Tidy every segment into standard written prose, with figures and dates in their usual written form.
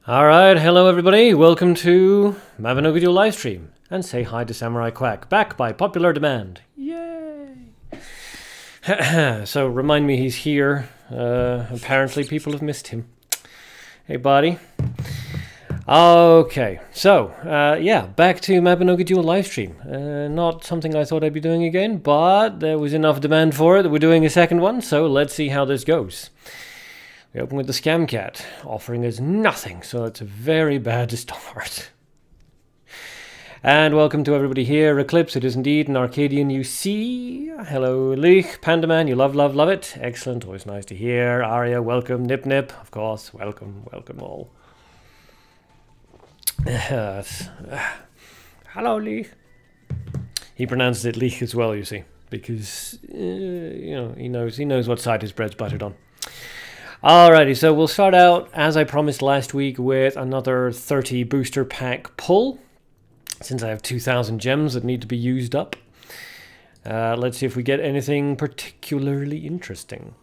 Alright, hello everybody, welcome to Mabinogi Duel livestream. And say hi to Samurai Quack, back by popular demand. Yay! So, remind me he's here. Apparently people have missed him. Hey buddy. Okay, so, yeah, back to Mabinogi Duel livestream. Not something I thought I'd be doing again, but there was enough demand for it that we're doing a second one, so let's see how this goes. We open with the Scam Cat, offering us nothing, so it's a very bad start. And welcome to everybody here. Eclipse, it is indeed an Arcadean you see. Hello, Leech, Pandaman, you love it. Excellent, always nice to hear. Arya, welcome. Nip Nip, of course, welcome all. Hello, Leech. He pronounces it Leech as well, you see, because, you know, he knows what side his bread's buttered on. Alrighty, so we'll start out, as I promised last week, with another 30 booster pack pull, since I have 2,000 gems that need to be used up. Let's see if we get anything particularly interesting.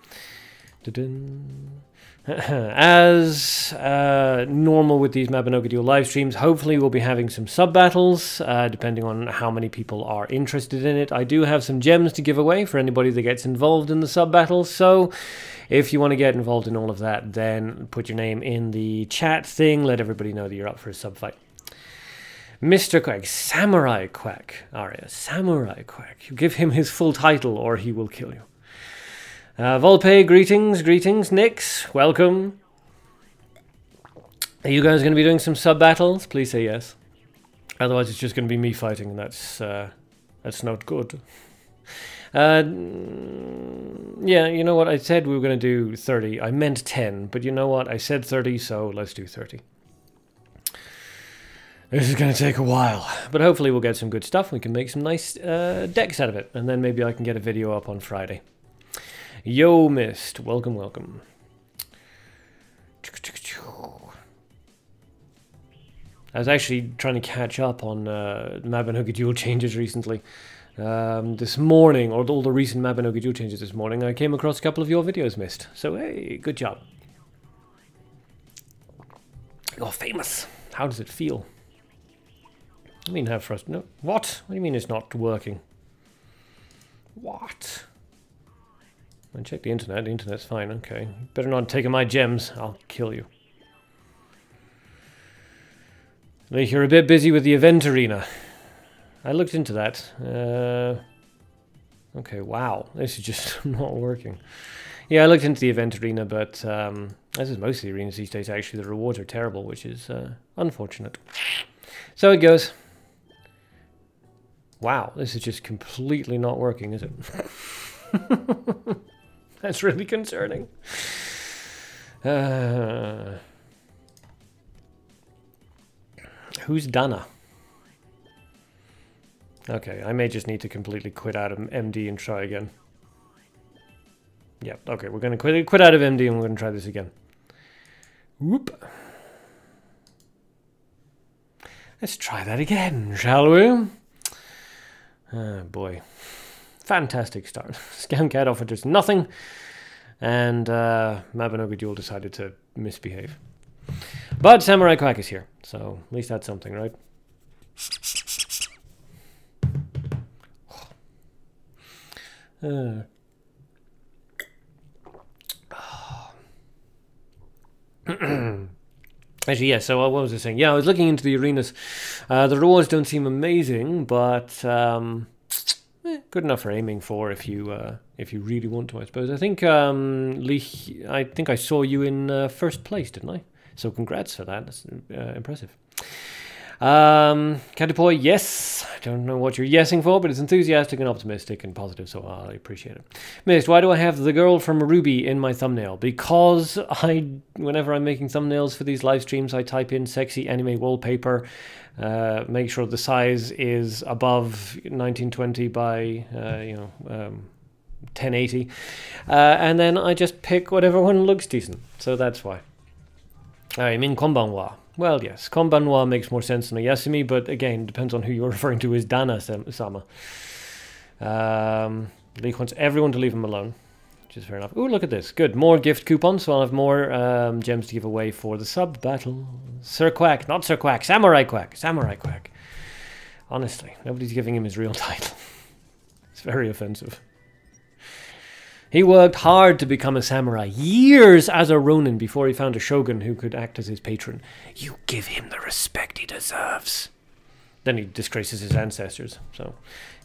As normal with these Mabinogi Duel live streams, hopefully we'll be having some sub-battles, depending on how many people are interested in it. I do have some gems to give away for anybody that gets involved in the sub-battles, so if you want to get involved in all of that, then put your name in the chat thing, let everybody know that you're up for a sub-fight. Mr. Quack, Samurai Quack, Arya, Samurai Quack. You give him his full title or he will kill you. Volpe, greetings. Nix, welcome. Are you guys going to be doing some sub-battles? Please say yes. Otherwise it's just going to be me fighting, and that's not good. Yeah, you know what? I said we were going to do 30. I meant 10, but you know what? I said 30, so let's do 30. This is going to take a while, but hopefully we'll get some good stuff. We can make some nice decks out of it, and then maybe I can get a video up on Friday. Yo, Mist. Welcome. I was actually trying to catch up on Mabinogi Duel changes recently. This morning, or all the recent Mabinogi Duel changes this morning, I came across a couple of your videos, Mist. So, hey, good job. You're famous. How does it feel? I mean, how frustrating. No, what? What do you mean it's not working? What? I checked the internet. The internet's fine. Okay. Better not take my gems. I'll kill you. Like, you're a bit busy with the event arena. I looked into that. Okay, wow. This is just not working. Yeah, I looked into the event arena, but as is most of the arenas these days, actually, the rewards are terrible, which is unfortunate. So it goes. Wow, this is just completely not working, is it? That's really concerning. Who's Dana? Okay, I may just need to completely quit out of MD and try again. Yep, okay, we're going to quit out of MD and we're going to try this again. Whoop. Let's try that again, shall we? Oh, boy. Fantastic start. Scam Cat offered us nothing, and Mabinogi Duel decided to misbehave. But Samurai Quack is here, so at least that's something, right? Actually, yeah, so what was I saying? Yeah, I was looking into the arenas. The rewards don't seem amazing, but good enough for aiming for if you really want to, I suppose. I think Lee, I think I saw you in first place, didn't I? So congrats for that. That's impressive. Catipoy, yes. I don't know what you're yesing for, but it's enthusiastic and optimistic and positive, so I appreciate it. Mist, why do I have the girl from Ruby in my thumbnail? Because whenever I'm making thumbnails for these live streams, I type in sexy anime wallpaper, make sure the size is above 1920 by 1080, and then I just pick whatever one looks decent. So that's why. I mean, konbanwa. Well, yes, konbanwa makes more sense than oyasumi, but again, depends on who you're referring to as Dana-sama. Leek wants everyone to leave him alone, which is fair enough. Ooh, look at this. Good. More gift coupons, so I'll have more gems to give away for the sub-battles. Sir Quack, not Sir Quack, Samurai Quack, Samurai Quack. Honestly, nobody's giving him his real title. It's very offensive. He worked hard to become a samurai, years as a ronin before he found a shogun who could act as his patron. You give him the respect he deserves. Then he disgraces his ancestors, so,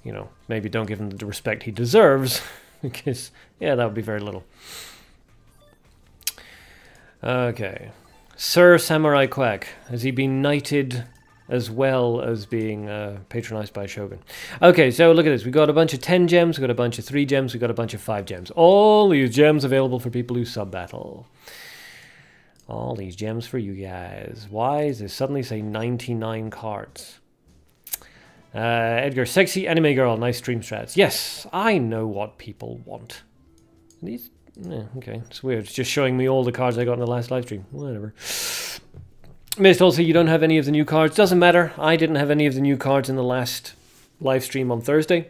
you know, maybe don't give him the respect he deserves, because, yeah, that would be very little. Okay. Sir Samurai Quack, has he been knighted as well as being patronized by a shogun? Okay, so look at this. We got a bunch of 10 gems, we got a bunch of 3 gems, we got a bunch of 5 gems. All these gems available for people who sub-battle. All these gems for you guys. Why does it suddenly say 99 cards? Edgar, sexy anime girl, nice stream strats. Yes, I know what people want. These, yeah, okay, it's weird. It's just showing me all the cards I got in the last live stream. Whatever. Missed also, you don't have any of the new cards. Doesn't matter. I didn't have any of the new cards in the last live stream on Thursday.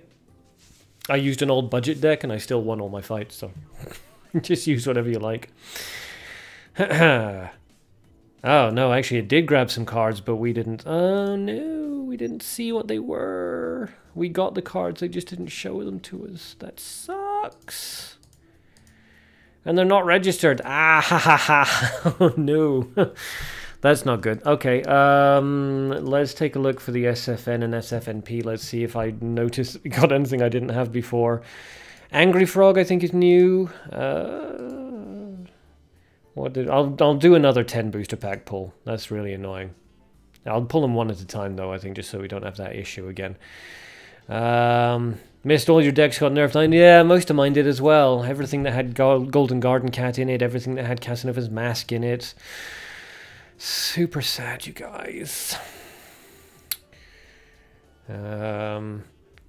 I used an old budget deck and I still won all my fights, so just use whatever you like. Oh, no, actually it did grab some cards, but we didn't... Oh, no, we didn't see what they were. We got the cards, they just didn't show them to us. That sucks. And they're not registered. Ah, ha, ha, ha. Oh, no. That's not good. Okay, let's take a look for the SFN and SFNP. Let's see if I noticed got anything I didn't have before. Angry Frog, I think, is new. I'll do another 10 booster pack pull. That's really annoying. I'll pull them one at a time, though, I think, just so we don't have that issue again. Missed all your decks got nerfed. Yeah, most of mine did as well. Everything that had Golden Garden Cat in it, everything that had Casanova's Mask in it. Super sad, you guys.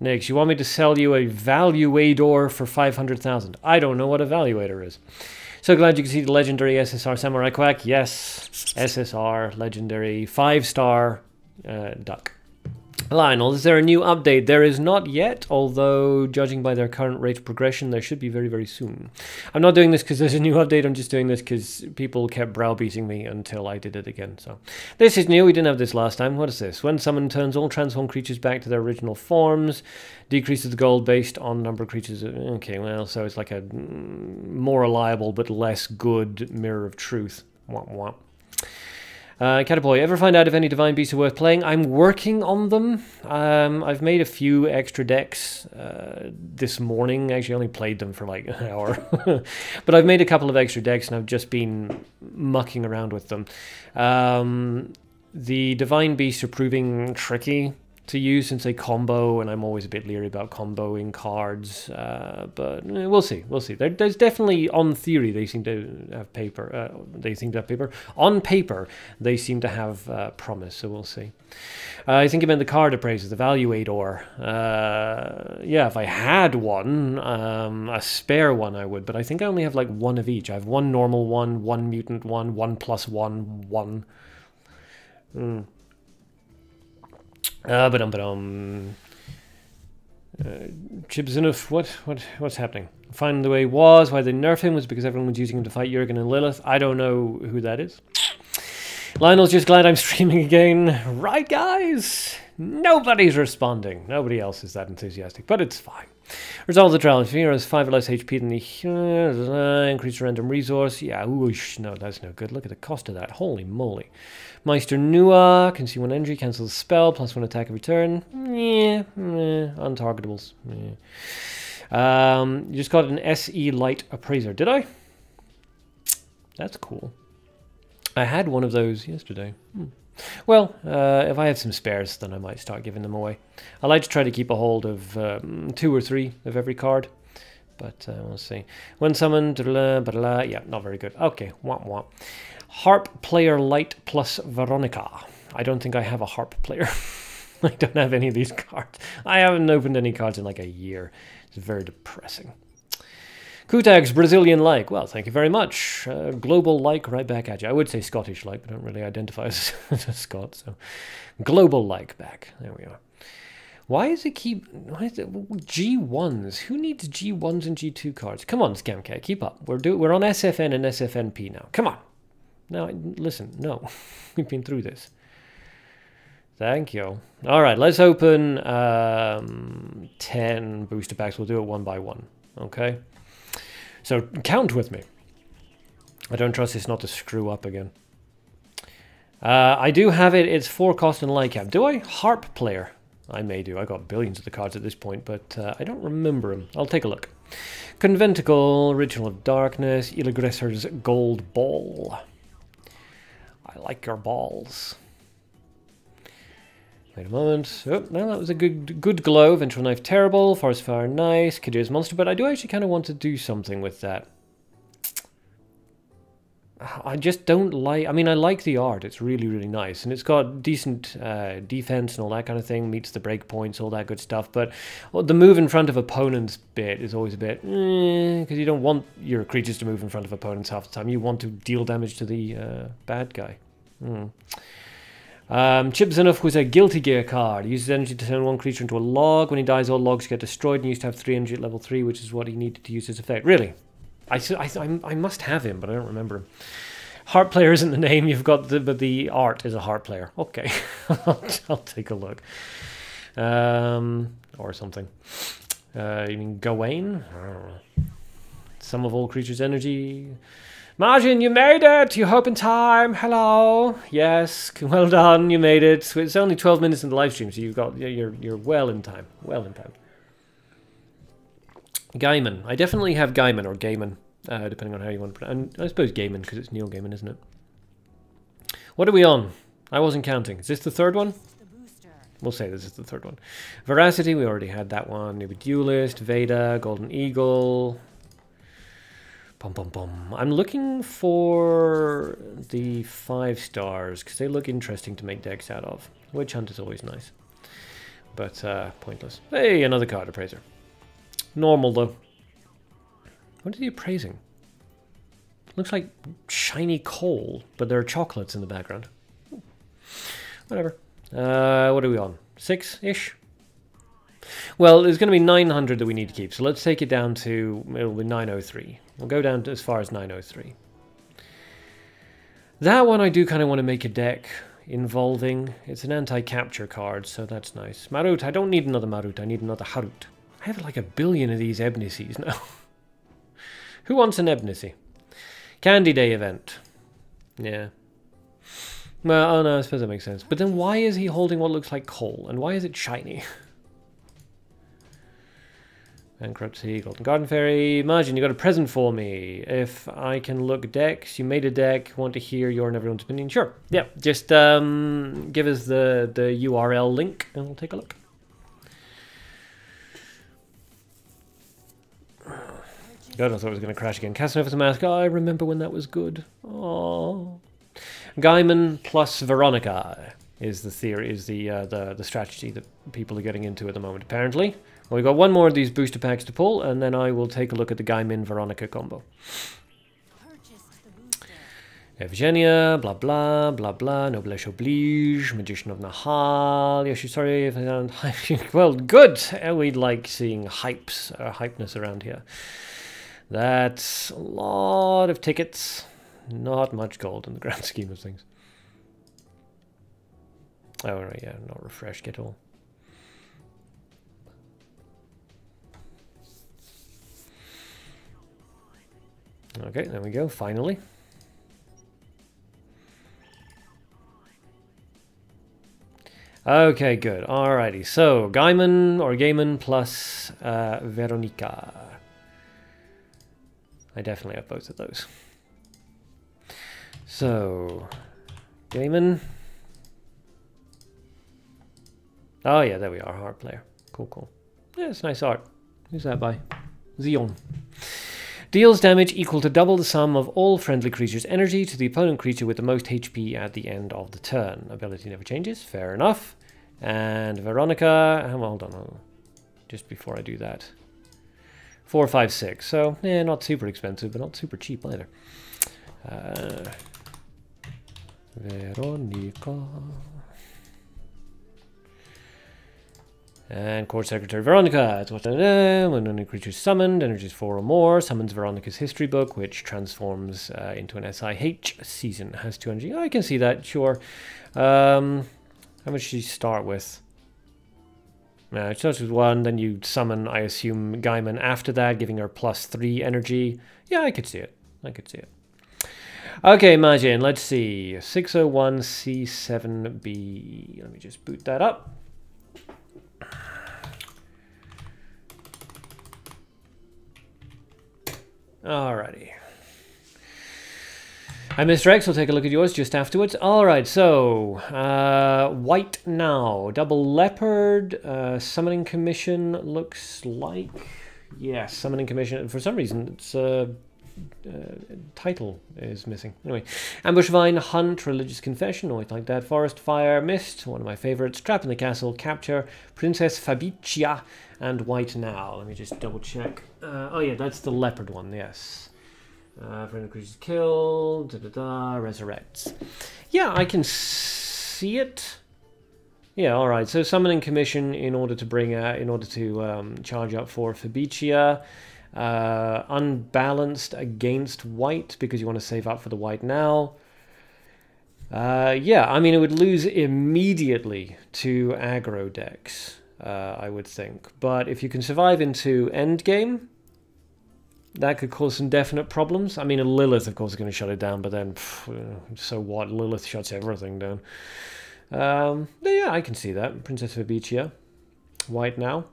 Nix, you want me to sell you a Valuador for 500,000? I don't know what a Valuator is. So glad you can see the legendary SSR Samurai Quack. Yes, SSR, legendary, 5-star duck. Lionel, is there a new update? There is not yet, although judging by their current rate of progression, there should be very, very soon. I'm not doing this because there's a new update, I'm just doing this because people kept browbeating me until I did it again. So this is new, we didn't have this last time. What is this? When someone turns all transformed creatures back to their original forms, decreases the gold based on number of creatures. Okay, well, so it's like a more reliable but less good mirror of truth. Womp womp. Cataboy, ever find out if any Divine Beasts are worth playing? I'm working on them. I've made a few extra decks this morning. Actually, I only played them for like an hour. But I've made a couple of extra decks and I've just been mucking around with them. The Divine Beasts are proving tricky to use since they combo, and I'm always a bit leery about comboing cards, but we'll see. There's definitely, on theory, they seem to have paper. On paper, they seem to have promise, so we'll see. I think you meant the card appraiser, the Valuador. Yeah, if I had one, a spare one, I would, but I think I only have like one of each. I have one normal one, one mutant one, 1+1, one. Chibzinov, what's happening? Find the way was why they nerfed him was because everyone was using him to fight Jurgen and Lilith. I don't know who that is. Lionel's just glad I'm streaming again. Right, guys? Nobody's responding. Nobody else is that enthusiastic, but it's fine. Resolve the trial. If has 5 or less HP than the increase random resource. Yeah, whoosh. No, that's no good. Look at the cost of that. Holy moly. Meister Nua, can see 1 energy, cancel the spell, +1 attack of return. Yeah, untargetables. Yeah. You just got an SE Light Appraiser, did I? That's cool. I had one of those yesterday. Well, if I have some spares, then I might start giving them away. I like to try to keep a hold of 2 or 3 of every card, but we'll see. When summoned, yeah, not very good. Okay, womp womp. Harp player light plus Veronica. I don't think I have a harp player. I don't have any of these cards. I haven't opened any cards in like a year. It's very depressing. Kutag's Brazilian like. Well, thank you very much. Global like right back at you. I would say Scottish like, but I don't really identify as a Scot. So global like back. There we are. Why is it G1s? Who needs G1s and G2 cards? Come on, Scamcat, keep up. We're on SFN and SFNP now. Come on. No, listen, no. We've been through this. Thank you. All right, let's open 10 booster packs. We'll do it one by one, okay? So count with me. I don't trust this not to screw up again. I do have it. It's 4 cost and light cap. Do I? Harp player. I may do. I got billions of the cards at this point, but I don't remember them. I'll take a look. Conventicle, Ritual of Darkness, Illagressor's Gold Ball. I like your balls. Wait a moment. Oh, no, that was a good glow. Vengeful Knife, terrible. Forest Fire, nice. Kadir's Monster, but I do actually kind of want to do something with that. I just don't like... I mean, I like the art. It's really, really nice. And it's got decent defense and all that kind of thing. Meets the breakpoints, all that good stuff. But the move in front of opponents bit is always a bit... because you don't want your creatures to move in front of opponents half the time. You want to deal damage to the bad guy. Chip Zenith was a Guilty Gear card. He uses energy to turn one creature into a log. When he dies, all logs get destroyed. And he used to have 3 energy at level 3, which is what he needed to use as effect. Really? I must have him, but I don't remember him. Heart player isn't the name. You've got the art is a heart player. Okay, I'll take a look. Or something. You mean Gawain? Sum of all creatures' energy. Margin, you made it! You hope in time. Hello. Yes, well done. You made it. It's only 12 minutes in the live stream, so you're well in time. Well in time. Gaiman. I definitely have Gaiman or Gaiman, depending on how you want to pronounce it. I suppose Gaiman, because it's Neil Gaiman, isn't it? What are we on? I wasn't counting. Is this the third one? We'll say this is the third one. Veracity, we already had that one. Maybe Duelist, Veda, Golden Eagle. Bum, bum, bum. I'm looking for the 5 stars, because they look interesting to make decks out of. Witch Hunt is always nice, but pointless. Hey, another card appraiser. Normal, though. What are you appraising? Looks like shiny coal, but there are chocolates in the background. Whatever. What are we on? 6-ish? Well, there's going to be 900 that we need to keep, so let's take it down to... It'll be 903. We'll go down to as far as 903. That one I do kind of want to make a deck involving... It's an anti-capture card, so that's nice. Marut, I don't need another Marut, I need another Harut. I have like 1 billion of these Ebnices now. Who wants an Ebnicy? Candy Day event. Yeah. Well, oh no, I suppose that makes sense. But then why is he holding what looks like coal? And why is it shiny? Bankruptcy, Golden Garden Fairy. Imagine you got a present for me. If I can look decks, you made a deck, want to hear your and everyone's opinion. Sure. Yeah, just give us the URL link and we'll take a look. God, I thought it was going to crash again. Casanova's Mask. Oh, I remember when that was good. Oh, Gaiman plus Veronica is the theory, is the strategy that people are getting into at the moment. Apparently, well, we've got one more of these booster packs to pull, and then I will take a look at the Gaiman Veronica combo. Evgenia, blah blah blah blah. Noblesse oblige. Magician of Nahal. Yes, sorry if I don't. Well, good. We'd like seeing hypeness around here. That's a lot of tickets. Not much gold in the grand scheme of things. Oh, right, yeah, not refreshed at all. Okay, there we go, finally. Okay, good. Alrighty, so Gaiman plus Veronica. I definitely have both of those. So, Gaiman. Oh yeah, there we are, heart player. Cool, cool. Yeah, it's nice art. Who's that by? Zion. Deals damage equal to double the sum of all friendly creatures' energy to the opponent creature with the most HP at the end of the turn. Ability never changes. Fair enough. And Veronica... hold on. Just before I do that. 4, 5, 6. So, yeah, not super expensive, but not super cheap either. Veronica. And Court Secretary Veronica. When any creature is summoned, energy is 4 or more, summons Veronica's history book, which transforms into an SIH season. Has 2 energy. Oh, I can see that, sure. How much should you start with? It starts with 1, then you summon, I assume, Gaiman after that, giving her +3 energy. Yeah, I could see it. I could see it. Okay, Majin, let's see. 601C7B. Let me just boot that up. Alrighty. Hi, Mr. X. I'll take a look at yours just afterwards. Alright, so white now. Double leopard. Summoning commission looks like. Yes, summoning commission. For some reason, it's title is missing. Anyway, ambush vine, hunt, religious confession. Always like that. Forest fire, mist. One of my favorites. Trap in the castle, capture, princess Fabicia, and white now. Let me just double check. Oh yeah, that's the leopard one. Yes. Friend creatures killed. Resurrects. Yeah, I can see it. Yeah, all right. So summoning commission in order to bring charge up for Fabicia. Unbalanced against white because you want to save up for the white now. Yeah, I mean, it would lose immediately to aggro decks, I would think. But if you can survive into endgame, that could cause some definite problems. I mean, a Lilith, of course, is going to shut it down, but then, so what? Lilith shuts everything down. Yeah, I can see that. Princess Fabicia. White now.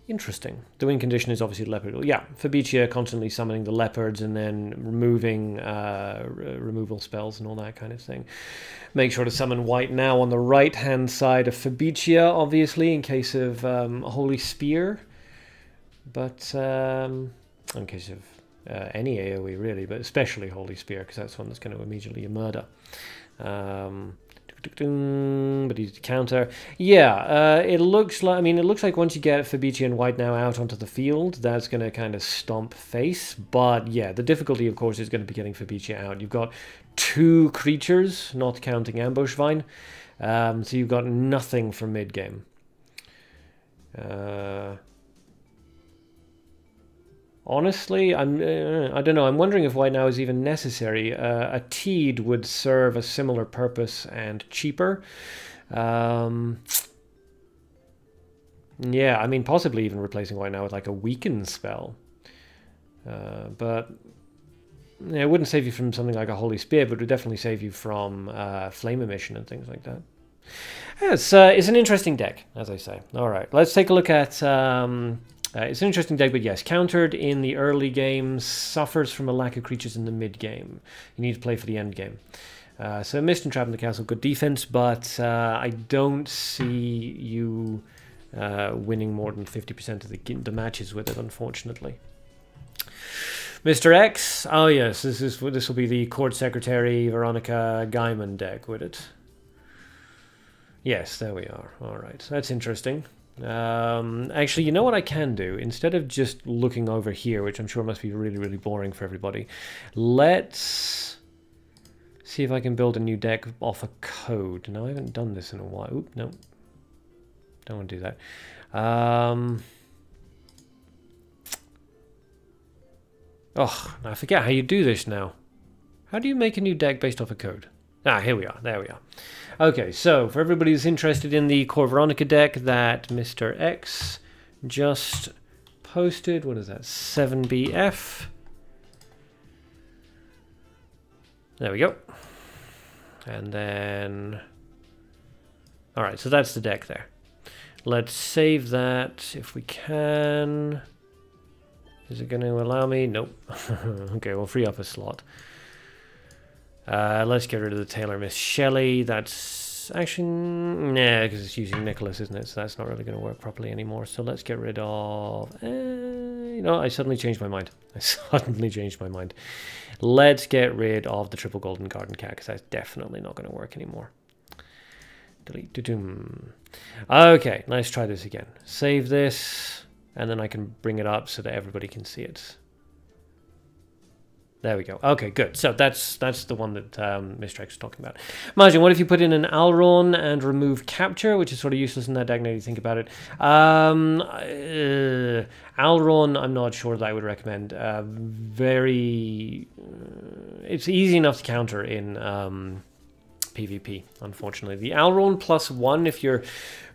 Interesting. The win condition is obviously leopard. Yeah, Fabicia constantly summoning the leopards and then removing removal spells and all that kind of thing. Make sure to summon white now on the right-hand side of Fabicia, obviously, in case of Holy Spear. But in case of any AoE, really, but especially Holy Spear, because that's one that's going to immediately murder. But he's counter. Yeah, it looks like. I mean, it looks like once you get Fabicia and white now out onto the field, that's going to kind of stomp face. But yeah, the difficulty, of course, is going to be getting Fabicia out. You've got 2 creatures, not counting ambush vine, so you've got nothing for mid game. Honestly, I don't know. I'm wondering if white now is even necessary. A Teed would serve a similar purpose and cheaper. Yeah, I mean, possibly even replacing white now with like a weaken spell. But yeah, it wouldn't save you from something like a Holy Spear, but it would definitely save you from flame emission and things like that. Yeah, it's an interesting deck, as I say. All right, let's take a look at... it's an interesting deck, but yes, countered in the early game, suffers from a lack of creatures in the mid game. You need to play for the end game. So Mist and Trap in the Castle, good defense, but I don't see you winning more than 50% of the matches with it, unfortunately. Mr. X, oh yes, this will be the Court Secretary Veronica Gaiman deck, would it? Yes, there we are. All right, that's interesting. Actually, you know what I can do? Instead of just looking over here, which I'm sure must be really, really boring for everybody, let's see if I can build a new deck off a code. No, I haven't done this in a while. Oop, no. Don't want to do that. Oh, I forget how you do this now. How do you make a new deck based off a code? Ah, here we are. There we are. Okay, so for everybody who's interested in the Core Veronica deck that Mr. X just posted, what is that? 7BF. There we go. And then... Alright, so that's the deck there. Let's save that if we can. Is it going to allow me? Nope. Okay, we'll free up a slot. Let's get rid of the Taylor Miss Shelley. That's actually... Nah, because it's using Nicholas, isn't it? So that's not really going to work properly anymore. So let's get rid of... you know, I suddenly changed my mind. Let's get rid of the triple golden garden cat, because that's definitely not going to work anymore. Delete. Okay, let's try this again. Save this, and then I can bring it up so that everybody can see it. There we go. Okay, good. So that's the one that Mr. X was talking about. Margin, what if you put in an Alron and remove capture, which is sort of useless in that deck now you think about it. Alron, I'm not sure that I would recommend. It's easy enough to counter in PvP, unfortunately. The Alron +1, if you're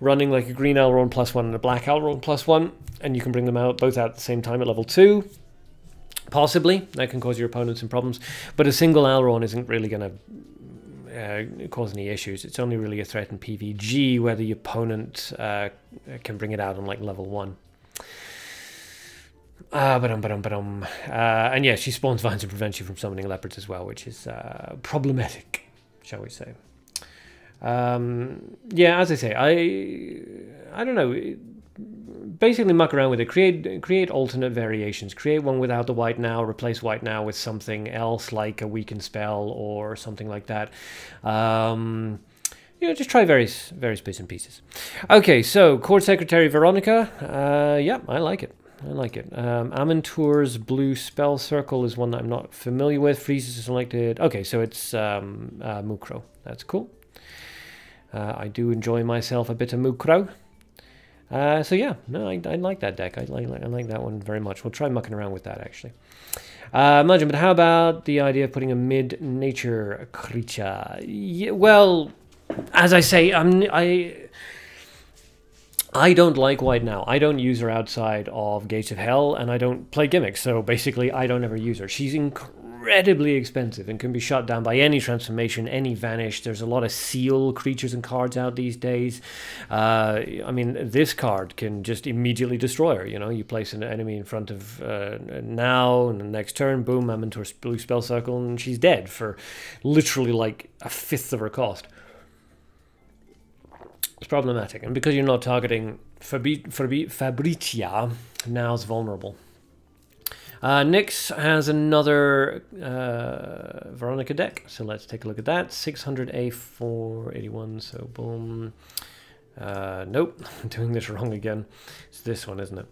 running like a green Alron +1 and a black Alron +1, and you can bring them both out at the same time at level 2, possibly, that can cause your opponent some problems. But a single Alron isn't really going to cause any issues. It's only really a threat in PvG where the opponent can bring it out on like level 1. And yeah, she spawns vines and prevents you from summoning leopards as well, which is problematic, shall we say. Yeah, as I say, I don't know. Basically muck around with it. Create alternate variations. Create one without the white now. Replace white now with something else like a weakened spell or something like that. You know, just try various bits and pieces. Okay, so Court Secretary Veronica. Yeah, I like it. I like it. Amantur's blue spell circle is one that I'm not familiar with. Freezes is selected. Okay, so it's Mukro. That's cool. I do enjoy myself a bit of Mukro. So yeah, no, I like that deck. I like that one very much. We'll try mucking around with that actually. Imagine, but how about the idea of putting a mid-nature creature? Yeah, well, as I say, I don't like white now. I don't use her outside of Gates of Hell, and I don't play gimmicks, so basically I don't ever use her. She's incredibly expensive and can be shot down by any transformation, any vanish. There's a lot of seal creatures and cards out these days. I mean, this card can just immediately destroy her. You know, you place an enemy in front of now, and the next turn, boom, Amantur's blue spell circle, and she's dead for literally like a fifth of her cost. It's problematic, and because you're not targeting Fabricia, now's vulnerable. Nyx has another Veronica deck, so let's take a look at that. 600A 481, so boom. Nope, I'm doing this wrong again. It's this one, isn't it?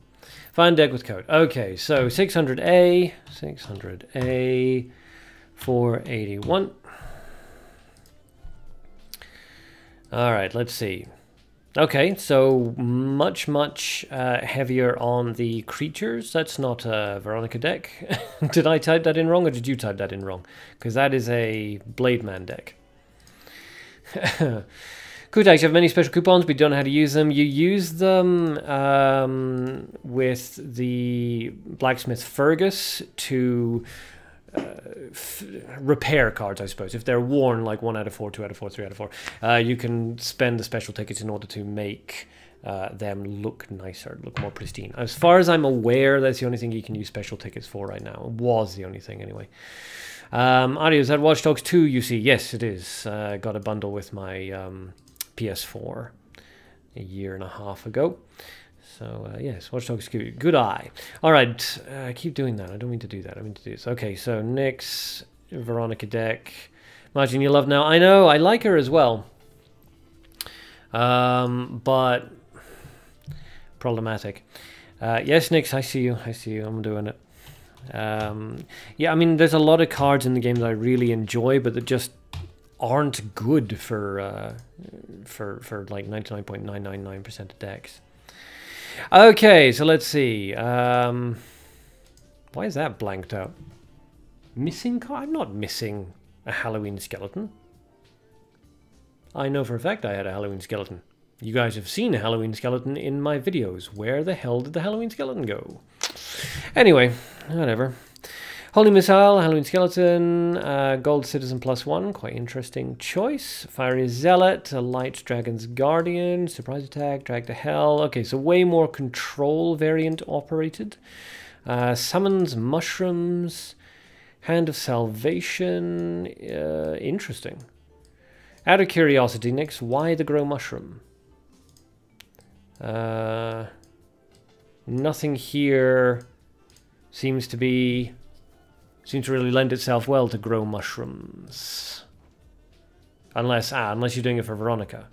Find deck with code. Okay, so 600A 481. All right, let's see. Okay, so much heavier on the creatures. That's not a Veronica deck. Did I type that in wrong, or did you type that in wrong? Because that is a Blade Man deck. Kutax, you have many special coupons, but you don't know how to use them. You use them with the Blacksmith Fergus to repair cards, I suppose. If they're worn, like 1 out of 4, 2 out of 4, 3 out of 4, you can spend the special tickets in order to make them look nicer, look more pristine. As far as I'm aware, that's the only thing you can use special tickets for right now. It was the only thing anyway. Adio, is that Watch Dogs 2 you see? Yes, it is. Got a bundle with my PS4 a year and a half ago. So, yes, Watch Dogs, good eye. All right, keep doing that. I don't mean to do that. I mean to do this. Okay, so Nyx, Veronica deck. Imagine You Love Now. I know, I like her as well. But problematic. Yes, Nyx, I see you. I see you. I'm doing it. Yeah, I mean, there's a lot of cards in the game that I really enjoy, but that just aren't good for like 99.999% of decks. Okay, so let's see. Why is that blanked out? Missing card? I'm not missing a Halloween skeleton. I know for a fact I had a Halloween skeleton. You guys have seen a Halloween skeleton in my videos. Where the hell did the Halloween skeleton go? Anyway, whatever. Holy Missile, Halloween Skeleton, Gold Citizen +1, quite interesting choice. Fiery Zealot, a Light Dragon's Guardian, Surprise Attack, Drag to Hell. Okay, so way more control variant operated. Summons Mushrooms, Hand of Salvation, interesting. Out of curiosity, Nyx, why the Grow Mushroom? Nothing here seems to really lend itself well to grow mushrooms. Unless you're doing it for Veronica.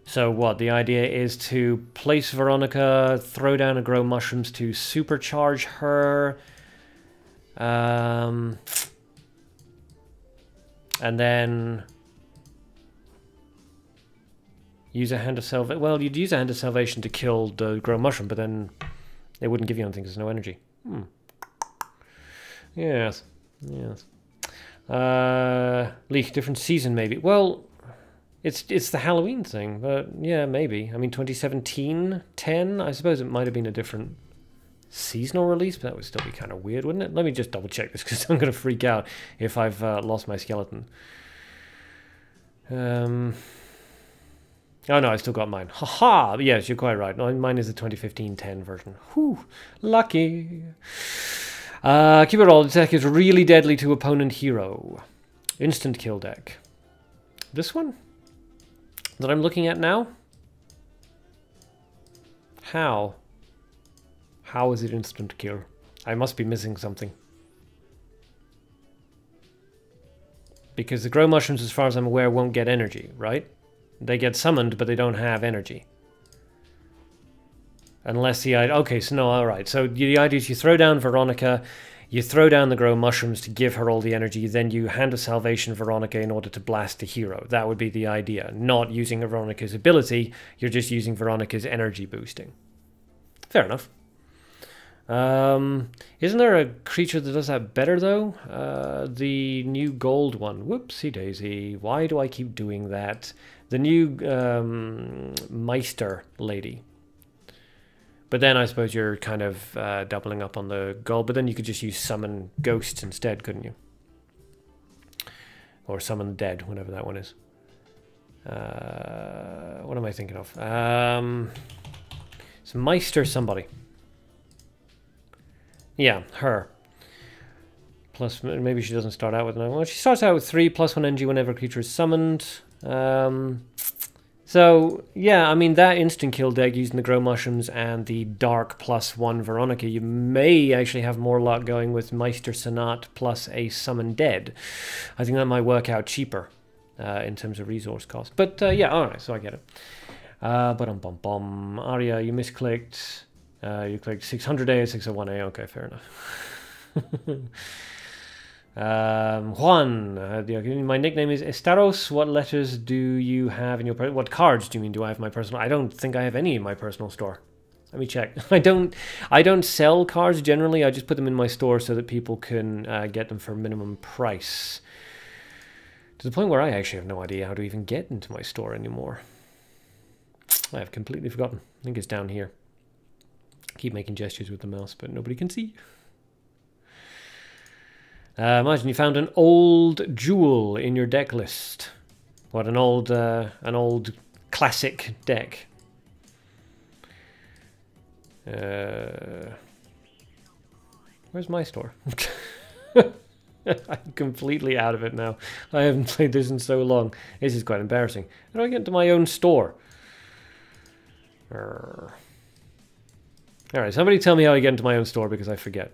So what, the idea is to place Veronica, throw down a grow mushrooms to supercharge her, And then use a hand of salvation. Well, you'd use a hand of salvation to kill the grow mushroom, but then it wouldn't give you anything because there's no energy. Yes. Yes. Leak, different season maybe. Well, it's the Halloween thing, but yeah, maybe. I mean, 2017, 10, I suppose it might have been a different seasonal release, but that would still be kind of weird, wouldn't it? Let me just double check this because I'm going to freak out if I've lost my skeleton. Oh no, I still got mine. Haha! Yes, you're quite right. Mine is the 2015-10 version. Whew! Lucky! Keep it all. This deck is really deadly to opponent hero. Instant kill deck. This one? That I'm looking at now? How? How is it instant kill? I must be missing something. Because the grow mushrooms, as far as I'm aware, won't get energy, right? They get summoned, but they don't have energy. Unless the idea... Okay, so no, alright. So the idea is you throw down Veronica, you throw down the grow mushrooms to give her all the energy, then you hand a salvation Veronica in order to blast the hero. That would be the idea. Not using Veronica's ability, you're just using Veronica's energy boosting. Fair enough. Isn't there a creature that does that better, though? The new gold one. Whoopsie daisy. Why do I keep doing that? The new Meister lady. But then I suppose you're kind of doubling up on the gold. But then you could just use summon ghosts instead, couldn't you? Or summon the dead, whatever that one is. What am I thinking of? It's Meister somebody. Yeah, her. Plus, maybe she doesn't start out with 9. Well, she starts out with 3 plus 1 energy whenever a creature is summoned. So, yeah, I mean, that instant kill deck using the grow mushrooms and the dark plus 1 Veronica, you may actually have more luck going with Meister Sonat plus a summon dead. I think that might work out cheaper in terms of resource cost. But, yeah, alright, so I get it. Arya, you misclicked. You clicked 600A, 601A. Okay, fair enough. Juan, my nickname is Estaros. What letters do you have in your... What cards do you mean do I have in my personal... I don't think I have any in my personal store. Let me check. I don't sell cards generally. I just put them in my store so that people can get them for minimum price. To the point where I actually have no idea how to even get into my store anymore. I have completely forgotten. I think it's down here. Keep making gestures with the mouse, but nobody can see. Imagine you found an old jewel in your deck list. What, an old classic deck. Where's my store? I'm completely out of it now. I haven't played this in so long. This is quite embarrassing. How do I get into my own store? Alright, somebody tell me how I get into my own store because I forget.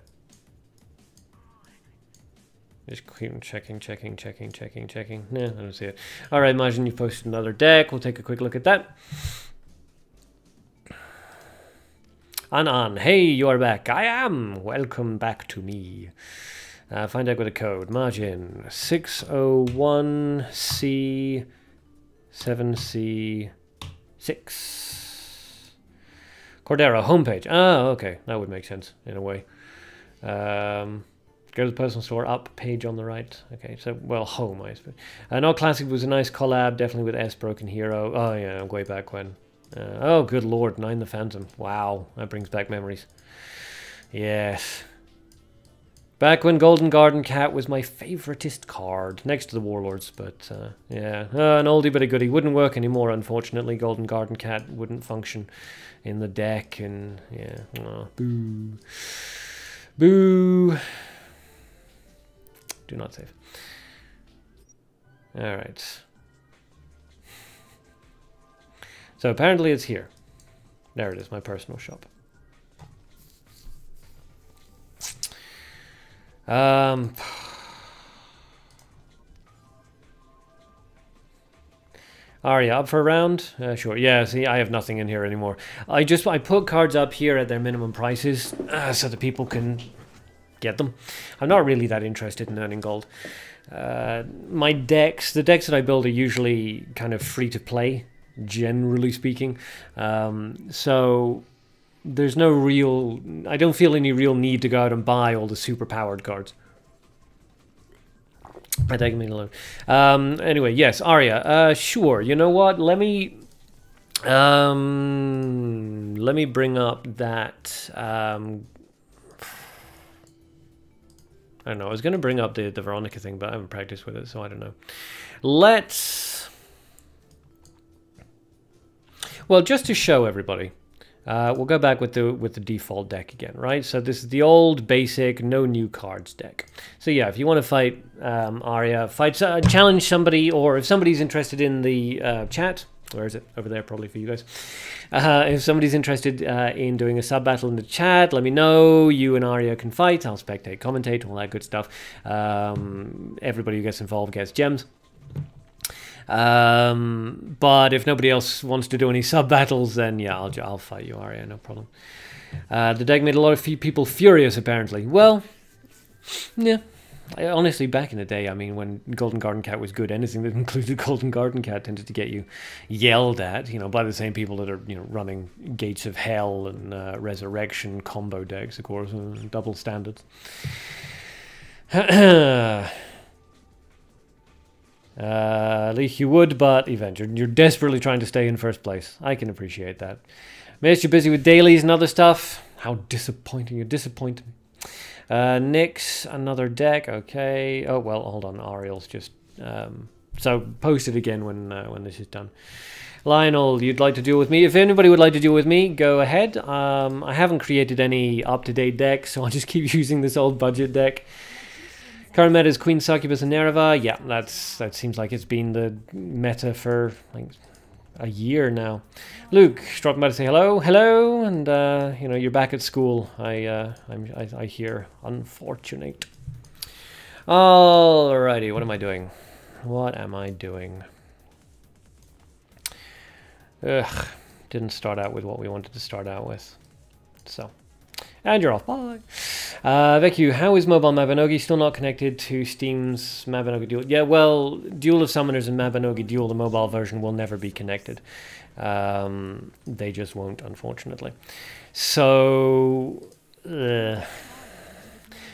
Just keep checking. Nah, I don't see it. Alright, imagine you posted another deck. We'll take a quick look at that. Anan, hey, you are back. I am. Welcome back to me. Find out with a code. Margin 601C7C6. Cordero, homepage. Ah, okay. That would make sense, in a way. Go to the personal store, up, page on the right. Okay, so, well, home, I suppose. No Classic was a nice collab, definitely with S Broken Hero. Oh, yeah, way back when. Oh, good lord, 9 the Phantom. Wow, that brings back memories. Yes. Back when Golden Garden Cat was my favoritist card, next to the Warlords, but, yeah. An oldie but a goodie. Wouldn't work anymore, unfortunately. Golden Garden Cat wouldn't function in the deck, and yeah, oh, boo. Boo. Do not save. Alright. So apparently it's here. There it is, my personal shop. Arya, up for a round? Sure. Yeah, see, I have nothing in here anymore. I put cards up here at their minimum prices so that people can get them. I'm not really that interested in earning gold. My decks, the decks that I build are usually kind of free to play, generally speaking. So there's no real, I don't feel any real need to go out and buy all the super powered cards. I take me alone. Anyway, yes, Arya. Sure. You know what? Let me bring up that. I don't know. I was going to bring up the Veronica thing, but I haven't practiced with it, so I don't know. Let's. Well, just to show everybody, we'll go back with the default deck again, right? So this is the old basic no new cards deck. So yeah, if you want to fight Arya, challenge somebody, or if somebody's interested in the chat, where is it? Over there, probably for you guys. If somebody's interested in doing a sub battle in the chat, let me know. You and Arya can fight. I'll spectate, commentate, all that good stuff. Everybody who gets involved gets gems. But if nobody else wants to do any sub battles, then yeah, I'll fight you, Arya, no problem. The deck made a lot of people furious, apparently. Well, yeah. Honestly, back in the day, I mean, when Golden Garden Cat was good, anything that included Golden Garden Cat tended to get you yelled at, you know, by the same people that are, you know, running Gates of Hell and Resurrection combo decks, of course, double standards. At least you would, but eventually you're desperately trying to stay in first place. I can appreciate that. Missed you're busy with dailies and other stuff. How disappointing! You disappoint me. Nyx, another deck. Okay. Oh well, hold on. Ariel's just so post it again when this is done. Lionel, you'd like to duel with me? If anybody would like to duel with me, go ahead. I haven't created any up-to-date decks, so I'll just keep using this old budget deck. Current meta is Queen Succubus and Nereva. Yeah, that seems like it's been the meta for like a year now. Luke, dropping by to say hello, hello, and you know, you're back at school. I hear. Unfortunate. Alrighty, what am I doing? What am I doing? Ugh, didn't start out with what we wanted to start out with. So, and you're off. Bye. Veku, how is mobile Mabinogi still not connected to Steam's Mabinogi Duel? Yeah, well, Duel of Summoners and Mabinogi Duel, the mobile version, will never be connected. They just won't, unfortunately. So,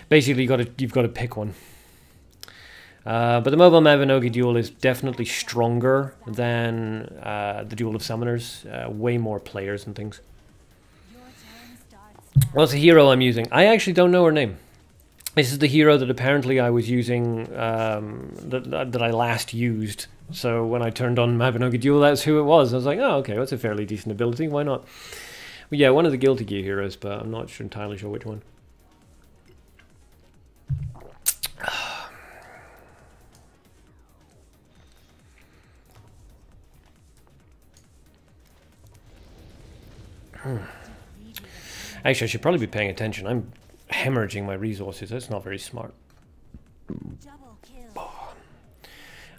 basically, you've got to pick one. But the mobile Mabinogi Duel is definitely stronger than the Duel of Summoners. Way more players and things. What's the hero I'm using? I actually don't know her name. This is the hero that apparently I was using, that I last used. So when I turned on Mabinogi Duel, that's who it was. I was like, oh, okay, that's a fairly decent ability. Why not? Well, yeah, one of the Guilty Gear heroes, but I'm not entirely sure which one. Actually, I should probably be paying attention. I'm hemorrhaging my resources. That's not very smart.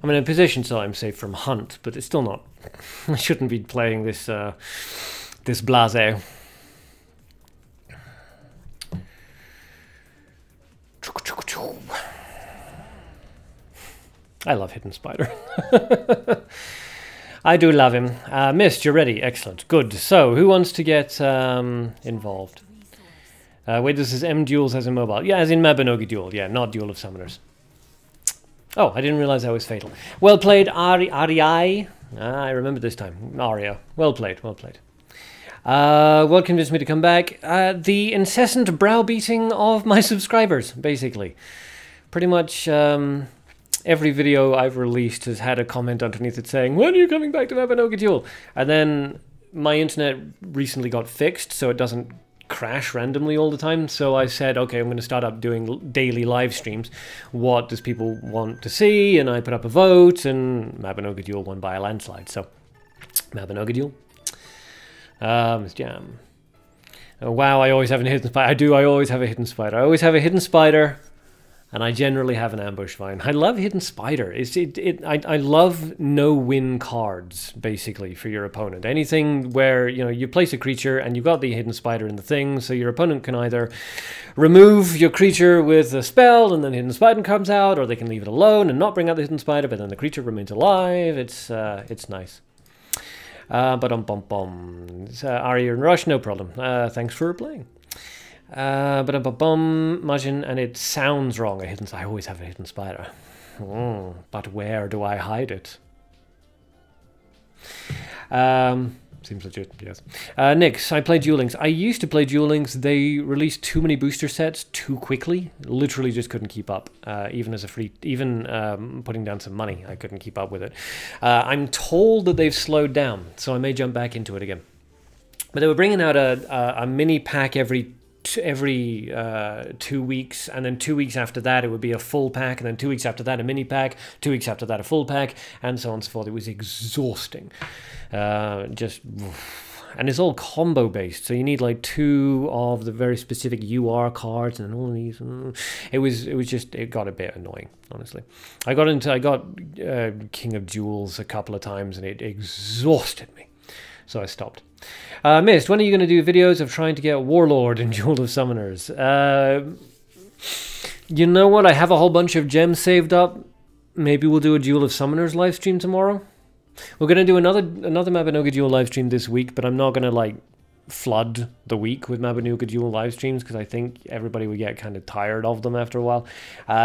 I'm in a position so I'm safe from hunt, but it's still not. I shouldn't be playing this this blasé. I love Hidden Spider. I do love him. Mist, you're ready. Excellent. Good. So, who wants to get involved? Wait, this is M Duels as in mobile. Yeah, as in Mabinogi Duel. Yeah, not Duel of Summoners. Oh, I didn't realize that was fatal. Well played, Ari. I remember this time. Aria. Well played, well played. What convinced me to come back? The incessant browbeating of my subscribers, basically. Pretty much... every video I've released has had a comment underneath it saying, when are you coming back to Mabinogi Duel? And then my internet recently got fixed, so it doesn't crash randomly all the time. So I said, okay, I'm going to start up doing daily live streams. What does people want to see? And I put up a vote, and Mabinogi Duel won by a landslide. So, Mabinogi Duel. Miss Jam. Oh, wow, I always have a hidden spider. I always have a hidden spider. I always have a hidden spider. And I generally have an ambush vine. I love Hidden Spider. I love no-win cards, basically, for your opponent. Anything where, you know, you place a creature and you've got the Hidden Spider in the thing, so your opponent can either remove your creature with a spell and then Hidden Spider comes out, or they can leave it alone and not bring out the Hidden Spider, but then the creature remains alive. It's nice. But are you in rush? No problem. Thanks for playing. Majin, and it sounds wrong. I always have a Hidden Spider. But where do I hide it? Seems legit, yes. Nix, I play Duel Links. I used to play Duel Links. They released too many booster sets too quickly. Literally just couldn't keep up. Even as a free, putting down some money, I couldn't keep up with it. I'm told that they've slowed down, so I may jump back into it again. But they were bringing out a mini pack every 2 weeks, and then 2 weeks after that it would be a full pack, and then 2 weeks after that a mini pack, 2 weeks after that a full pack, and so on and so forth. It was exhausting. And it's all combo based, so you need like 2 of the very specific UR cards and all of these. It got a bit annoying, honestly. I got King of Jewels a couple of times and it exhausted me, so I stopped. Mist, when are you going to do videos of trying to get Warlord in Duel of Summoners? You know what? I have a whole bunch of gems saved up. Maybe we'll do a Duel of Summoners live stream tomorrow. We're going to do another Mabinogi Duel live stream this week, but I'm not going to like flood the week with Mabinogi Duel live streams because I think everybody would get kind of tired of them after a while.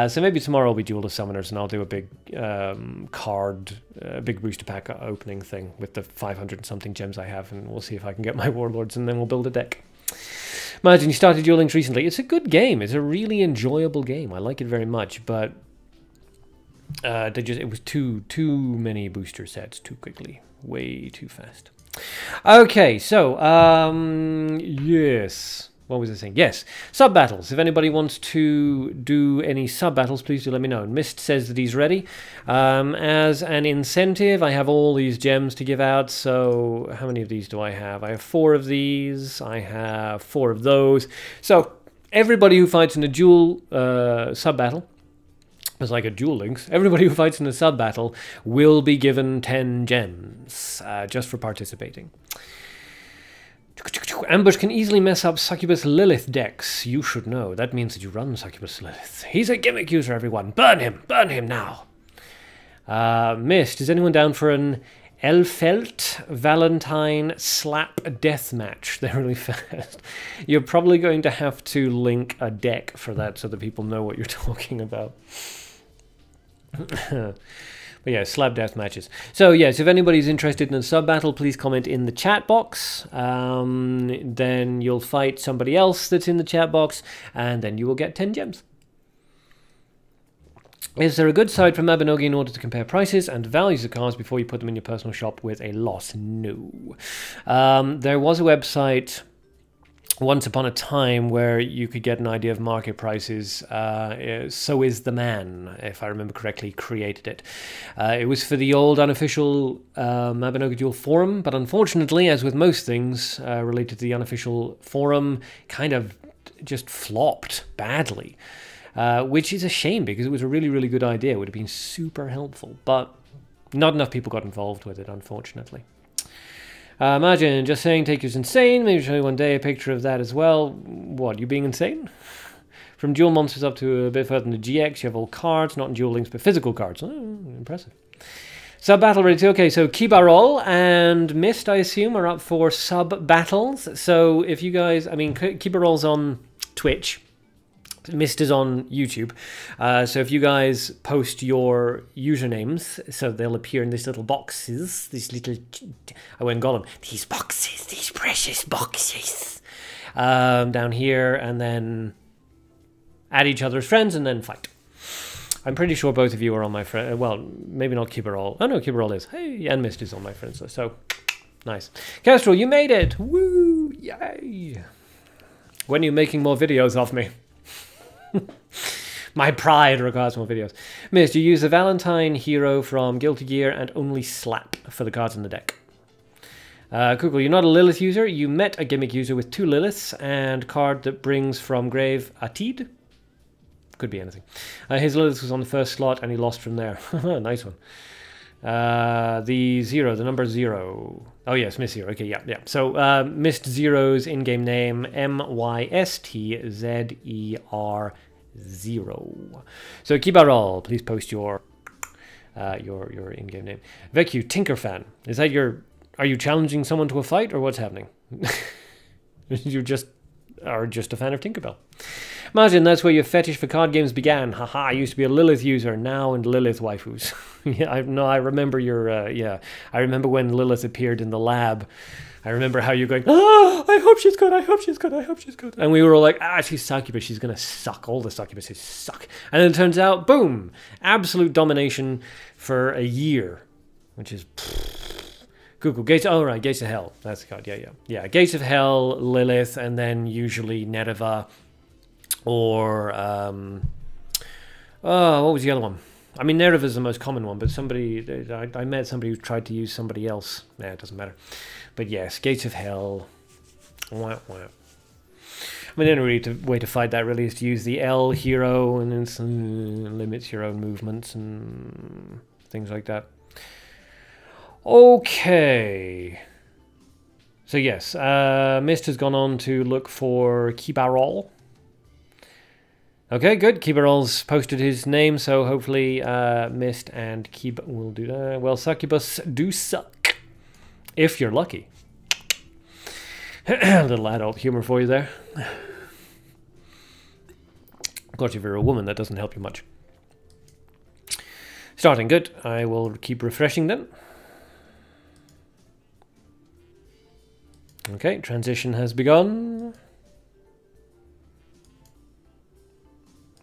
So maybe tomorrow will be Duel of Summoners, and I'll do a big big booster pack opening thing with the 500 and something gems I have, and we'll see if I can get my Warlords, and then we'll build a deck. Imagine you started Duel Links recently. It's a good game. It's a really enjoyable game. I like it very much, but it was too many booster sets too quickly, way too fast. Okay, so yes, what was I saying? Yes, sub battles. If anybody wants to do any sub battles, please do let me know. Mist says that he's ready. As an incentive, I have all these gems to give out. So how many of these do I have? I have 4 of these. I have 4 of those. So everybody who fights in a duel sub battle, it's like a Duel Links, everybody who fights in a sub battle will be given 10 gems just for participating. Ambush can easily mess up Succubus Lilith decks. You should know. That means that you run Succubus Lilith. He's a gimmick user, everyone. Burn him! Burn him now! Mist, is anyone down for an Elfelt Valentine slap deathmatch? They're really fast. You're probably going to have to link a deck for that so that people know what you're talking about. But yeah, slab death matches. So yes, if anybody's interested in a sub battle, please comment in the chat box. Then you'll fight somebody else that's in the chat box, and then you will get 10 gems. Is there a good site for Mabinogi in order to compare prices and values of cards before you put them in your personal shop with a loss? No. There was a website once upon a time where you could get an idea of market prices. So Is the Man, if I remember correctly, created it. It was for the old unofficial Mabinogi Duel forum, but unfortunately, as with most things related to the unofficial forum, kind of just flopped badly. Which is a shame because it was a really, really good idea. It would have been super helpful, but not enough people got involved with it, unfortunately. Imagine, just saying Taker's insane. Maybe show you one day a picture of that as well. What, you being insane? From Duel Monsters up to a bit further than the GX, you have all cards, not in Duel Links, but physical cards. Oh, impressive. Sub battle ready too. Okay, so Kibarol and Mist, I assume, are up for sub battles. So if you guys, I mean, Kibarol's on Twitch. Mist is on YouTube, so if you guys post your usernames, so they'll appear in these little boxes, these little, I won't call them, these boxes, these precious boxes, down here, and then add each other as friends, and then fight. I'm pretty sure both of you are on my friend, well, maybe not Kibarol, oh no, Kibarol is, hey, and Mist is on my friends list, so, nice. Kestrel, you made it, woo, yay. When are you making more videos of me? My pride requires more videos. Mist, you use the Valentine hero from Guilty Gear and only slap for the cards in the deck. Kukul, you're not a Lilith user. You met a gimmick user with 2 Liliths and card that brings from grave Atid. Could be anything. His Lilith was on the first slot and he lost from there. Nice one. The zero, the number 0. Oh yes, Miss Zero. Okay, yeah. So Mist Zero's in-game name, MYSTZER 0. So Kibarol, please post your in-game name. Veku Tinkerfan. Is that your? Are you challenging someone to a fight or what's happening? You just are just a fan of Tinkerbell. Imagine that's where your fetish for card games began. Haha, I used to be a Lilith user, now in Lilith waifus. Yeah, I remember your, yeah. I remember when Lilith appeared in the lab. I remember how you're going, oh, I hope she's good, I hope she's good, I hope she's good. And we were all like, she's succubus, she's going to suck. All the succubuses suck. And then it turns out, boom, absolute domination for a year, which is... Google Gates. Oh right, Gates of Hell. That's the card. Yeah. Gates of Hell, Lilith, and then usually Nereva, or what was the other one? I mean, Nereva's the most common one, but somebody I met somebody who tried to use somebody else. Nah, it doesn't matter. But yes, Gates of Hell. Wah, wah. I mean, the only way to fight that really is to use the L hero, and it limits your own movements and things like that. Okay. So yes, Mist has gone on to look for Kibarol. Okay, good. Kibarol's posted his name, so hopefully Mist and Kib will do that. Well, succubus do suck. If you're lucky. A little adult humor for you there. Of course, if you're a woman, that doesn't help you much. Starting good. I will keep refreshing them. Okay, transition has begun.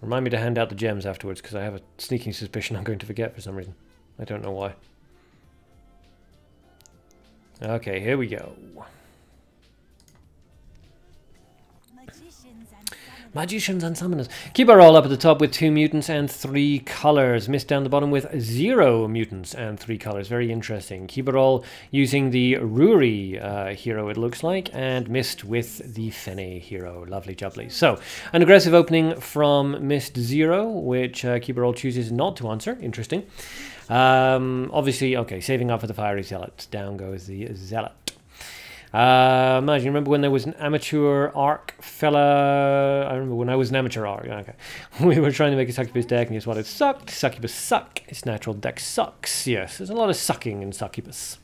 Remind me to hand out the gems afterwards, because I have a sneaking suspicion I'm going to forget for some reason. I don't know why. Okay, here we go. Magicians and Summoners. Kibarol up at the top with 2 mutants and 3 colors. Mist down the bottom with 0 mutants and 3 colors. Very interesting. Kibarol using the Ruri hero, it looks like, and Mist with the Fene hero. Lovely jubbly. So, an aggressive opening from Mist 0, which Kibarol chooses not to answer. Interesting. Obviously, okay, saving up for the Fiery Zealot. Down goes the Zealot. Imagine, remember when there was an amateur arc fella? I remember when I was an amateur arc. Okay, we were trying to make a succubus deck, and guess what? It sucked. Succubus suck. Its natural deck sucks. Yes, there's a lot of sucking in succubus.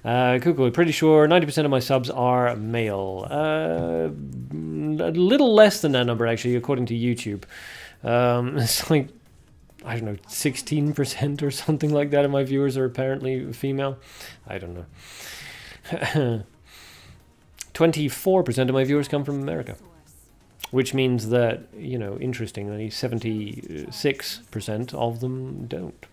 Cool. Pretty sure 90% of my subs are male. A little less than that number actually, according to YouTube. It's like, I don't know, 16% or something like that of my viewers are apparently female. I don't know. 24% of my viewers come from America, which means that, you know, interestingly, 76% of them don't.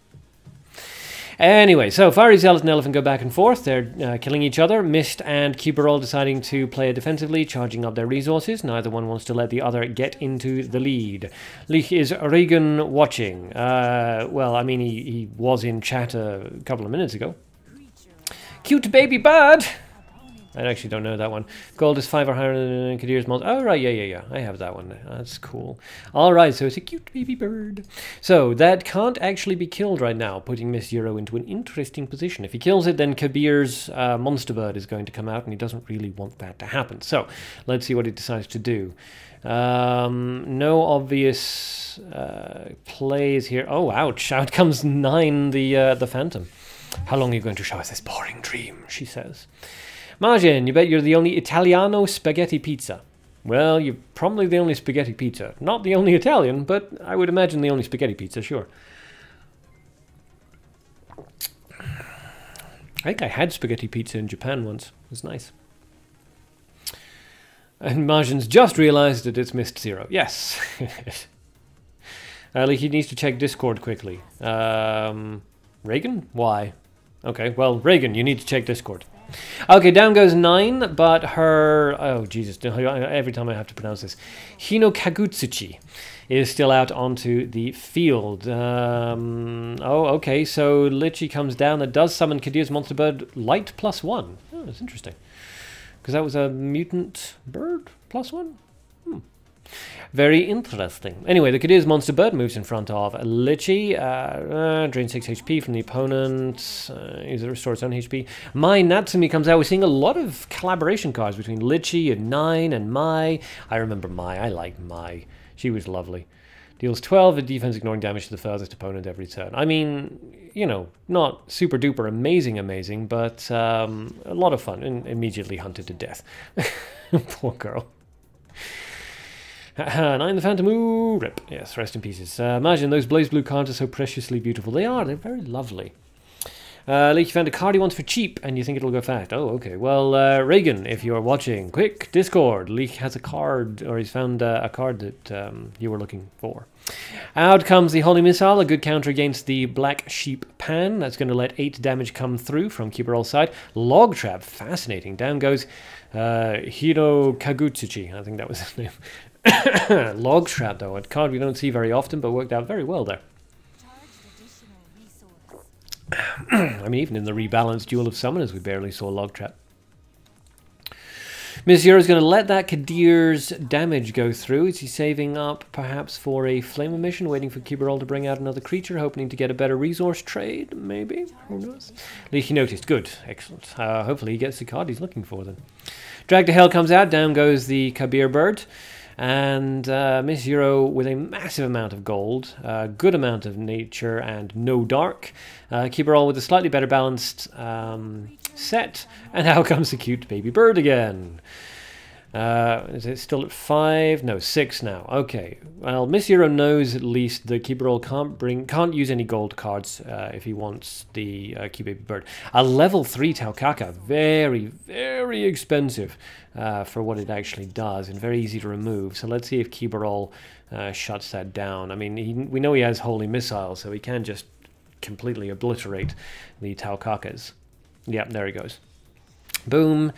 Anyway, so Fiery Zealot and Elephant go back and forth. They're killing each other. Mist and Kibarol deciding to play it defensively, charging up their resources. Neither one wants to let the other get into the lead. Is Reagan watching? Well, I mean, he was in chat a couple of minutes ago. Cute baby bird! I actually don't know that one. Gold is 5 or higher than Kadir's most. Oh, right, yeah. I have that one. That's cool. All right, so it's a cute baby bird. So that can't actually be killed right now, putting Miss Zero into an interesting position. If he kills it, then Kabir's monster bird is going to come out, and he doesn't really want that to happen. So let's see what he decides to do. No obvious plays here. Oh, ouch. Out comes 9, the Phantom. How long are you going to show us this boring dream, she says. Margin, you bet you're the only Italiano spaghetti pizza. Well, you're probably the only spaghetti pizza. Not the only Italian, but I would imagine the only spaghetti pizza, sure. I think I had spaghetti pizza in Japan once. It was nice. And Margin's just realized that it's Mist Zero. Yes. Like he needs to check Discord quickly. Reagan? Why? Okay, well, Reagan, you need to check Discord. Okay, down goes 9, but her... Oh, Jesus, every time I have to pronounce this. Hino Kagutsuchi is still out onto the field. Oh, okay, so Lichi comes down. That does summon Kadir's monster bird light +1. Oh, that's interesting. Because that was a mutant bird +1? Very interesting. Anyway, the Kadir's Monster Bird moves in front of Lichy. Drain 6 HP from the opponent. Either restore its own HP. Mai Natsumi comes out. We're seeing a lot of collaboration cards between Lichy and 9 and Mai. I remember Mai. I liked Mai. She was lovely. Deals 12 of defense, ignoring damage to the furthest opponent every turn. I mean, you know, not super duper amazing, but a lot of fun. And immediately hunted to death. Poor girl. 9 the Phantom, ooh, rip. Yes, rest in pieces. Imagine those blaze blue cards are so preciously beautiful. They are, they're very lovely. Leak, you found a card he wants for cheap, and you think it'll go fast. Oh, okay. Well, Reagan, if you're watching, quick, Discord. Leak has a card, or he's found a card that you were looking for. Out comes the Holy Missile, a good counter against the Black Sheep Pan. That's going to let 8 damage come through from Keeperall's side. Log Trap, fascinating. Down goes Hiro Kagutsuchi. I think that was his name. Log Trap, though, a card we don't see very often, but worked out very well there. I mean, even in the rebalanced Duel of Summoners, we barely saw Log Trap. Miss Zero is going to let that Kadir's damage go through. Is he saving up, perhaps, for a Flame Emission, waiting for Keeperall to bring out another creature, hoping to get a better resource trade, maybe? Who knows? Leaky noticed. Good. Excellent. Hopefully he gets the card he's looking for, then. Drag to Hell comes out. Down goes the Kabir Bird. And Miss Zero with a massive amount of gold, good amount of nature, and no dark. Keeperall with a slightly better balanced set. And out comes the cute baby bird again. Is it still at 5? No, 6 now. Okay. Well, Miss Zero knows at least that Keeperall can't use any gold cards if he wants the cute baby bird. A level 3 Taukaka, very, very expensive for what it actually does, and very easy to remove. So let's see if Keeperall shuts that down. I mean, we know he has Holy Missile, so he can just completely obliterate the Taukakas. Yep, there he goes. Boom.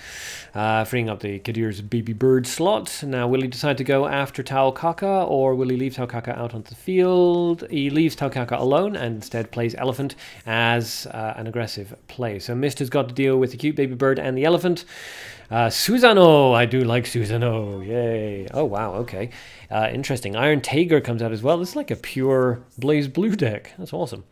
Freeing up the Kadir's baby bird slot. Now, will he decide to go after Taukaka, or will he leave Taukaka out onto the field? He leaves Taukaka alone and instead plays Elephant as an aggressive play. So Mister's got to deal with the cute baby bird and the elephant. Susano! I do like Susano. Yay. Oh, wow. Okay. Interesting. Iron Tiger comes out as well. This is like a pure Blaze Blue deck. That's awesome.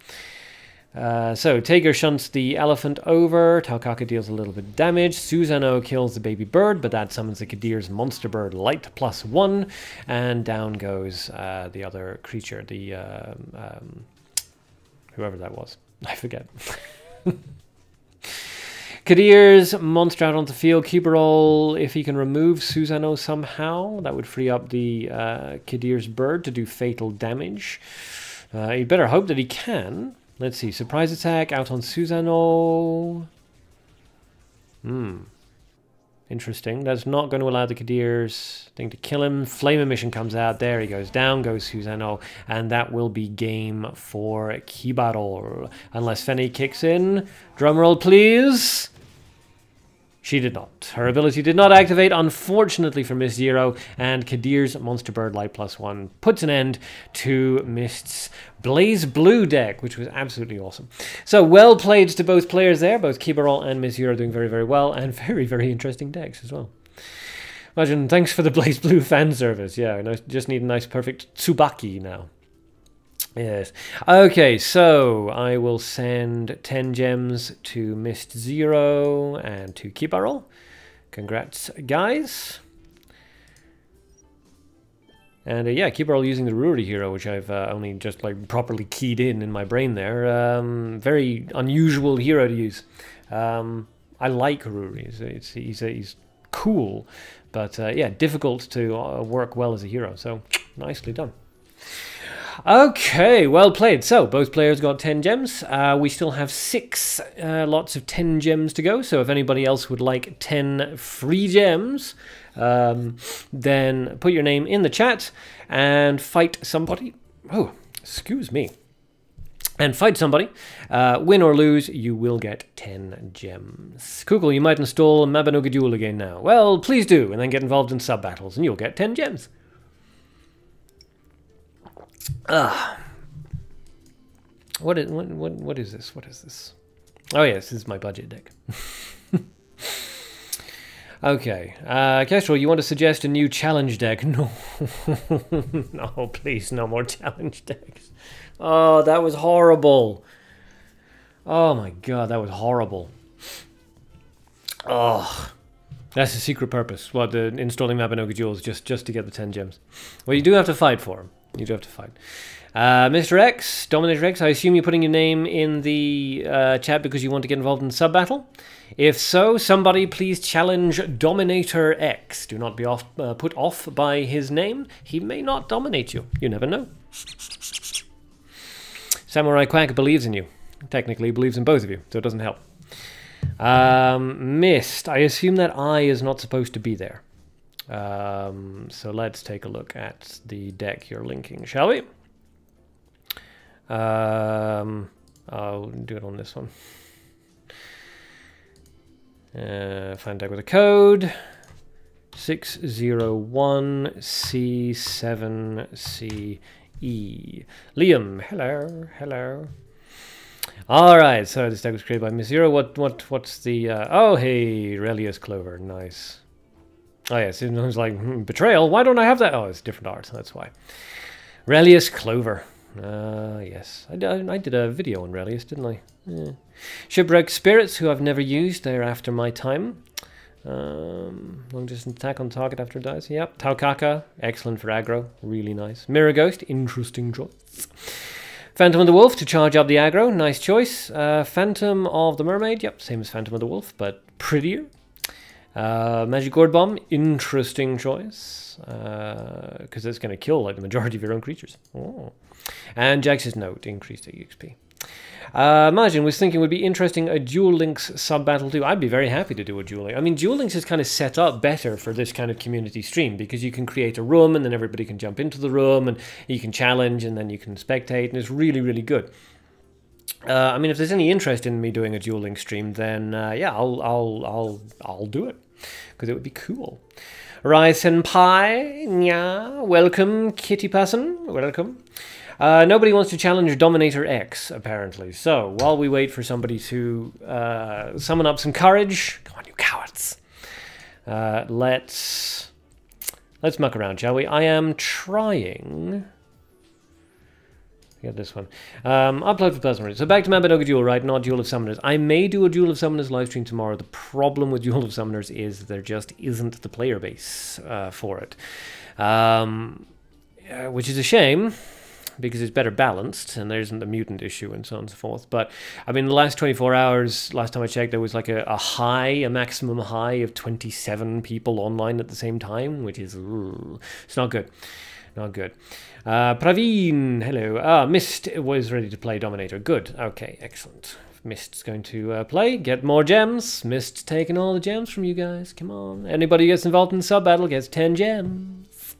So Tiger shunts the elephant over. Taukaka deals a little bit of damage. Susano kills the baby bird, but that summons the Kadir's monster bird light +1, and down goes the other creature, the whoever that was. I forget. Kadir's monster out on the field. Keeperall, if he can remove Susano somehow, that would free up the Kadir's bird to do fatal damage. He'd better hope that he can. Let's see. Surprise attack out on Susano. Interesting. That's not going to allow the Kadir's thing to kill him. Flame Emission comes out. There he goes. Down goes Susano. And that will be game for Keeperall. Unless Fenny kicks in. Drumroll, please. She did not. Her ability did not activate, unfortunately for Miss Zero, and Kadir's Monster Bird Light +1 puts an end to Mist's Blaze Blue deck, which was absolutely awesome. So well played to both players there. Both Keeperall and Miss Zero doing very, very well, and very, very interesting decks as well. Imagine, thanks for the Blaze Blue fan service. Yeah, I just need a nice perfect Tsubaki now. Yes. Okay, so I will send 10 gems to Mist Zero and to Keeperall. Congrats, guys. And yeah, Keeperall using the Ruri hero, which I've only just like properly keyed in my brain there. Very unusual hero to use. I like Ruri. He's cool, but yeah, difficult to work well as a hero. So nicely done. Okay, well played. So, both players got 10 gems. We still have 6 lots of 10 gems to go. So, if anybody else would like 10 free gems, then put your name in the chat and fight somebody. Oh, excuse me. And fight somebody. Win or lose, you will get 10 gems. Kukul, you might install Mabinogi Duel again now. Well, please do, and then get involved in sub-battles, and you'll get 10 gems. What is this? What is this? Oh yes, this is my budget deck. Okay, Kestrel, you want to suggest a new challenge deck? No, no, please, no more challenge decks. Oh, that was horrible. Oh my god, that was horrible. Oh, that's the secret purpose. What, installing Mabinogi Duels just to get the 10 gems. Well, you do have to fight for them. You do have to fight. Mr. X, Dominator X, I assume you're putting your name in the chat because you want to get involved in sub battle. If so, somebody please challenge Dominator X. Do not be put off by his name. He may not dominate you. You never know. Samurai Quack believes in you. Technically, he believes in both of you, so it doesn't help. Mist. I assume that I is not supposed to be there. So let's take a look at the deck you're linking, shall we? I'll do it on this one. Find deck with a code 601C7CE. Liam, hello, hello. All right, so this deck was created by Miss Zero. What's the? Oh, hey, Relius Clover, nice. Oh yes, it was like betrayal. Why don't I have that? Oh, it's different art. That's why. Relius Clover. Yes, I did a video on Relius, didn't I? Yeah. Shipwreck Spirits, who I've never used. They're after my time. Long distance attack on target after it dies. Yep. Taukaka, excellent for aggro. Really nice. Mirror Ghost, interesting choice. Phantom of the Wolf to charge up the aggro. Nice choice. Phantom of the Mermaid. Yep, same as Phantom of the Wolf, but prettier. Magic Gourd Bomb, interesting choice. Because it's going to kill like the majority of your own creatures. Oh. And Jax's Note, increased EXP. Margin was thinking would be interesting a Duel Links sub-battle too. I'd be very happy to do a Duel Links. I mean, Duel Links is kind of set up better for this kind of community stream because you can create a room and then everybody can jump into the room and you can challenge and then you can spectate and it's really, really good. I mean, if there's any interest in me doing a Duel Links stream, then yeah, I'll do it because it would be cool. Rai Senpai, yeah, welcome, kitty person, welcome. Nobody wants to challenge Dominator X, apparently. So, while we wait for somebody to summon up some courage... Come on, you cowards! Let's muck around, shall we? I am trying... Get this one. Upload for Plasma. So back to Mabinogi Duel, right? Not Duel of Summoners. I may do a Duel of Summoners live stream tomorrow. The problem with Duel of Summoners is there just isn't the player base for it. Which is a shame, because it's better balanced, and there isn't a mutant issue, and so on and so forth. But, I mean, the last 24 hours, last time I checked, there was like a maximum high of 27 people online at the same time, which is... it's not good. Not good. Praveen, hello. Mist was ready to play Dominator. Good. Okay, excellent. Mist's going to play, get more gems. Mist's taking all the gems from you guys. Come on. Anybody who gets involved in sub-battle gets 10 gems.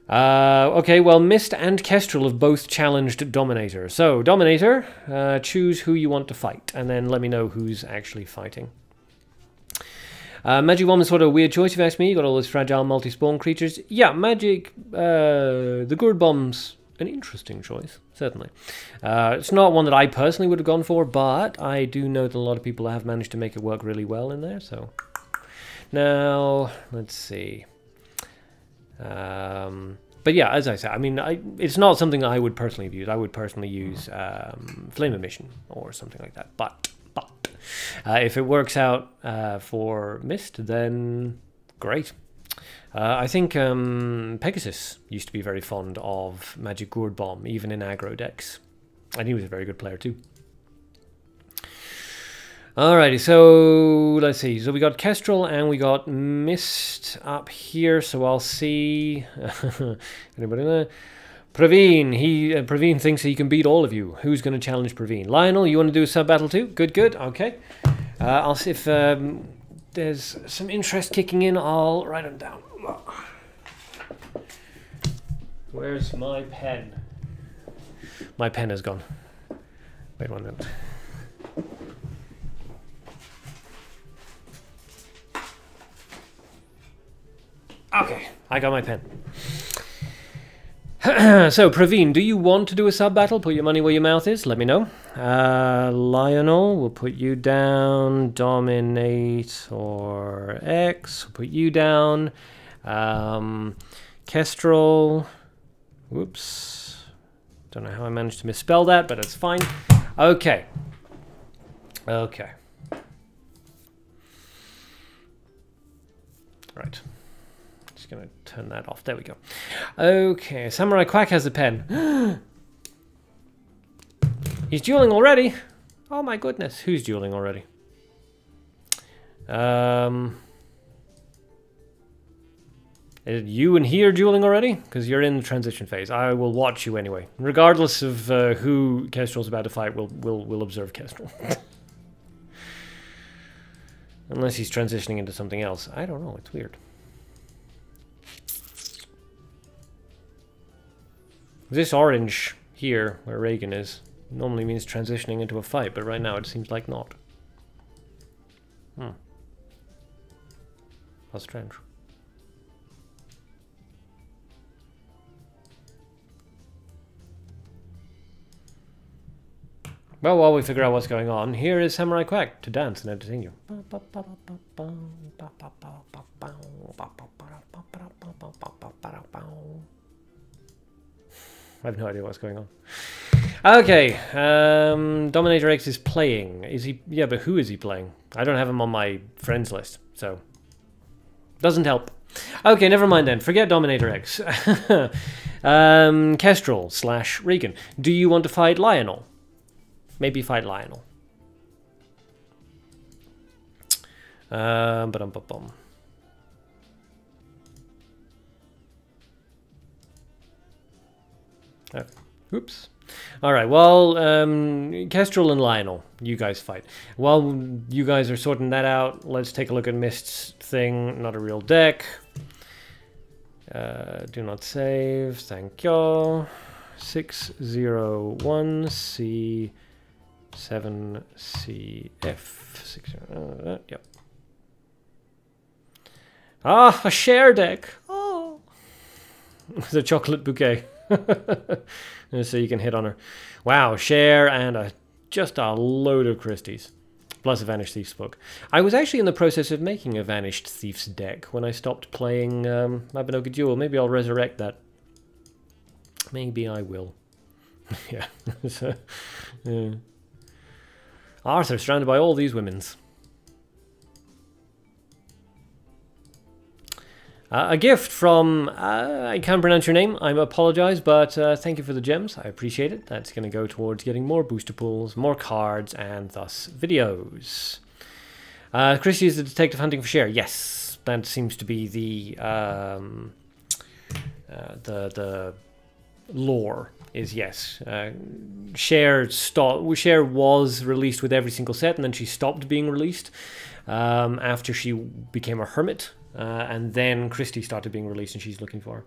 Okay, well, Mist and Kestrel have both challenged Dominator. So, Dominator, choose who you want to fight, and then let me know who's actually fighting. Magic Bomb is sort of a weird choice, if you ask me. You got all those fragile multi-spawn creatures. Yeah, Magic, the Gourd Bomb's an interesting choice, certainly. It's not one that I personally would have gone for, but I do know that a lot of people have managed to make it work really well in there, so... Now, let's see... but yeah, as I said, I mean, it's not something I would personally use. I would personally use Flame Emission or something like that. But if it works out for Mist, then great. I think Pegasus used to be very fond of Magic Gourd Bomb, even in aggro decks. And he was a very good player too. Alrighty, so let's see. So we got Kestrel and we got Mist up here. So I'll see. Anybody there? Praveen. Praveen thinks he can beat all of you. Who's going to challenge Praveen? Lionel, you want to do a sub battle too? Good, good. Okay. I'll see if there's some interest kicking in. I'll write them down. Where's my pen? My pen is gone. Wait 1 minute. Okay, I got my pen. So, Praveen, do you want to do a sub-battle? Put your money where your mouth is. Let me know. Lionel, we'll put you down. Dominate or X, we'll put you down. Kestrel. Whoops. Don't know how I managed to misspell that, but it's fine. Okay. Okay. Right. Just going to turn that off. There we go. Okay. Samurai Quack has a pen. He's dueling already. Oh my goodness. Who's dueling already? You and he are dueling already? Because you're in the transition phase. I will watch you anyway. Regardless of who Kestrel's about to fight, we'll observe Kestrel. Unless he's transitioning into something else. I don't know. It's weird. This orange here, where Reagan is, normally means transitioning into a fight, but right now it seems like not. How strange. Well, while we figure out what's going on, here is Samurai Quack to dance and entertain you. I have no idea what's going on. Okay, Dominator X is playing. Is he? Yeah, but who is he playing? I don't have him on my friends list, so doesn't help. Okay, never mind then. Forget Dominator X. Kestrel / Regan. Do you want to fight Lionel? Maybe fight Lionel. Ba-dum-ba-bum. Oops. Alright, well, Kestrel and Lionel, you guys fight. While you guys are sorting that out, let's take a look at Mist's thing. Not a real deck. Do not save. Thank you. 601C. 7CF. Yep. Ah, a share deck. Oh, the chocolate bouquet. So you can hit on her. Wow, share and just a load of Christie's, plus a Vanished Thief's book. I was actually in the process of making a Vanished Thief's deck when I stopped playing Mabinogi Duel. Maybe I'll resurrect that. Maybe I will. Yeah. So, yeah. Arthur, surrounded by all these women's. A gift from, I can't pronounce your name, I apologize, but thank you for the gems, I appreciate it. That's going to go towards getting more booster pools, more cards, and thus videos. Christy is the detective hunting for share. Yes, that seems to be the lore. Is yes. Share was released with every single set, and then she stopped being released after she became a hermit, and then Christie started being released, and she's looking for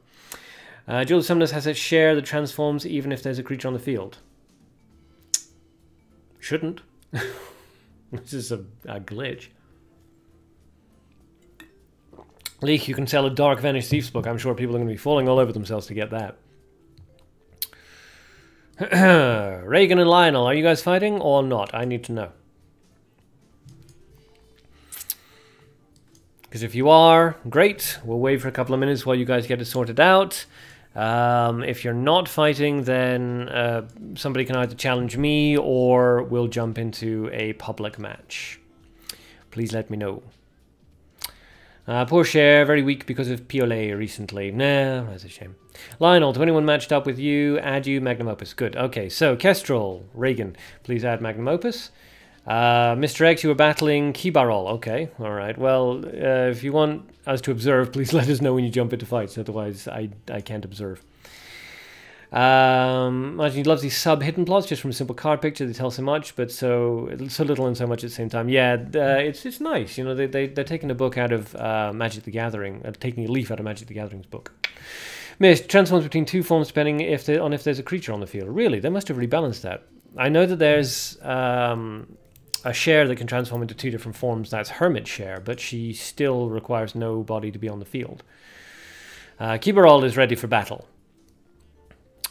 her. Jewel of Sumnus has a share that transforms even if there's a creature on the field. Shouldn't. This is a glitch. Leek, you can sell a Dark Vanished Thief's book. I'm sure people are going to be falling all over themselves to get that. Reagan and Lionel, are you guys fighting or not? I need to know. Because if you are, great. We'll wait for a couple of minutes while you guys get it sorted out. If you're not fighting, then somebody can either challenge me or we'll jump into a public match. Please let me know. Poor Cher, very weak because of Piolet recently. Nah, that's a shame. Lionel, to anyone matched up with you, add you, Magnum Opus. Good. Okay, so Kestrel, Reagan, please add Magnum Opus. Mr. X, you were battling Kibarol. Okay, alright. Well, if you want us to observe, please let us know when you jump into fights. Otherwise, I can't observe. Imagine he loves these sub-hidden plots just from a simple card picture. They tell so much, but so little and so much at the same time. Yeah, it's nice. You know, they're taking a book out of Magic the Gathering, taking a leaf out of Magic the Gathering's book. Mist transforms between two forms depending if there's a creature on the field. Really, they must have rebalanced that. I know that there's a share that can transform into two different forms. That's Hermit Share, but she still requires nobody to be on the field. Kibarol is ready for battle.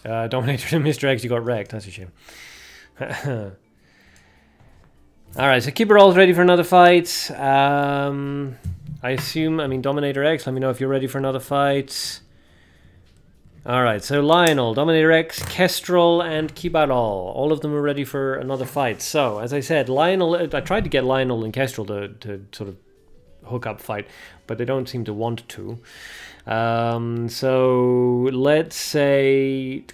Dominator and Mr. X, you got wrecked. That's a shame. Alright, so Keeper All's ready for another fight. I assume, I mean, Dominator X, let me know if you're ready for another fight. Alright, so Lionel, Dominator X, Kestrel, and Kibarol. All of them are ready for another fight. So, as I said, Lionel, I tried to get Lionel and Kestrel to sort of hook up fight, but they don't seem to want to. So, let's say...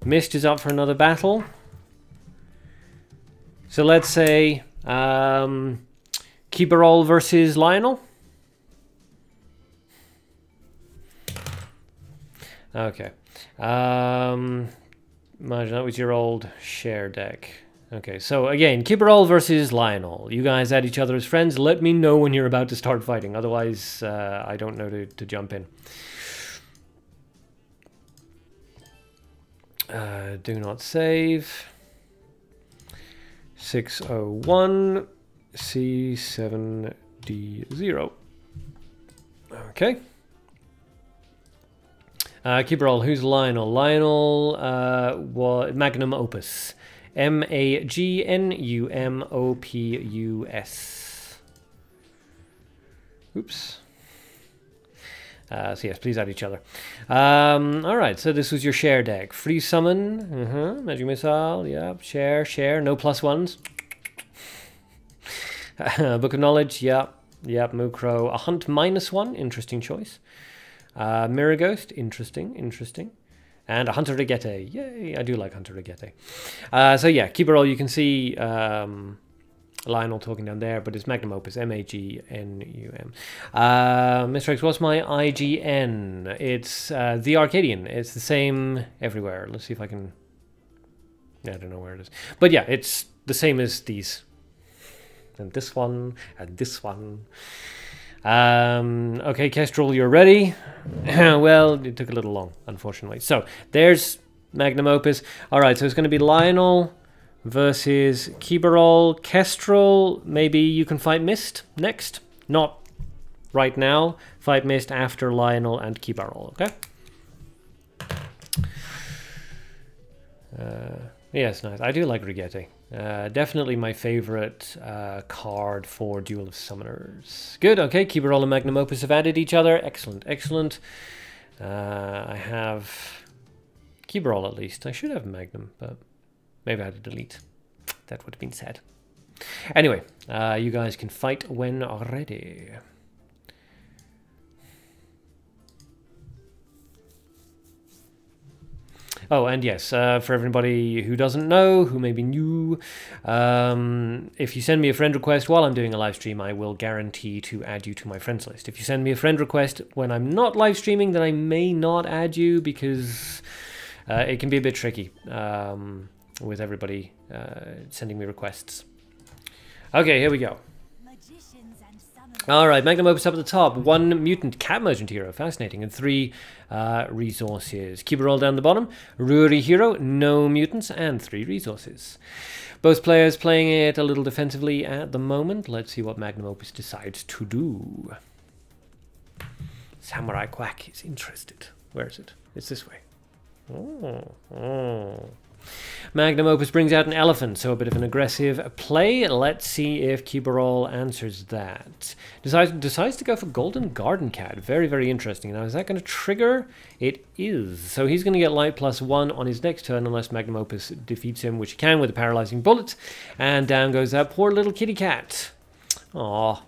Mist is up for another battle. So let's say Kibarol versus Lionel. Okay. Imagine that was your old share deck. Okay, so again, Kibarol versus Lionel. You guys add each other as friends. Let me know when you're about to start fighting. Otherwise, I don't know to jump in. Do not save. 601 C7D0. Okay. Kibarol, who's Lionel? Lionel was Magnum Opus. MAGNUMOPUS. Oops. So yes, please add each other. Alright, so this was your share deck. Free summon, magic missile, yep, share, no +1s. Book of knowledge, yep, Mukro. A hunt -1, interesting choice. Mirror Ghost, interesting. And a Hunter Regete, yay, I do like Hunter Regete. So yeah, Kibarol, you can see Lionel talking down there, but it's Magnum Opus, MAGNUM. Mr. X, what's my IGN? It's the Arcadean. It's the same everywhere. Let's see if I can... Yeah, I don't know where it is. But yeah, it's the same as these. And this one, and this one. Okay, Kestrel, you're ready. Well, it took a little long, unfortunately. So, there's Magnum Opus. Alright, so it's going to be Lionel versus Kibarol. Kestrel, maybe you can fight Mist next. Not right now. Fight Mist after Lionel and Kibarol, okay? Yes, nice. I do like Rigette. Definitely my favorite card for Duel of Summoners. Good, okay. Kibarol and Magnum Opus have added each other. Excellent. I have Kibarol at least. I should have Magnum, but maybe I had to delete. That would have been sad. Anyway, you guys can fight when ready. Oh, and yes, for everybody who doesn't know, who may be new, if you send me a friend request while I'm doing a live stream, I will guarantee to add you to my friends list. If you send me a friend request when I'm not live streaming, then I may not add you because it can be a bit tricky with everybody sending me requests. Okay, here we go. Alright, Magnum Opus up at the top. 1 mutant cat merchant hero, fascinating, and 3 resources. Kibarol down the bottom. Ruri hero, no mutants, and 3 resources. Both players playing it a little defensively at the moment. Let's see what Magnum Opus decides to do. Samurai Quack is interested. Where is it? It's this way. Oh. Magnum Opus brings out an elephant, so a bit of an aggressive play. Let's see if Kibarol answers that. Decides to go for Golden Garden Cat. Very, very interesting. Now, is that going to trigger? It is. So he's going to get light +1 on his next turn unless Magnum Opus defeats him, which he can with a paralyzing bullet. And down goes that poor little kitty cat. Aww.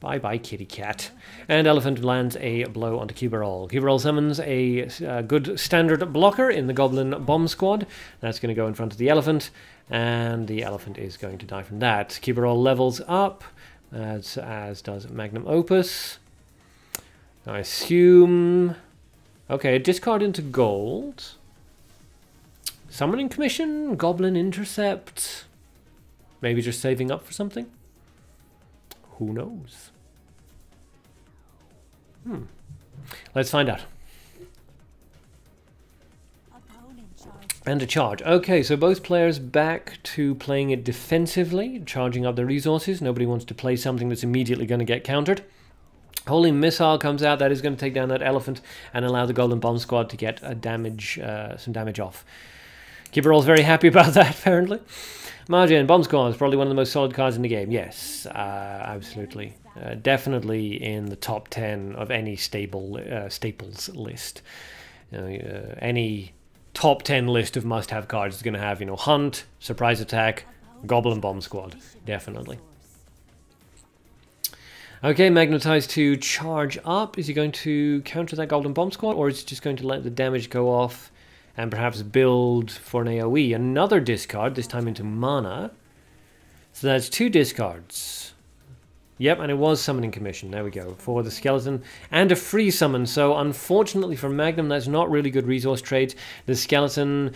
Bye-bye, kitty cat. And Elephant lands a blow onto Kibarol. Kibarol summons a good standard blocker in the Goblin Bomb Squad. That's going to go in front of the Elephant, and the Elephant is going to die from that. Kibarol levels up, as does Magnum Opus. I assume... Okay, discard into gold. Summoning Commission, Goblin Intercept. Maybe just saving up for something? Who knows? Let's find out. And a charge. Okay, so both players back to playing it defensively, charging up their resources. Nobody wants to play something that's immediately going to get countered. Holy Missile comes out. That is going to take down that elephant and allow the Golden Bomb Squad to get some damage off. Keeperall's very happy about that, apparently. Margin, Bomb Squad is probably one of the most solid cards in the game. Yes, absolutely. Definitely in the top 10 of any staples list. Any top 10 list of must-have cards is going to have, Hunt, Surprise Attack, Goblin Bomb Squad. Definitely. Okay, Magnetize to charge up. Is he going to counter that Golden Bomb Squad, or is he just going to let the damage go off and perhaps build for an AoE? Another discard, this time into mana. So that's 2 discards. Yep, and it was Summoning Commission. There we go. For the Skeleton and a free summon. So unfortunately for Magnum, that's not really good resource trades. The Skeleton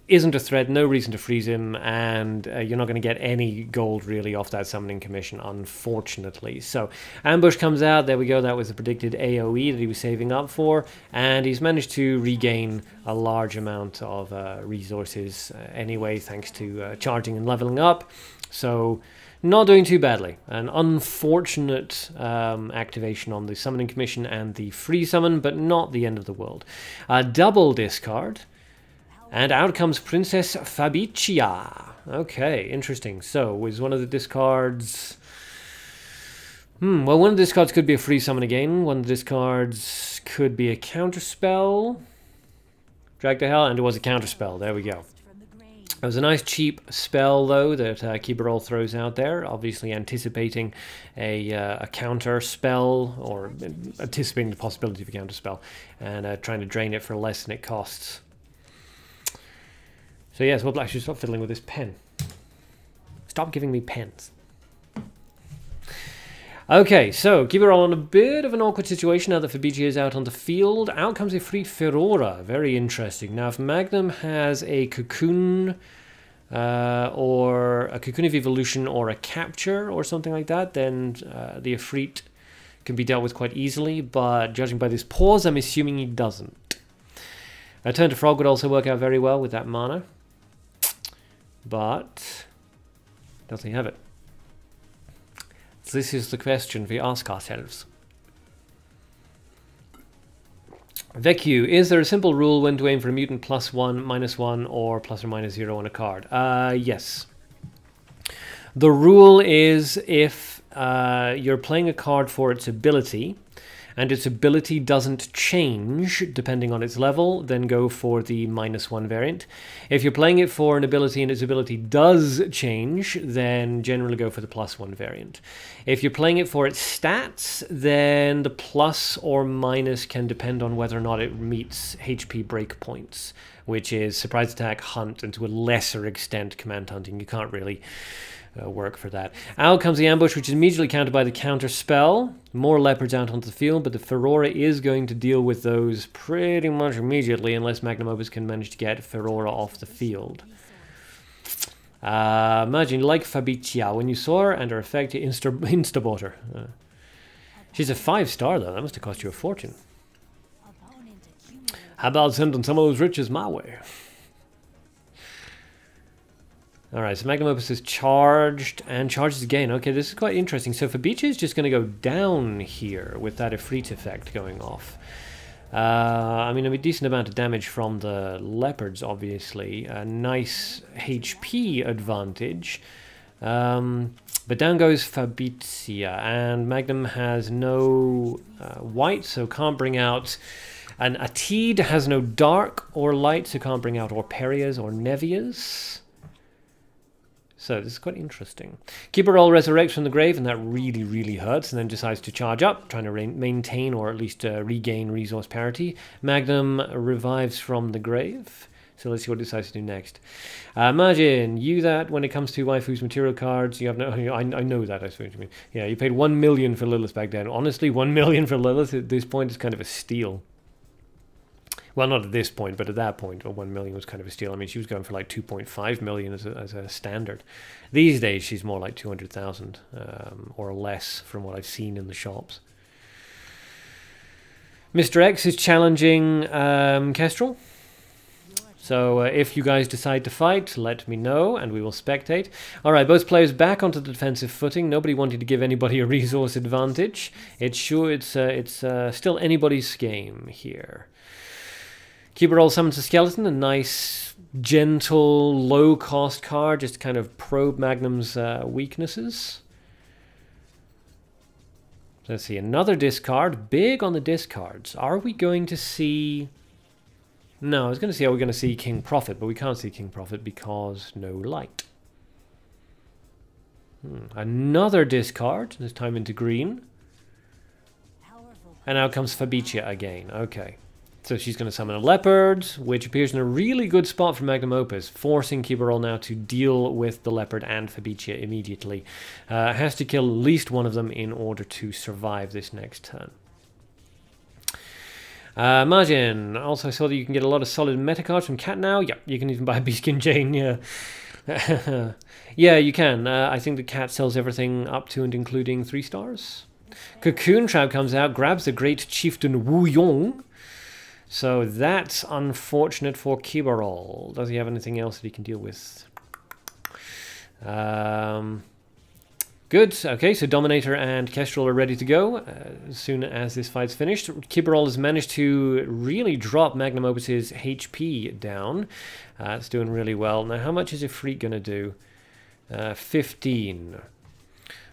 isn't a threat, no reason to freeze him, and you're not going to get any gold really off that Summoning Commission, unfortunately. So Ambush comes out. There we go. That was the predicted AoE that he was saving up for, and he's managed to regain a large amount of resources anyway, thanks to charging and leveling up. So not doing too badly. An unfortunate activation on the Summoning Commission and the free summon, but not the end of the world. Double discard. And out comes Princess Fabicia. Okay, interesting. So, was one of the discards... well, one of the discards could be a free summon again. One of the discards could be a counterspell. Drag to Hell, and it was a counterspell. There we go. It was a nice cheap spell, though, that Keeperall throws out there. Obviously anticipating a counter spell, or anticipating the possibility of a counter spell, and trying to drain it for less than it costs. So yes, we'll actually stop fiddling with this pen. Stop giving me pens. Okay, so Keeperall in a bit of an awkward situation now that Fabicia is out on the field. Out comes a free Ferora. Very interesting. Now, if Magnum has a Cocoon, or a Cocoon of Evolution, or a Capture, or something like that, then the Ifrit can be dealt with quite easily. But judging by this pause, I'm assuming he doesn't. A Turn to Frog would also work out very well with that mana. But does he have it? This is the question we ask ourselves. Vecu, is there a simple rule when to aim for a mutant +1, -1, or ±0 on a card? Yes. The rule is if you're playing a card for its ability, and its ability doesn't change depending on its level, then go for the -1 variant. If you're playing it for an ability and its ability does change, then generally go for the +1 variant. If you're playing it for its stats, then the plus or minus can depend on whether or not it meets HP breakpoints, which is Surprise Attack, Hunt, and to a lesser extent Command Hunting. You can't really work for that. Out comes the Ambush, which is immediately countered by the counter spell. More leopards out onto the field, but the Ferora is going to deal with those pretty much immediately unless Magnum Opus can manage to get Ferora off the field. Imagine, like Fabicia, when you saw her and her effect, you insta-bought her. She's a 5-star though, that must have cost you a fortune. How about sending some of those riches my way? Alright, so Magnum Opus is charged, and charges again. Okay, this is quite interesting. So Fabicia is just going to go down here with that Ifrit effect going off. I mean, a decent amount of damage from the leopards, obviously. A nice HP advantage. But down goes Fabicia, and Magnum has no white, so can't bring out... And Atid has no dark or light, so can't bring out Orperias or Nevias. So this is quite interesting. Keeperall resurrects from the grave, and that really, really hurts, and then decides to charge up, trying to maintain or at least regain resource parity. Magnum revives from the grave. So let's see what it decides to do next. Margin, you that when it comes to waifus material cards, you have no... I know that, I suppose you mean. Yeah, you paid 1 million for Lilith back then. Honestly, 1 million for Lilith at this point is kind of a steal. Well, not at this point, but at that point, 1 million was kind of a steal. I mean, she was going for like 2.5 million as a standard. These days, she's more like 200,000 or less from what I've seen in the shops. Mr. X is challenging Kestrel. So if you guys decide to fight, let me know and we will spectate. All right, both players back onto the defensive footing. Nobody wanted to give anybody a resource advantage. It's still anybody's game here. Kibarol summons a skeleton, a nice, gentle, low-cost card, just to kind of probe Magnum's weaknesses. Let's see, another discard. Big on the discards. Are we going to see... No, I was going to say, are we going to see King Prophet? But we can't see King Prophet because no light. Another discard, this time into green. And out comes Fabicia again. Okay. So she's going to summon a leopard, which appears in a really good spot for Magnum Opus, forcing Kibarol now to deal with the leopard and Fabicia immediately. Has to kill at least one of them in order to survive this next turn. Margin. Also, I saw that you can get a lot of solid meta cards from Cat now. Yeah, you can even buy a Beastkin Jane, yeah. Yeah, you can. I think the Cat sells everything up to and including 3 stars. Cocoon Trap comes out, grabs the Great Chieftain Wu Yong. So that's unfortunate for Kibarol. Does he have anything else that he can deal with? Good. Okay, so Dominator and Kestrel are ready to go as soon as this fight's finished. Kibarol has managed to really drop Magnum Opus's HP down. It's doing really well. Now, how much is Ifrit going to do? 15.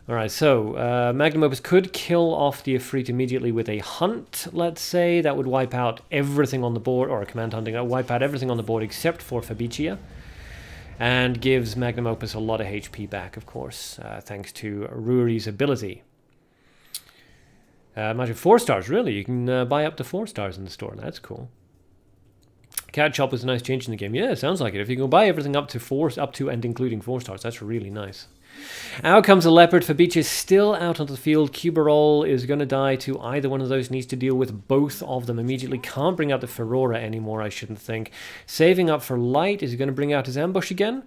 Alright, so Magnum Opus could kill off the Ifrit immediately with a hunt, let's say. That would wipe out everything on the board, or a command hunting. That would wipe out everything on the board except for Fabicia. And gives Magnum Opus a lot of HP back, of course, thanks to Ruri's ability. Imagine 4 stars, really. You can buy up to 4 stars in the store. That's cool. Cat Chop was a nice change in the game. Yeah, sounds like it. If you can buy everything up to and including 4 stars, that's really nice. Out comes a leopard. Fabicia is still out on the field. Kibarol is going to die to either one of those. Needs to deal with both of them immediately. Can't bring out the Ferrora anymore, I shouldn't think. Saving up for light. Is he going to bring out his ambush again?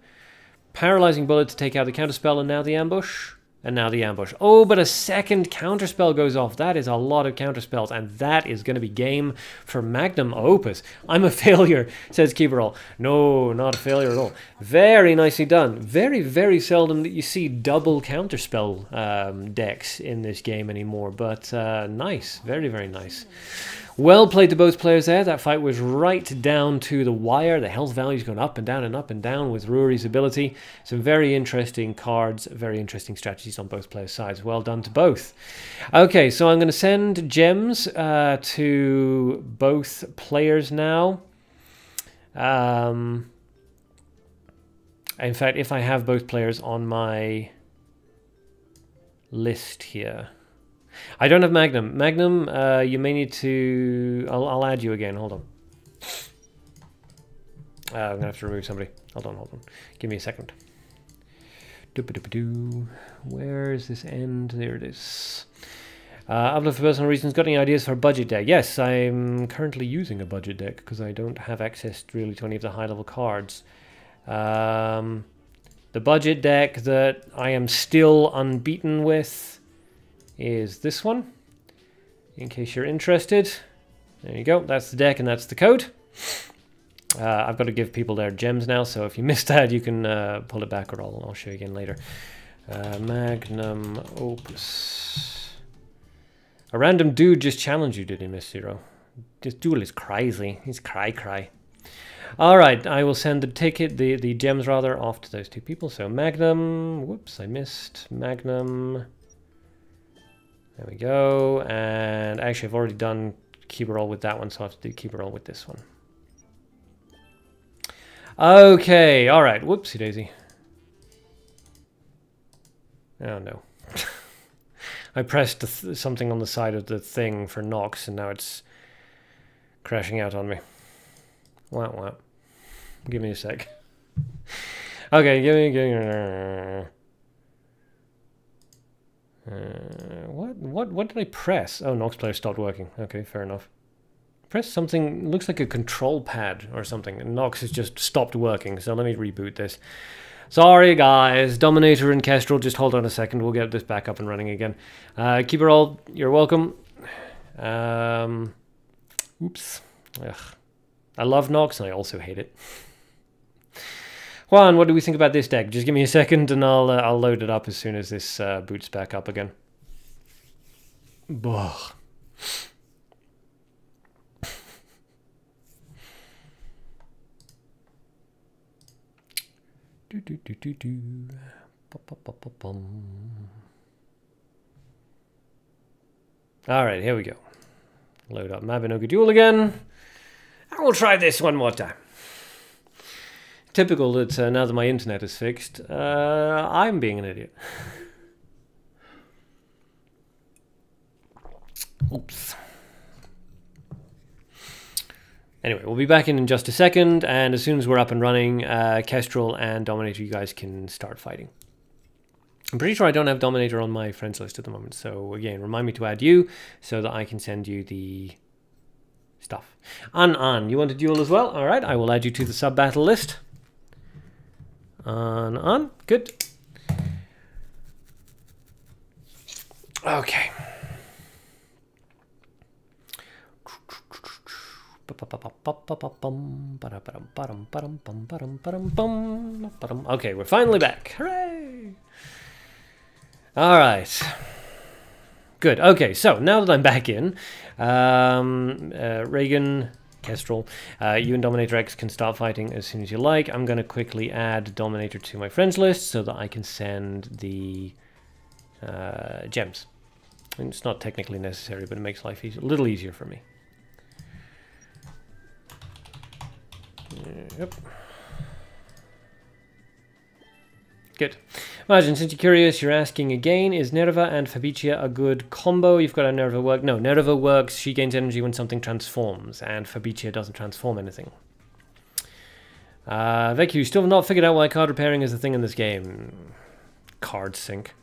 Paralyzing bullet to take out the counterspell, and now the ambush. And now the ambush. Oh, but a second counterspell goes off. That is a lot of counterspells, and that is going to be game for Magnum Opus. I'm a failure, says Kibarol. No, not a failure at all. Very nicely done. Very, very seldom that you see double counterspell decks in this game anymore, but nice. Very, very nice. Well played to both players there. That fight was right down to the wire. The health values going up and down with Ruri's ability. Some very interesting cards, very interesting strategies on both players' sides. Well done to both. Okay, so I'm going to send gems to both players now. In fact, if I have both players on my list here. I don't have Magnum. Magnum, you may need to... I'll add you again. Hold on. I'm going to have to remove somebody. Hold on. Give me a second. Where is this end? There it is. Upload for personal reasons. Got any ideas for a budget deck? Yes, I'm currently using a budget deck because I don't have access really to any of the high-level cards. The budget deck that I am still unbeaten with is this one, in case you're interested. There you go, that's the deck and that's the code. I've got to give people their gems now, so if you missed that, you can pull it back, or I'll show you again later. Magnum Opus. A random dude just challenged you, did he, Miss Zero? This duel is crazy. He's cry. Alright, I will send the ticket, the gems rather, off to those 2 people. So Magnum, whoops, I missed. Magnum. There we go, and actually I've already done Kibarol with that one, so I have to do Kibarol with this one. Okay, alright, whoopsie daisy. Oh no. I pressed something on the side of the thing for Nox, and now it's crashing out on me. Wow. Give me a sec. Okay, give me... What did I press? Oh, Nox player stopped working. Okay, fair enough. Press something, looks like a control pad or something, and Nox has just stopped working, so let me reboot this. Sorry guys, Dominator and Kestrel, just hold on a second, we'll get this back up and running again. Kibarol, you're welcome. Oops. Ugh. I love Nox, and I also hate it. Juan, what do we think about this deck? Just give me a second, and I'll load it up as soon as this boots back up again. Ugh. Alright, here we go. Load up Mabinogi Duel again. And we'll try this one more time. Typical that now that my internet is fixed, I'm being an idiot. Oops. Anyway, we'll be back in just a second, and as soon as we're up and running, Kestrel and Dominator, you guys can start fighting. I'm pretty sure I don't have Dominator on my friends list at the moment, so again, remind me to add you so that I can send you the stuff. An, you want a duel as well? Alright, I will add you to the sub-battle list. An, good. Okay. Okay, we're finally back. Hooray! All right. Good. Okay, so now that I'm back in, Reagan, Kestrel, you and Dominator X can start fighting as soon as you like. I'm going to quickly add Dominator to my friends list so that I can send the gems. And it's not technically necessary, but it makes life a little easier for me. Yep. Good. Imagine, since you're curious, you're asking again, is Nerva and Fabricia a good combo? You've got a Nerva work. No, Nerva works. She gains energy when something transforms, and Fabricia doesn't transform anything. Vecchio, you still have not figured out why card repairing is a thing in this game. Card sync.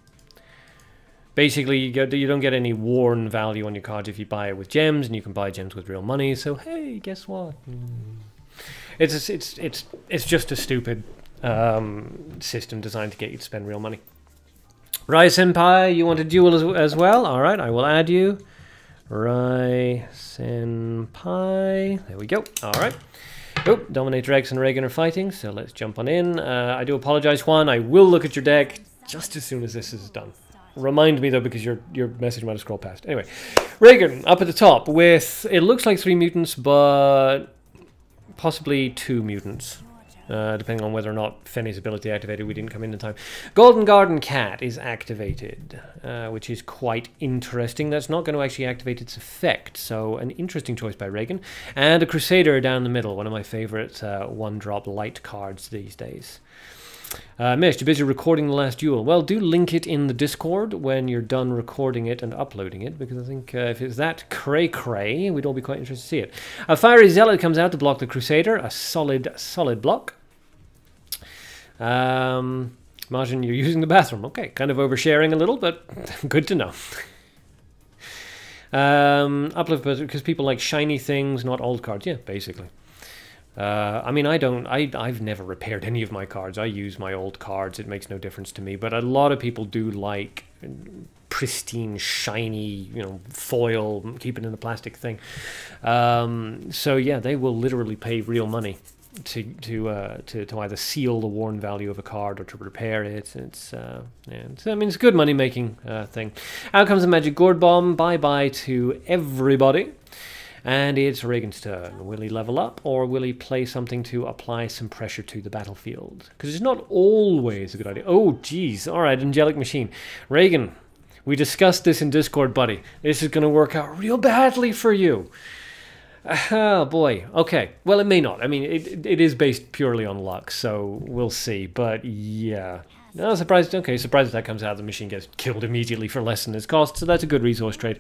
Basically, you don't get any worn value on your cards if you buy it with gems, and you can buy gems with real money. So hey, guess what? It's just a stupid system designed to get you to spend real money. Rai Senpai, you want a duel as well? All right, I will add you. Rai Senpai. There we go. All right. Oh, Dominator X and Reagan are fighting, so let's jump on in. I do apologize, Juan. I will look at your deck just as soon as this is done. Remind me, though, because your message might have scrolled past. Anyway, Reagan up at the top with, it looks like 3 mutants, but possibly 2 mutants. Depending on whether or not Fenny's ability activated, we didn't come in time. Golden Garden Cat is activated, which is quite interesting. That's not going to actually activate its effect, so an interesting choice by Reagan. And a Crusader down the middle, one of my favorite 1-drop light cards these days. Mish, you're busy recording the last duel. Well, do link it in the Discord when you're done recording it and uploading it, because I think if it's that cray-cray, we'd all be quite interested to see it. A Fiery Zealot comes out to block the Crusader, a solid block. Martin, you're using the bathroom. Okay, kind of oversharing a little, but good to know. Uplift, because people like shiny things, not old cards. Yeah, basically. I mean, I've never repaired any of my cards. I use my old cards. It makes no difference to me. But a lot of people do like pristine, shiny, foil, keep it in the plastic thing. So yeah, they will literally pay real money to either seal the worn value of a card or to repair it. I mean, it's a good money making thing. Out comes a Magic Gourd Bomb. Bye bye to everybody. And it's Reagan's turn. Will he level up, or will he play something to apply some pressure to the battlefield? Because it's not always a good idea. Oh, geez. All right, Angelic Machine. Reagan, we discussed this in Discord, buddy. This is going to work out real badly for you. Oh, boy. Okay. Well, it may not. I mean, it is based purely on luck, so we'll see. But, yeah. No, surprised. Okay, surprised if that comes out. The machine gets killed immediately for less than its cost, so that's a good resource trade.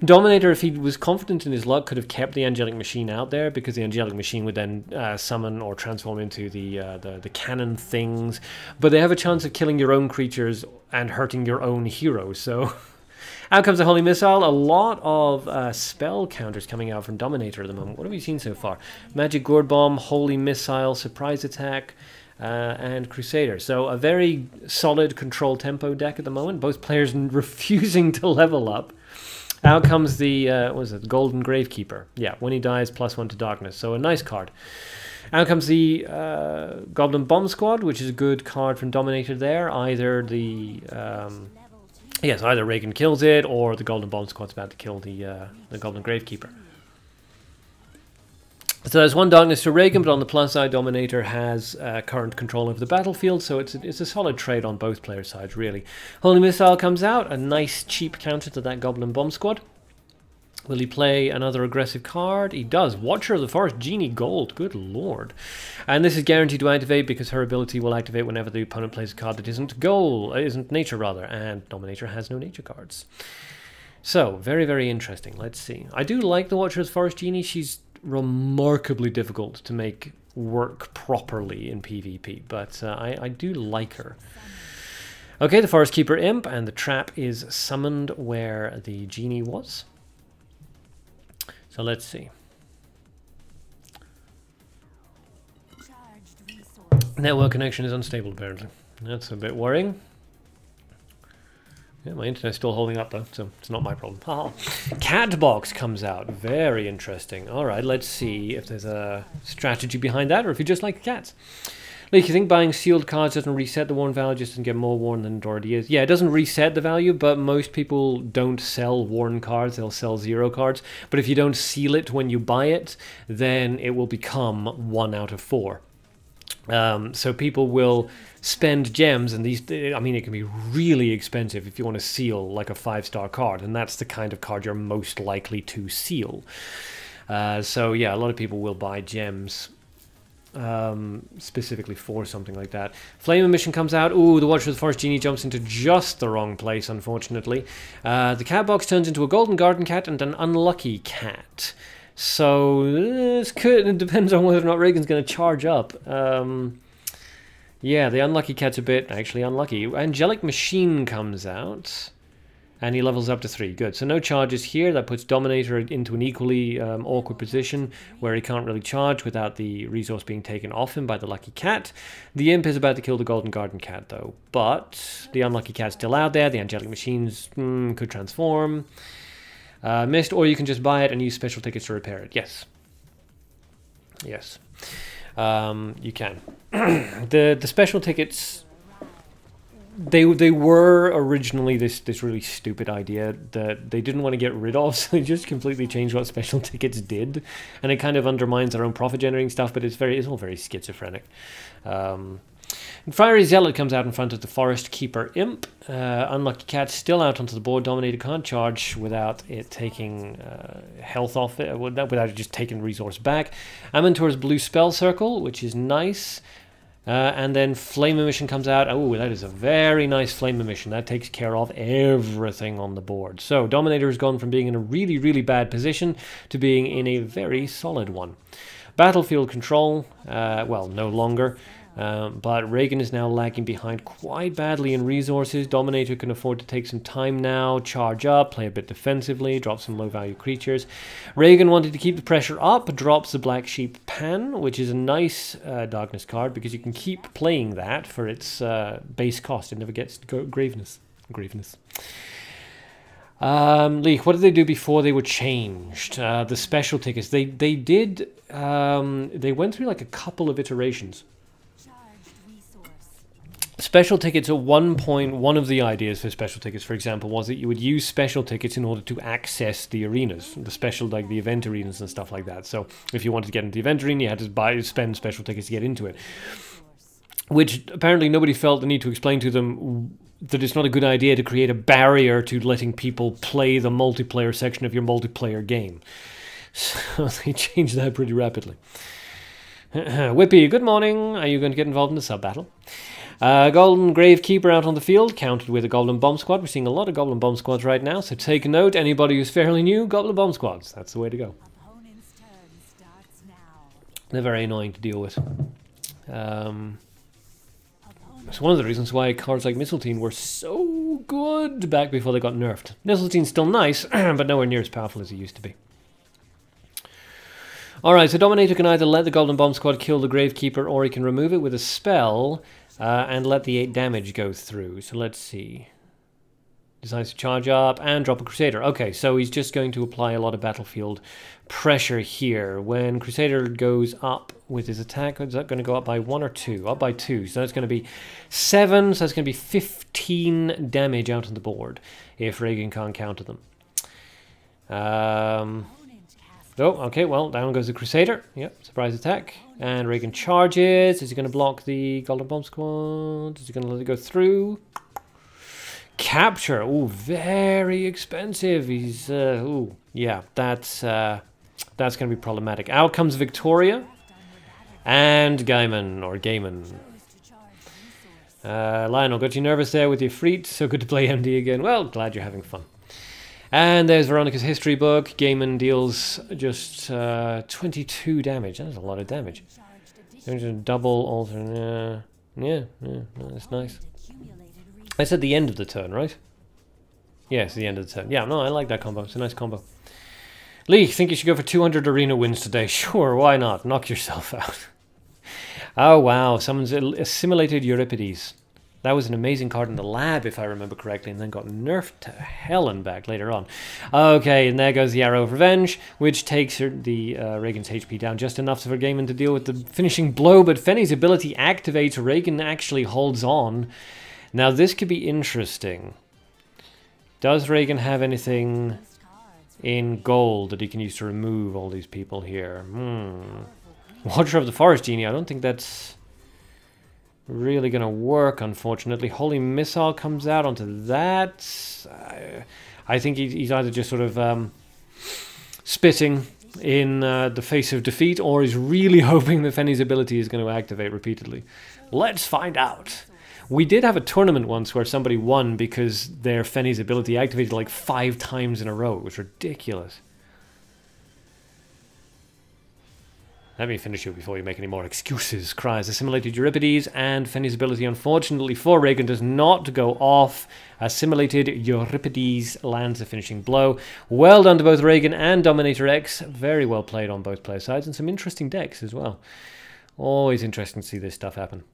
Dominator, if he was confident in his luck, could have kept the Angelic Machine out there, because the Angelic Machine would then summon or transform into the cannon things. But they have a chance of killing your own creatures and hurting your own heroes, so... Out comes the Holy Missile. A lot of spell counters coming out from Dominator at the moment. What have we seen so far? Magic Gourd Bomb, Holy Missile, Surprise Attack, and Crusader. So a very solid control tempo deck at the moment. Both players refusing to level up. Out comes the, what is it, Golden Gravekeeper. Yeah, when he dies, +1 to darkness. So a nice card. Out comes the Goblin Bomb Squad, which is a good card from Dominator there. Either the, yes, either Reagan kills it, or the Golden Bomb Squad's about to kill the Goblin Gravekeeper. So there's 1 darkness to Reagan, but on the plus side, Dominator has current control of the battlefield, so it's a solid trade on both player sides, really. Holy Missile comes out, a nice cheap counter to that Goblin Bomb Squad. Will he play another aggressive card? He does. Watcher of the Forest, Genie Gold. Good lord. And this is guaranteed to activate because her ability will activate whenever the opponent plays a card that isn't nature rather, and Dominator has no nature cards. So, very, very interesting. Let's see. I do like the Watcher of the Forest Genie. She's remarkably difficult to make work properly in PvP, but I do like her. Okay, the Forest Keeper Imp, and the trap is summoned where the Genie was. So let's see. Network connection is unstable apparently. That's a bit worrying. Yeah, my internet's still holding up though, so it's not my problem. Oh. Cat box comes out. Very interesting. Alright, let's see if there's a strategy behind that, or if you just like cats. Like, you think buying sealed cards doesn't reset the worn value, just doesn't get more worn than it already is? Yeah, it doesn't reset the value, but most people don't sell worn cards, they'll sell 0 cards. But if you don't seal it when you buy it, then it will become 1 out of 4. So people will spend gems, and these, I mean, it can be really expensive if you want to seal like a 5-star card, and that's the kind of card you're most likely to seal. So yeah, a lot of people will buy gems specifically for something like that. Flame Emission comes out. Ooh, the Watcher of the Forest Genie jumps into just the wrong place, unfortunately. The cat box turns into a golden garden cat and an unlucky cat. So it depends on whether or not Reagan's going to charge up. Yeah, the unlucky cat's a bit actually unlucky. Angelic Machine comes out. And he levels up to 3. Good. So no charges here. That puts Dominator into an equally awkward position where he can't really charge without the resource being taken off him by the Lucky Cat. The Imp is about to kill the Golden Garden Cat, though. But the unlucky cat's still out there. The Angelic Machines could transform. Missed, or you can just buy it and use special tickets to repair it. Yes. Yes. You can. The special tickets... They were originally this really stupid idea that they didn't want to get rid of, so they just completely changed what special tickets did, and it kind of undermines their own profit generating stuff. But it's all very schizophrenic. And Fiery Zealot comes out in front of the Forest Keeper Imp. Unlucky Cat still out onto the board. Dominator can't charge without it taking health off it, without it just taking resource back. Amantor's Blue Spell Circle, which is nice. And then Flame Emission comes out. Oh, that is a very nice Flame Emission. That takes care of everything on the board. So Dominator has gone from being in a really, really bad position to being in a very solid one. Battlefield control, well, no longer. But Reagan is now lagging behind quite badly in resources. Dominator can afford to take some time now, charge up, play a bit defensively, drop some low-value creatures. Reagan wanted to keep the pressure up, drops the Black Sheep Pan, which is a nice darkness card because you can keep playing that for its base cost. It never gets Graveness. Leak, what did they do before they were changed? The special tickets. They went through like a couple of iterations. Special tickets at one point, one of the ideas for special tickets, for example, was that you would use special tickets in order to access the arenas, the special, like the event arenas and stuff like that. So if you wanted to get into the event arena, you had to spend special tickets to get into it. Which apparently nobody felt the need to explain to them that it's not a good idea to create a barrier to letting people play the multiplayer section of your multiplayer game. So they changed that pretty rapidly. Whippy, good morning. Are you going to get involved in the sub-battle? Golden Gravekeeper out on the field, countered with a Goblin Bomb Squad. We're seeing a lot of Goblin Bomb Squads right now, so take note, anybody who's fairly new, Goblin Bomb Squads. That's the way to go. They're very annoying to deal with. It's one of the reasons why cards like Mistletoe were so good back before they got nerfed. Mistletoe's still nice, but nowhere near as powerful as it used to be. Alright, so Dominator can either let the Golden Bomb Squad kill the Gravekeeper, or he can remove it with a spell and let the 8 damage go through. So let's see. Decides to charge up and drop a Crusader. Okay, so he's just going to apply a lot of battlefield pressure here. When Crusader goes up with his attack, is that going to go up by 1 or 2? Up by 2. So that's going to be 7. So that's going to be 15 damage out on the board if Reagan can't counter them. Oh, okay, well, down goes the Crusader. Yep, surprise attack. And Reagan charges. Is he going to block the Golden Bomb Squad? Is he going to let it go through? Capture. Oh, very expensive. He's ooh, yeah, that's going to be problematic. Out comes Victoria and Gaiman or Gaiman. Lionel, got you nervous there with your Freet. So good to play MD again. Well, glad you're having fun. And there's Veronica's history book. Gaiman deals just 22 damage. That's a lot of damage. Double alter. Yeah, that's nice. That's at the end of the turn, right? Yes, the end of the turn. Yeah, no, I like that combo. It's a nice combo. Lee, think you should go for 200 arena wins today? Sure, why not? Knock yourself out. Oh, wow. Someone's assimilated Euripides. That was an amazing card in the lab, if I remember correctly, and then got nerfed to hell and back later on. Okay, and there goes the Arrow of Revenge, which takes the Reagan's HP down just enough for Gaiman to deal with the finishing blow, but Fenny's ability activates. Reagan actually holds on. Now, this could be interesting. Does Reagan have anything in gold that he can use to remove all these people here? Watcher of the Forest Genie. I don't think that's really going to work, unfortunately. Holy Missile comes out onto that. I think he's either just sort of spitting in the face of defeat, or he's really hoping that Fenny's ability is going to activate repeatedly. Let's find out. We did have a tournament once where somebody won because their Fenny's ability activated like 5 times in a row. It was ridiculous. Let me finish you before you make any more excuses. Cries assimilated Euripides, and Fenny's ability, unfortunately for Reagan, does not go off. Assimilated Euripides lands a finishing blow. Well done to both Reagan and Dominator X. Very well played on both player sides, and some interesting decks as well. Always interesting to see this stuff happen.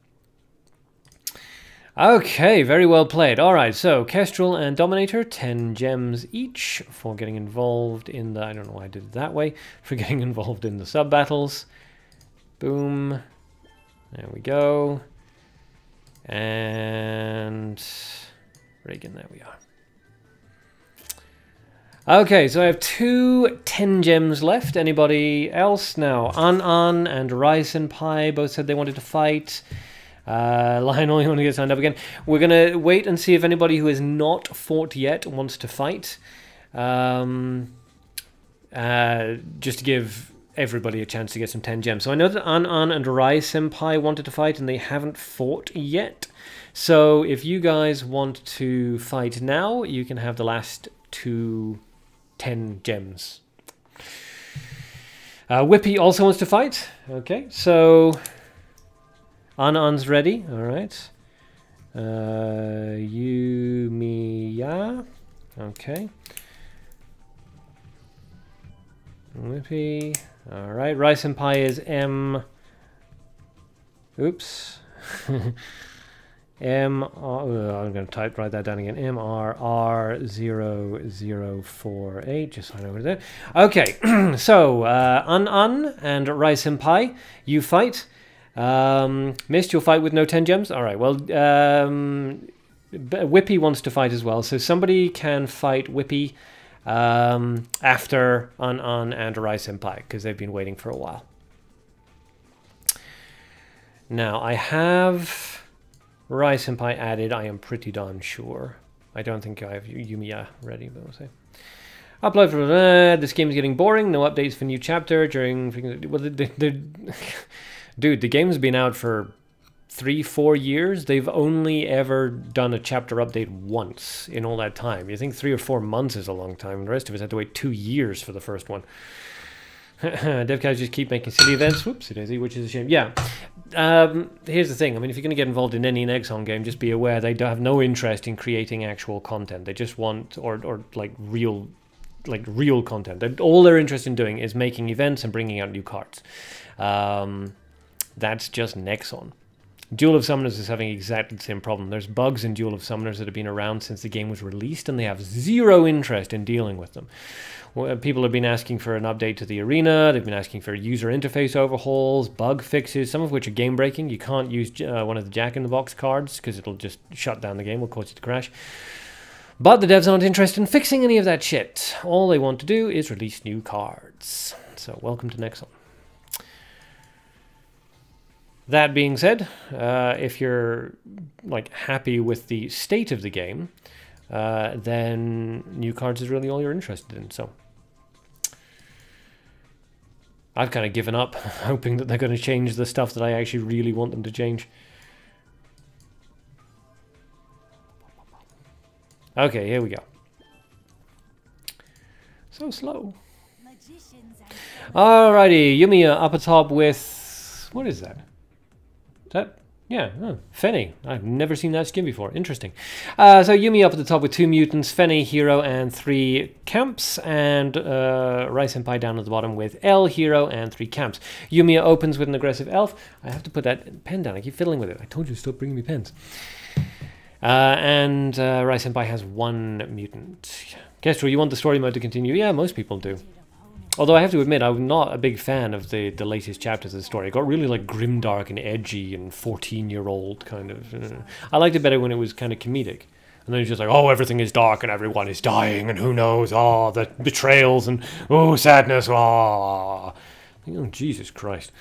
Okay, very well played. Alright, so Kestrel and Dominator, 10 gems each for getting involved in the... I don't know why I did it that way. For getting involved in the sub-battles. Boom. There we go. And... Reagan, there we are. Okay, so I have 2 10 gems left. Anybody else? Now, An and Rai Senpai both said they wanted to fight. Lionel, you want to get signed up again? We're going to wait and see if anybody who has not fought yet wants to fight. Just to give everybody a chance to get some 10 gems. So I know that An and Rai Senpai wanted to fight and they haven't fought yet. So if you guys want to fight now, you can have the last 2 10 gems. Whippy also wants to fight. Okay, so... An's ready, alright. Yumiya. Okay. Whippy. Alright, Rai Senpai is M. Oops. I'm going to write that down again. MRR0048, just so I know what it is. Okay, so An and Rai Senpai, you fight. Mist, you'll fight with no 10 gems? Alright, well, Whippy wants to fight as well, so somebody can fight Whippy after An and Rai Senpai, because they've been waiting for a while. Now, I have Rai Senpai added, I am pretty darn sure. I don't think I have Yumiya ready, but we'll see. Upload for... this game is getting boring, no updates for new chapter during... Well, dude, the game's been out for 3-4 years. They've only ever done a chapter update once in all that time. You think 3 or 4 months is a long time, and the rest of us had to wait 2 years for the first one. Dev guys just keep making silly events. Whoopsie daisy, which is a shame. Yeah. Here's the thing. I mean, if you're going to get involved in any XCOM game, just be aware they have no interest in creating actual content. They just want, or like real content. All they're interested in doing is making events and bringing out new cards. That's just Nexon. Duel of Summoners is having exactly the same problem. There's bugs in Duel of Summoners that have been around since the game was released, and they have zero interest in dealing with them. People have been asking for an update to the arena. They've been asking for user interface overhauls, bug fixes, some of which are game breaking. You can't use one of the Jack-in-the-Box cards because it'll just shut down the game, will cause it to crash. But the devs aren't interested in fixing any of that shit. All they want to do is release new cards. So welcome to Nexon. That being said, if you're like happy with the state of the game, then new cards is really all you're interested in. So I've kind of given up, hoping that they're going to change the stuff that I actually really want them to change. Okay, here we go. So slow. Alrighty, Yumiya up atop with... What is that? Is that... Yeah, Fenny. I've never seen that skin before. Interesting. So Yumi up at the top with 2 mutants, Fenny, Hero, and 3 camps, and Rai Senpai down at the bottom with L, Hero, and 3 camps. Yumiya opens with an aggressive elf. I have to put that pen down. I keep fiddling with it. I told you to stop bringing me pens. And Rai Senpai has 1 mutant. Kestrel, you want the story mode to continue? Yeah, most people do. Although I have to admit, I'm not a big fan of the latest chapters of the story. It got really like grimdark and edgy and 14-year-old kind of. I liked it better when it was kind of comedic. And then it's just like, oh, everything is dark and everyone is dying and who knows, oh, the betrayals and oh, sadness, oh. Oh, Jesus Christ.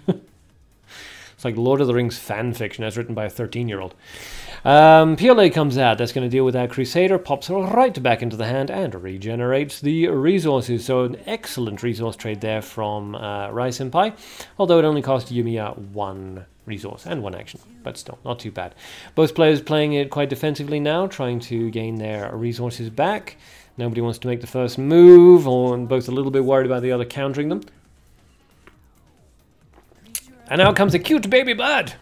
It's like Lord of the Rings fan fiction as written by a 13-year-old. PLA comes out. That's going to deal with that Crusader, pops right back into the hand and regenerates the resources. So an excellent resource trade there from Rai Senpai, although it only cost Yumiya 1 resource and 1 action, but still not too bad. Both players playing it quite defensively now, trying to gain their resources back. Nobody wants to make the first move, or both a little bit worried about the other countering them. And now comes a cute baby bird,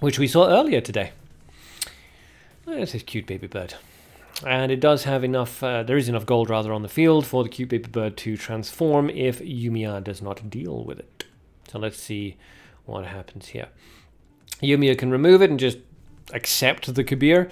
which we saw earlier today. This is cute baby bird. And it does have enough, there is enough gold rather on the field for the cute baby bird to transform if Yumiya does not deal with it. So let's see what happens here. Yumiya can remove it and just accept the Kabir,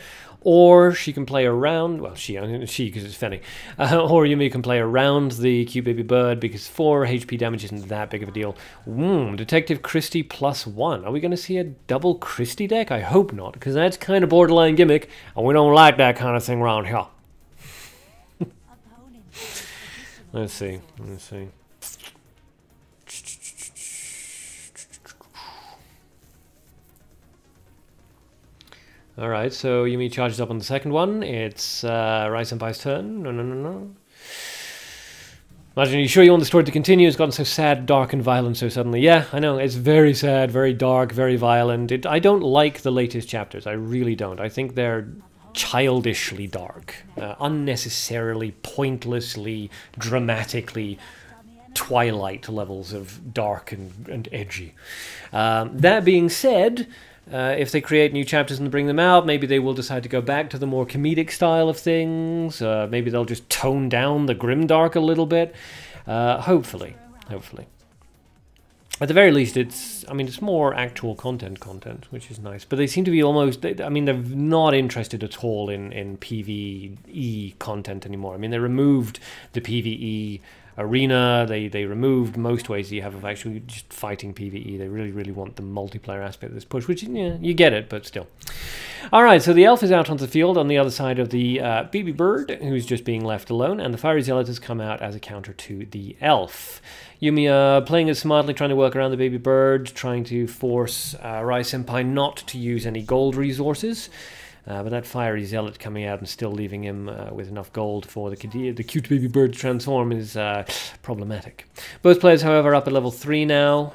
or she can play around, well, she because it's Fenny, or Yumiya can play around the cute baby bird because 4 HP damage isn't that big of a deal. Detective Christie +1. Are we going to see a double Christie deck? I hope not, because that's kind of borderline gimmick, and we don't like that kind of thing around here. Let's see. Alright, so Yumi charges up on the second one. It's Rai Senpai's turn. No. Imagine, are you sure you want the story to continue? It's gotten so sad, dark, and violent so suddenly. Yeah, I know, it's very sad, very dark, very violent. I don't like the latest chapters, I really don't. I think they're childishly dark. Unnecessarily, pointlessly, dramatically Twilight levels of dark and edgy. That being said... if they create new chapters and bring them out, maybe they will decide to go back to the more comedic style of things. Maybe they'll just tone down the grimdark a little bit. Hopefully. At the very least, it's more actual content, which is nice. But they seem to be almost, they're not interested at all in PvE content anymore. They removed the PvE arena, they removed most ways you have of actually just fighting PvE. They really want the multiplayer aspect of this push, which, yeah, you get it, but still. Alright, so the elf is out onto the field on the other side of the baby bird, who's just being left alone, and the fiery zealot has come out as a counter to the elf. Yumiya playing it smartly, trying to work around the baby bird, trying to force Rai Senpai not to use any gold resources. But that fiery zealot coming out and still leaving him with enough gold for the cute baby bird to transform is problematic. Both players, however, are up at level 3 now,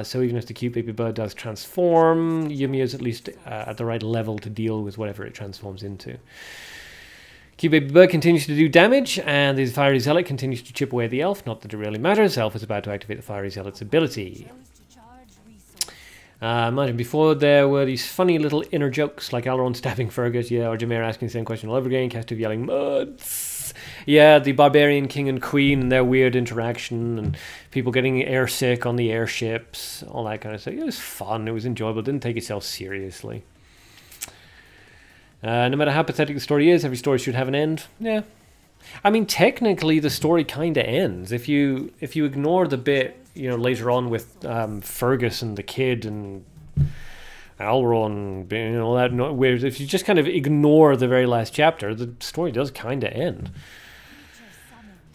so even if the cute baby bird does transform, Yumiya is at least at the right level to deal with whatever it transforms into. Cute baby bird continues to do damage, and the fiery zealot continues to chip away the elf. Not that it really matters. Elf is about to activate the fiery zealot's ability. Imagine before there were these funny little inner jokes like Alron stabbing Fergus, yeah, or Jameer asking the same question all over again, Castu yelling muds. Yeah, the Barbarian King and Queen and their weird interaction and people getting airsick on the airships, all that kind of stuff. It was fun, it was enjoyable, didn't take itself seriously. No matter how pathetic the story is, every story should have an end. Yeah. I mean, technically the story kind of ends. If you ignore the bit, you know, later on with Fergus and the kid and Elrond, you know, all that weird. If you just kind of ignore the very last chapter, the story does kind of end.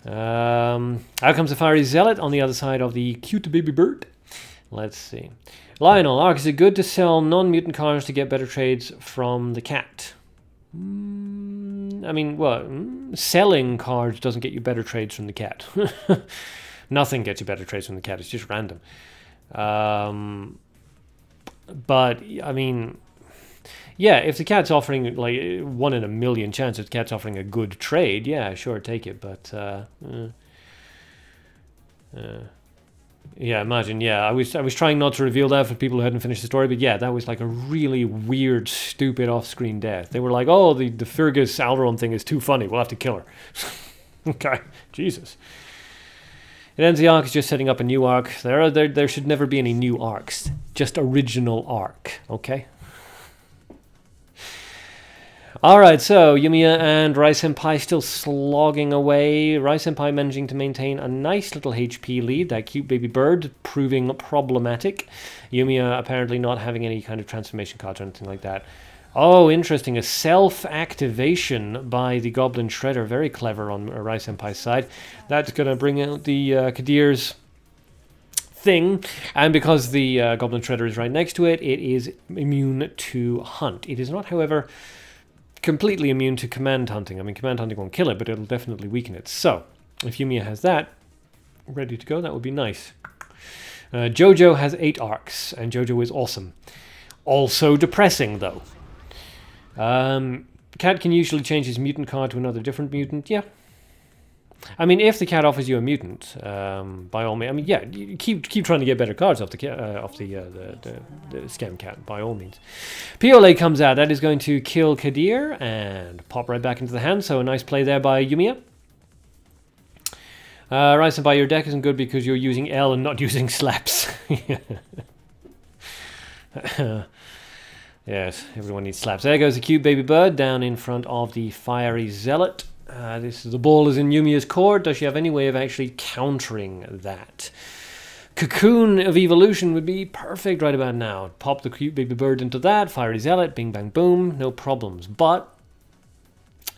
Out comes the fiery zealot on the other side of the cute baby bird. Let's see. Lionel, Ark, is it good to sell non-mutant cards to get better trades from the cat? I mean, what? Selling cards doesn't get you better trades from the cat. Nothing gets you better trades from the cat. It's just random. But, I mean, yeah, if the cat's offering, like, 1 in a million chance if the cat's offering a good trade, yeah, sure, take it. But, yeah, imagine, yeah, I was trying not to reveal that for people who hadn't finished the story, but yeah, that was like a really weird, stupid off-screen death. They were like, oh, the Fergus Elrond thing is too funny, we'll have to kill her. Okay, Jesus. It ends the arc is just setting up a new arc. There should never be any new arcs. Just original arc, okay? Alright, so Yumiya and Rai Senpai still slogging away. Rai Senpai managing to maintain a nice little HP lead. That cute baby bird proving problematic. Yumiya apparently not having any kind of transformation cards or anything like that. Oh, interesting. A self-activation by the Goblin Shredder. Very clever on Rai Senpai's side. That's going to bring out the Kadir's thing. And because the Goblin Shredder is right next to it, it is immune to hunt. It is not, however, completely immune to command hunting. I mean, command hunting won't kill it, but it'll definitely weaken it. So, if Yumiya has that ready to go, that would be nice. Jojo has 8 arcs, and Jojo is awesome. Also depressing, though. Cat can usually change his mutant card to another different mutant. Yeah. I mean, if the cat offers you a mutant, by all means. I mean, yeah, you keep trying to get better cards off the scam cat, by all means. Piolet comes out. That is going to kill Kadir and pop right back into the hand. So a nice play there by Yumiya. Rai Senpai, your deck isn't good because you're using L and not using slaps. Yes, everyone needs slaps. There goes the cute baby bird down in front of the fiery zealot. The ball is in Yumiya's court. Does she have any way of actually countering that? Cocoon of Evolution would be perfect right about now. Pop the cute baby bird into that. Fiery zealot, bing bang boom, no problems. But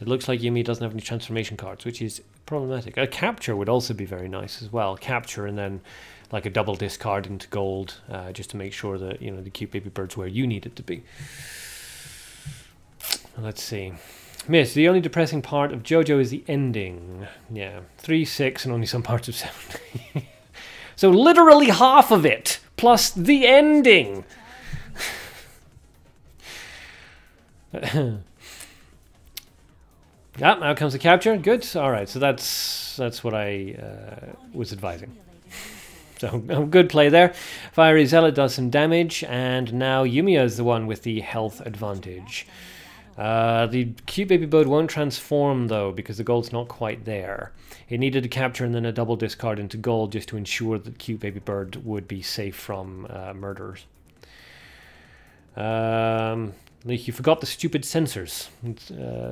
it looks like Yumiya doesn't have any transformation cards, which is problematic. A capture would also be very nice as well. Capture and then like a double discard into gold, just to make sure that, you know, the cute baby bird's where you need it to be. Let's see. Miss, the only depressing part of JoJo is the ending. Yeah, 3, 6, and only some parts of 7. So literally half of it, plus the ending. Yeah, out comes the capture. Good. All right, so that's what I was advising. So, good play there. Fiery Zealot does some damage, and now Yumiya is the one with the health advantage. The cute baby bird won't transform, though, because the gold's not quite there. It needed a capture and then a double discard into gold just to ensure that the cute baby bird would be safe from murderers. Like, you forgot the stupid sensors.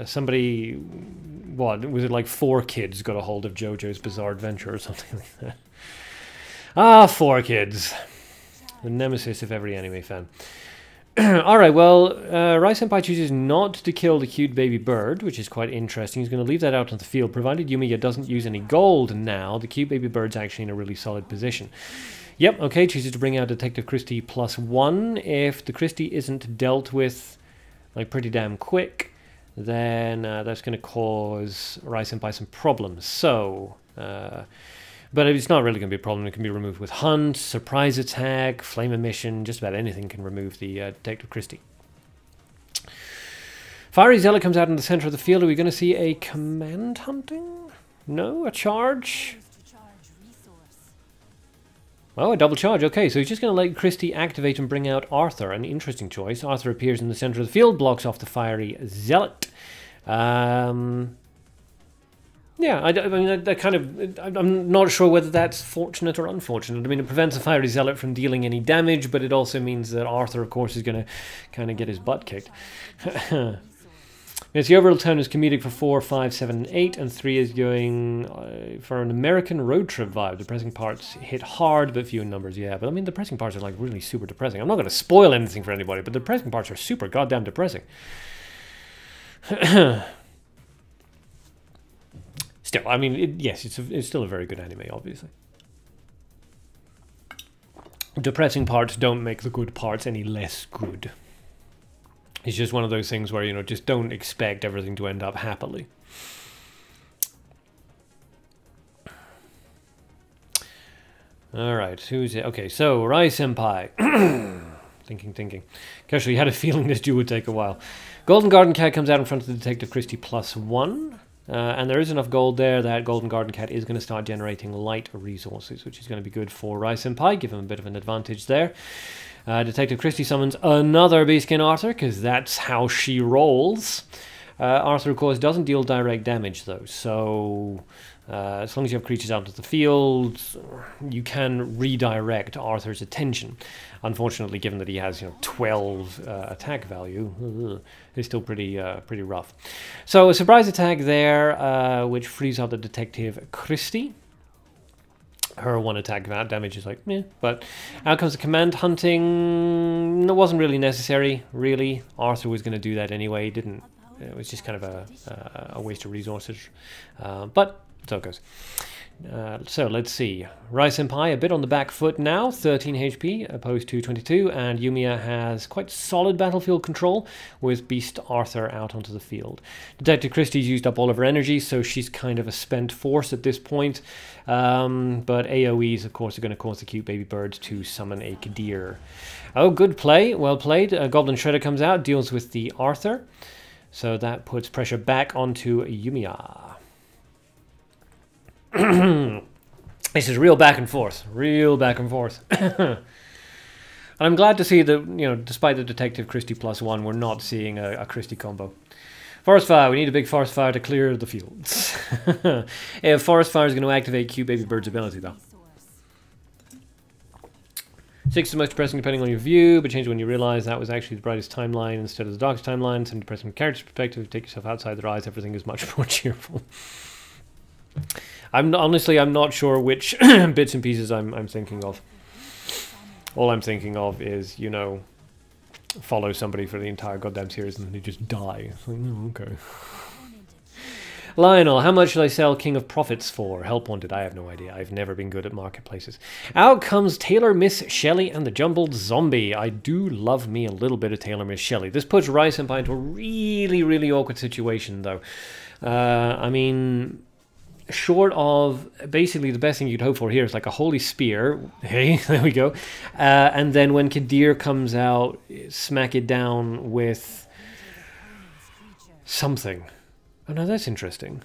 Somebody, what, was it like 4 kids got a hold of JoJo's Bizarre Adventure or something like that? Ah, 4 kids. The nemesis of every anime fan. Alright, well, Rai Senpai chooses not to kill the cute baby bird, which is quite interesting. He's going to leave that out on the field. Provided Yumiya doesn't use any gold now, the cute baby bird's actually in a really solid position. Yep, okay, chooses to bring out Detective Christie +1. If the Christie isn't dealt with, like, pretty damn quick, then that's going to cause Rai Senpai some problems. So, but it's not really going to be a problem. It can be removed with Hunt, Surprise Attack, Flame Emission, just about anything can remove the Detective Christie. Fiery Zealot comes out in the center of the field. Are we going to see a command hunting? No? A charge? Oh, a double charge. Okay, so he's just going to let Christie activate and bring out Arthur. An interesting choice. Arthur appears in the center of the field, blocks off the Fiery Zealot. Yeah, I mean, that kind of... I'm not sure whether that's fortunate or unfortunate. I mean, it prevents a Fiery Zealot from dealing any damage, but it also means that Arthur, of course, is going to kind of get his butt kicked. Yes, the overall tone is comedic for 4, 5, 7, and 8, and 3 is going for an American road trip vibe. Depressing parts hit hard, but few in numbers, yeah. But I mean, the depressing parts are like really super depressing. I'm not going to spoil anything for anybody, but the depressing parts are super goddamn depressing. Still, I mean, yes, it's still a very good anime, obviously. Depressing parts don't make the good parts any less good. It's just one of those things where, you know, just don't expect everything to end up happily. Alright, who's it? Okay, so, Rai Senpai. Thinking. Actually, you had a feeling this duel would take a while. Golden Garden Cat comes out in front of the Detective Christie +1. And there is enough gold there that Golden Garden Cat is going to start generating light resources, which is going to be good for Rai Senpai, give him a bit of an advantage there. Detective Christie summons another Beastkin Arthur, because that's how she rolls. Arthur, of course, doesn't deal direct damage, though, so as long as you have creatures out of the field, you can redirect Arthur's attention. Unfortunately, given that he has, you know, 12 attack value, it's still pretty rough. So a surprise attack there, which frees up the Detective Christie. Her 1 attack damage is like, meh. But out comes the command hunting. It wasn't really necessary, really. Arthur was going to do that anyway. It was just kind of a waste of resources. But so it goes. So let's see. Rai Senpai a bit on the back foot now, 13 HP opposed to 22, and Yumiya has quite solid battlefield control with Beast Arthur out onto the field. Detective Christie's used up all of her energy, so she's kind of a spent force at this point. But AoEs, of course, are going to cause the cute baby bird to summon a Kadir. Oh, good play. Well played. Goblin Shredder comes out, deals with the Arthur. So that puts pressure back onto Yumiya. This is real back and forth. And I'm glad to see that, you know, despite the Detective Christie +1, we're not seeing a Christie combo. Forest Fire. We need a big Forest Fire to clear the fields. If Forest Fire is going to activate Cute Baby Bird's ability, though. 6 is the most depressing depending on your view, but change when you realize that was actually the brightest timeline instead of the darkest timeline. Some depressing from character's perspective. Take yourself outside their eyes. Everything is much more cheerful. Honestly, I'm not sure which bits and pieces I'm thinking of. All I'm thinking of is, you know, follow somebody for the entire goddamn series and then they just die. It's like, oh, okay. Lionel, how much should I sell King of Profits for? Help wanted, I have no idea. I've never been good at marketplaces. Out comes Taylor Miss Shelley and the Jumbled Zombie. I do love me a little bit of Taylor Miss Shelley. This puts Rai Senpai into a really awkward situation, though. I mean, short of basically the best thing you'd hope for here is like a holy spear. Hey, there we go. And then when Kadir comes out, smack it down with something. Oh no, that's interesting.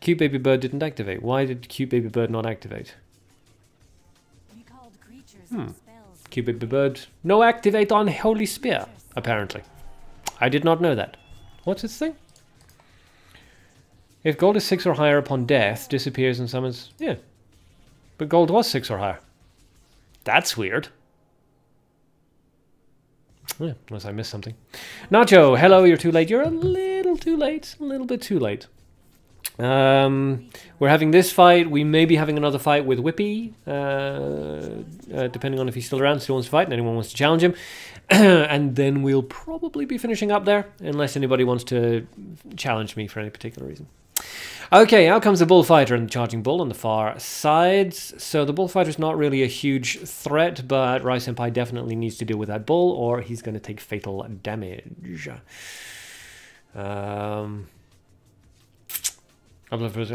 Cute Baby Bird didn't activate. Why did Cute Baby Bird not activate? Cute Baby Bird, no activate on Holy Spear, apparently. I did not know that. What's this thing? If gold is 6 or higher upon death, disappears and summons... Yeah. But gold was 6 or higher. That's weird. Yeah, unless I missed something. Nacho, hello, you're too late. You're a little too late. A little bit too late. We're having this fight. We may be having another fight with Whippy. Depending on if he's still around, still wants to fight, and anyone wants to challenge him. And then we'll probably be finishing up there, unless anybody wants to challenge me for any particular reason. Okay, out comes the Bullfighter and the Charging Bull on the far sides. So the Bullfighter's not really a huge threat, but Rai Senpai definitely needs to deal with that bull, or he's going to take fatal damage. I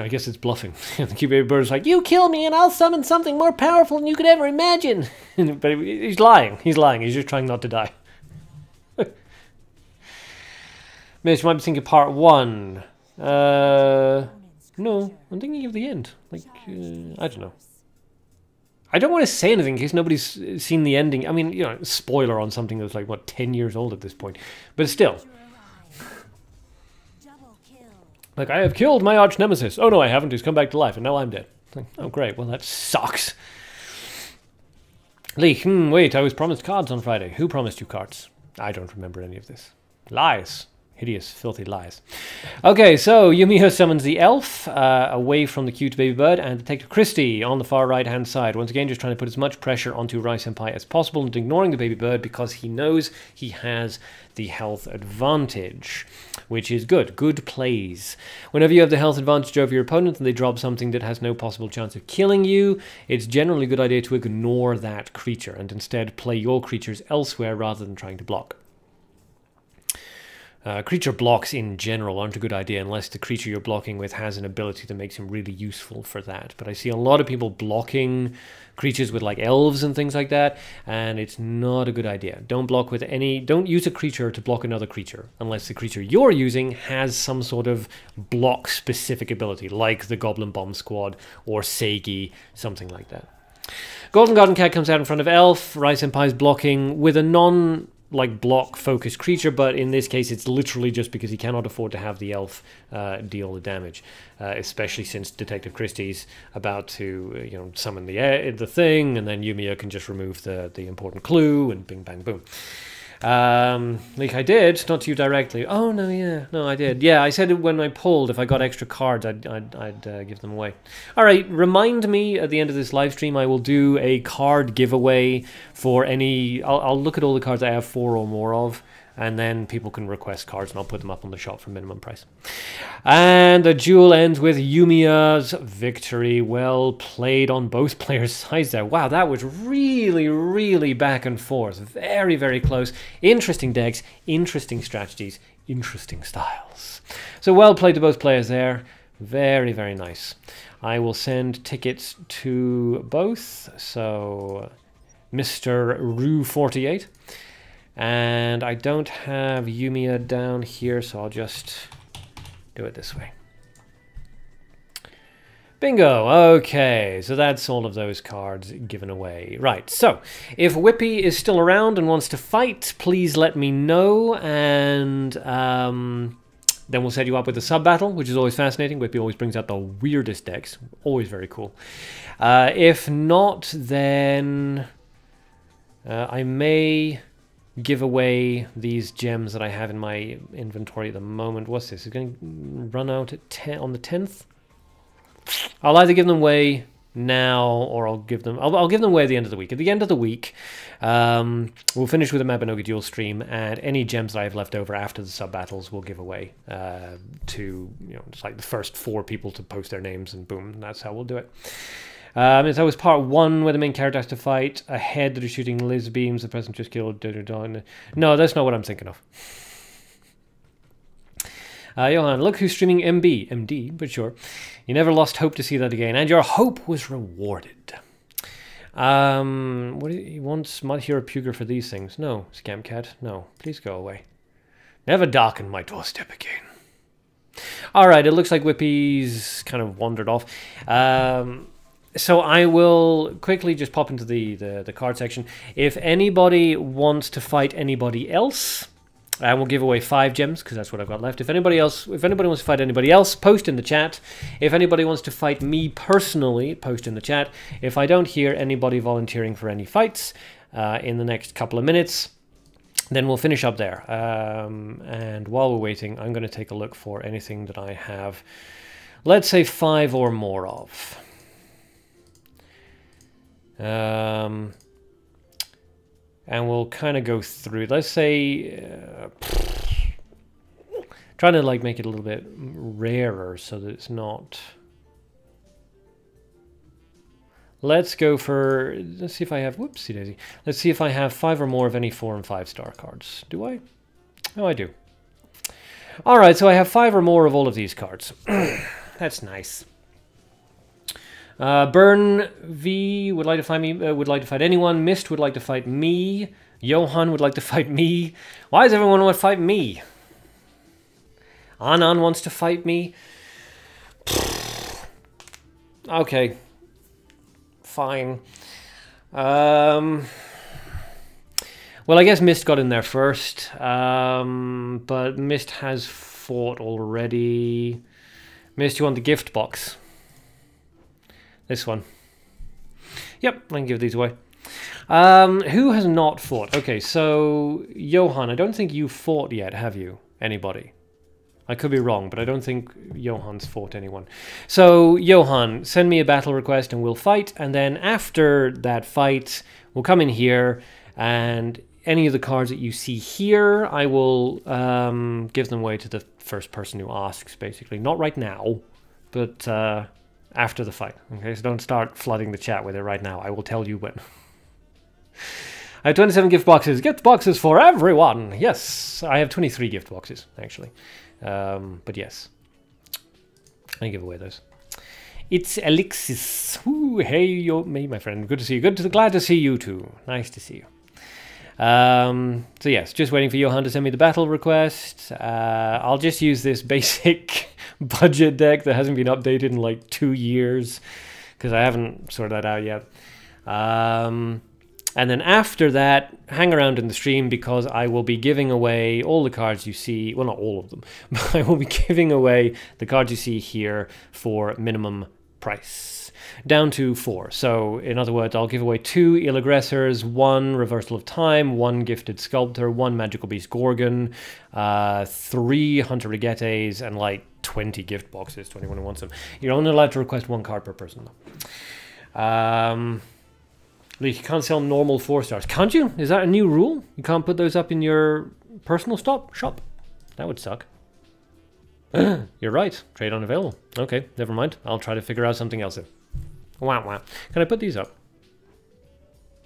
guess it's bluffing. The Cute Baby Bird is like, you kill me and I'll summon something more powerful than you could ever imagine. But he's lying. He's lying. He's just trying not to die. Miss, you might be thinking part 1. No, I'm thinking of the end. Like, I don't know. I don't want to say anything in case nobody's seen the ending. I mean, you know, spoiler on something that's like, what, 10 years old at this point. But still. Like, I have killed my arch nemesis. Oh no, I haven't. He's come back to life, and now I'm dead. Like, oh great, well that sucks. Lee, wait, I was promised cards on Friday. Who promised you cards? I don't remember any of this. Lies. Hideous, filthy lies. Okay, so Yumiya summons the elf away from the cute baby bird and Detective Christie on the far right-hand side. Once again, just trying to put as much pressure onto Rai Senpai as possible and ignoring the baby bird because he knows he has the health advantage, which is good. Good plays. Whenever you have the health advantage over your opponent and they drop something that has no possible chance of killing you, it's generally a good idea to ignore that creature and instead play your creatures elsewhere rather than trying to block. Creature blocks in general aren't a good idea unless the creature you're blocking with has an ability that makes him really useful for that. But I see a lot of people blocking creatures with like elves and things like that, and it's not a good idea. Don't block with any... Don't use a creature to block another creature unless the creature you're using has some sort of block-specific ability, like the Goblin Bomb Squad or Seigi, something like that. Golden Garden Cat comes out in front of Elf. Rai Senpai's blocking with a like block focused creature, but in this case it's literally just because he cannot afford to have the elf deal the damage, especially since Detective Christie's about to summon the thing, and then Yumiya can just remove the important clue and bing bang boom. Like I did, not to you directly. Oh no, yeah, no, I did. Yeah, I said it when I pulled. If I got extra cards, I'd give them away. All right, remind me at the end of this live stream. I will do a card giveaway for any. I'll look at all the cards I have 4 or more of, and then people can request cards, and I'll put them up on the shop for minimum price. And the duel ends with Yumiya's victory. Well played on both players' sides there. Wow, that was really, really back and forth. Very, very close. Interesting decks, interesting strategies, interesting styles. So well played to both players there. Very, very nice. I will send tickets to both. So, Mr. Rue48. And I don't have Yumiya down here, so I'll just do it this way. Bingo! Okay, so that's all of those cards given away. Right, so if Whippy is still around and wants to fight, please let me know, and then we'll set you up with a sub-battle, which is always fascinating. Whippy always brings out the weirdest decks. Always very cool. If not, then I may give away these gems that I have in my inventory at the moment. What's this? It's going to run out at on the 10th. I'll either give them away now, or I'll give them away at the end of the week. At the end of the week, we'll finish with a Mabinogi Duel stream, and any gems that I have left over after the sub battles we'll give away to just like the first 4 people to post their names, and boom, that's how we'll do it. So that was part 1 where the main character has to fight a head that is shooting laser beams. The person just killed. No, that's not what I'm thinking of. Johan, look who's streaming MD, but sure. You never lost hope to see that again, and your hope was rewarded. What he wants Mud Hero Puger for these things? No, Scam Cat, no, please go away. Never darken my doorstep again. All right, it looks like Whippy's kind of wandered off. So I will quickly just pop into the card section. If anybody wants to fight anybody else, I will give away 5 gems because that's what I've got left. If anybody wants to fight anybody else, post in the chat. If anybody wants to fight me personally, post in the chat. If I don't hear anybody volunteering for any fights in the next couple of minutes, then we'll finish up there. And while we're waiting, I'm going to take a look for anything that I have, let's say 5 or more of. And we'll kind of go through, let's say, trying to like make it a little bit rarer so that it's not. Let's go for, let's see if I have, whoopsie daisy. Let's see if I have 5 or more of any 4- and 5-star cards. Do I? Oh, I do. All right, so I have 5 or more of all of these cards. That's nice. Burn V would like to fight me. Would like to fight anyone. Mist would like to fight me. Johan would like to fight me. Why does everyone want to fight me? Anan wants to fight me. Okay, fine. Well, I guess Mist got in there first. But Mist has fought already. Missed you on the gift box. This one. Yep, I can give these away. Who has not fought? Okay, so Johan, I don't think you fought yet, have you? Anybody? I could be wrong, but I don't think Johan's fought anyone. So, Johan, send me a battle request and we'll fight. And then after that fight, we'll come in here and any of the cards that you see here, I will give them away to the first person who asks, basically. Not right now, but after the fight. Okay, so don't start flooding the chat with it right now. I will tell you when. I have 27 gift boxes. Gift boxes for everyone. Yes, I have 23 gift boxes, actually. But yes, I give away those. It's Alexis. Ooh, hey, my friend. Good to see you. Glad to see you too. Nice to see you. So yes, just waiting for Johan to send me the battle request. I'll just use this basic budget deck that hasn't been updated in like 2 years because I haven't sorted that out yet. And then after that, hang around in the stream because I will be giving away all the cards you see. Well, not all of them, but I will be giving away the cards you see here for minimum price, down to 4. So, in other words, I'll give away 2 Ill Aggressors, 1 Reversal of Time, 1 Gifted Sculptor, 1 Magical Beast Gorgon, 3 Hunter Regetes, and like 20 gift boxes to anyone who wants them. You're only allowed to request 1 card per person, though. You can't sell normal 4 stars. Can't you? Is that a new rule? You can't put those up in your personal shop? That would suck. You're right. Trade unavailable. Okay, never mind. I'll try to figure out something else then. Wow, wow. Can I put these up?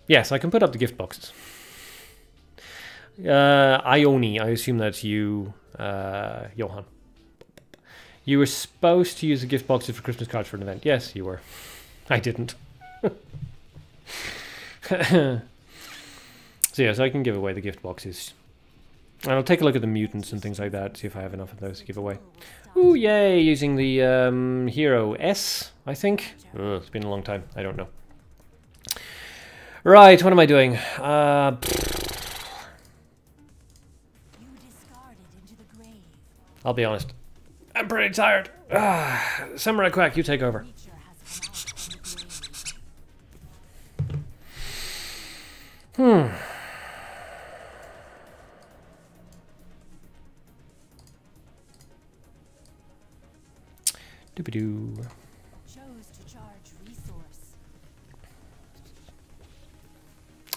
Yes, I can put up the gift boxes. Ione, I assume that's you, Johan. You were supposed to use the gift boxes for Christmas cards for an event. Yes, you were. I didn't. So yes, I can give away the gift boxes. And I'll take a look at the mutants and things like that, see if I have enough of those to give away. Ooh, yay, using the Hero S, I think. Ugh, it's been a long time, I don't know. Right, what am I doing? I'll be honest. I'm pretty tired. Samurai Quack, you take over. Doobie-doo.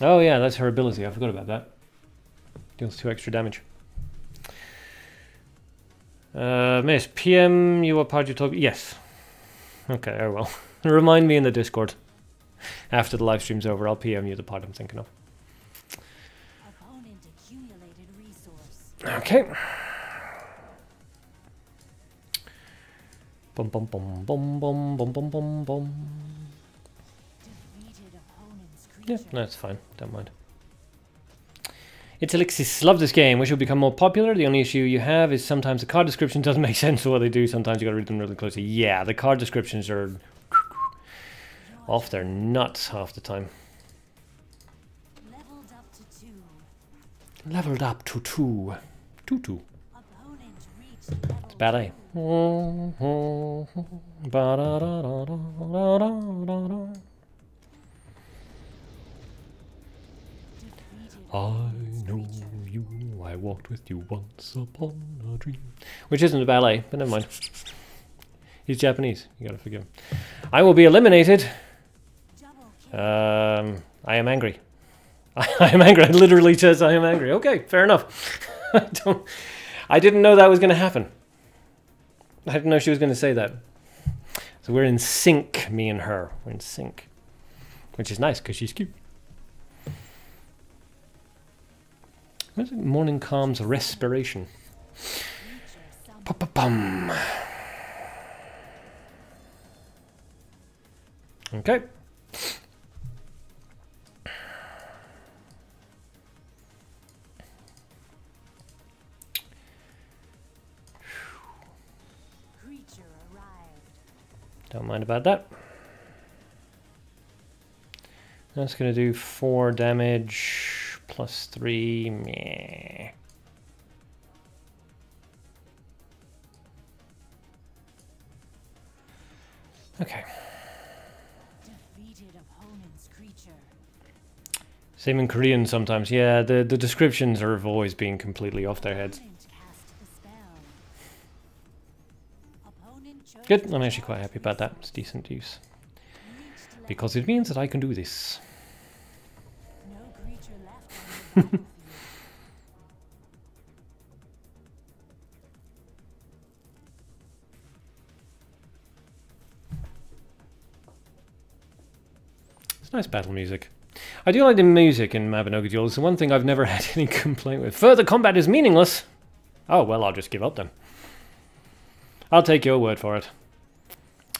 Oh yeah, that's her ability. I forgot about that. Deals 2 extra damage. Miss, PM you what pod you talk. Yes. Okay, oh well. Remind me in the Discord. After the live stream's over, I'll PM you the pod I'm thinking of. Okay. Bum bum bum bum bum bum bum bum bum. Yeah, that's fine. Don't mind. It's Alexis. Love this game. Wish it would become more popular. The only issue you have is sometimes the card description doesn't make sense for what they do. Sometimes you gotta read them really closely. Yeah, the card descriptions are off their nuts half the time. Leveled up to 2. 2-2. It's ballet. I know you, I walked with you once upon a dream. Which isn't a ballet, but never mind. He's Japanese, you gotta forgive him. I will be eliminated. I am angry. I am angry. It literally says I am angry. Okay, fair enough. I didn't know that was going to happen. I didn't know she was going to say that. So we're in sync, me and her. We're in sync. Which is nice, because she's cute. What is it? Morning Calm's Respiration. Pa-pa-pum. Okay. Don't mind about that. That's going to do 4 damage plus 3. Meh. Okay. Same in Korean sometimes. Yeah, the descriptions are always being completely off their heads. Good, I'm actually quite happy about that. It's decent use. Because it means that I can do this. It's nice battle music. I do like the music in Mabinogi Duel. It's the one thing I've never had any complaint with. Further combat is meaningless. Oh, well, I'll just give up then. I'll take your word for it.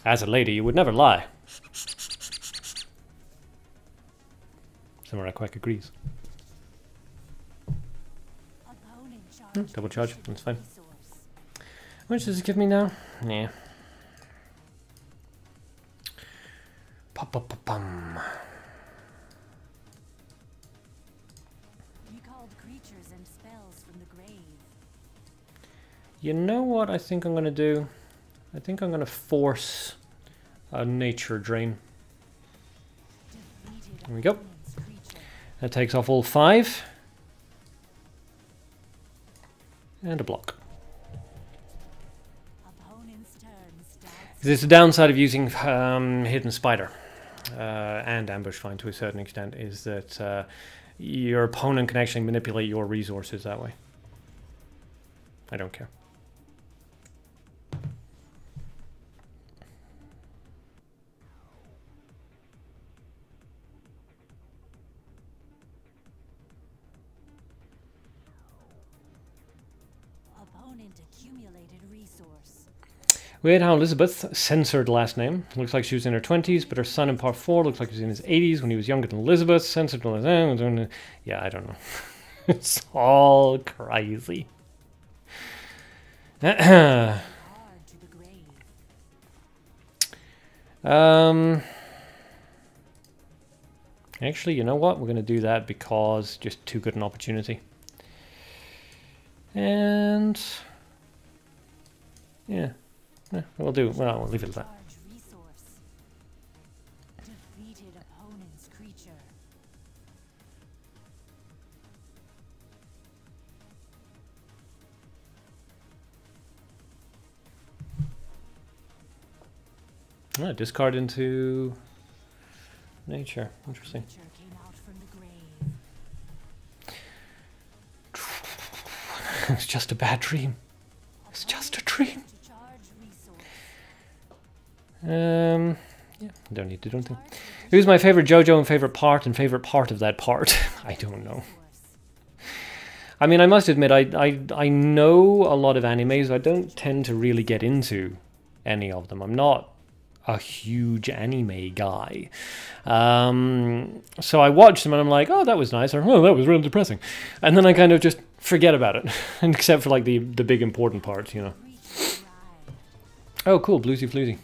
As a lady, you would never lie. Samurai Quack agrees. Double charge, that's fine. How much does it give me now? Yeah. Pum. You know what I think I'm going to do? I think I'm going to force a nature drain. There we go. That takes off all 5. And a block. This is the downside of using Hidden Spider and Ambush Find to a certain extent, is that your opponent can actually manipulate your resources that way. I don't care. Weird how Elizabeth censored last name. Looks like she was in her 20s, but her son in part 4 looks like he was in his 80s when he was younger than Elizabeth. Censored. Yeah, I don't know. It's all crazy. Actually, you know what? We're going to do that because just too good an opportunity. And yeah. We'll do. Well, we'll leave it at that. Discard into nature. Interesting. It's just a bad dream. It's just a dream. Yeah, don't need to do anything. Who's my favorite JoJo and favorite part of that part? I don't know. I mean, I must admit, I know a lot of animes. I don't tend to really get into any of them. I'm not a huge anime guy. So I watch them and I'm like, oh, that was nice, or oh, that was really depressing. And then I kind of just forget about it, except for like the big important parts, you know. Oh, cool, bluesy floozy.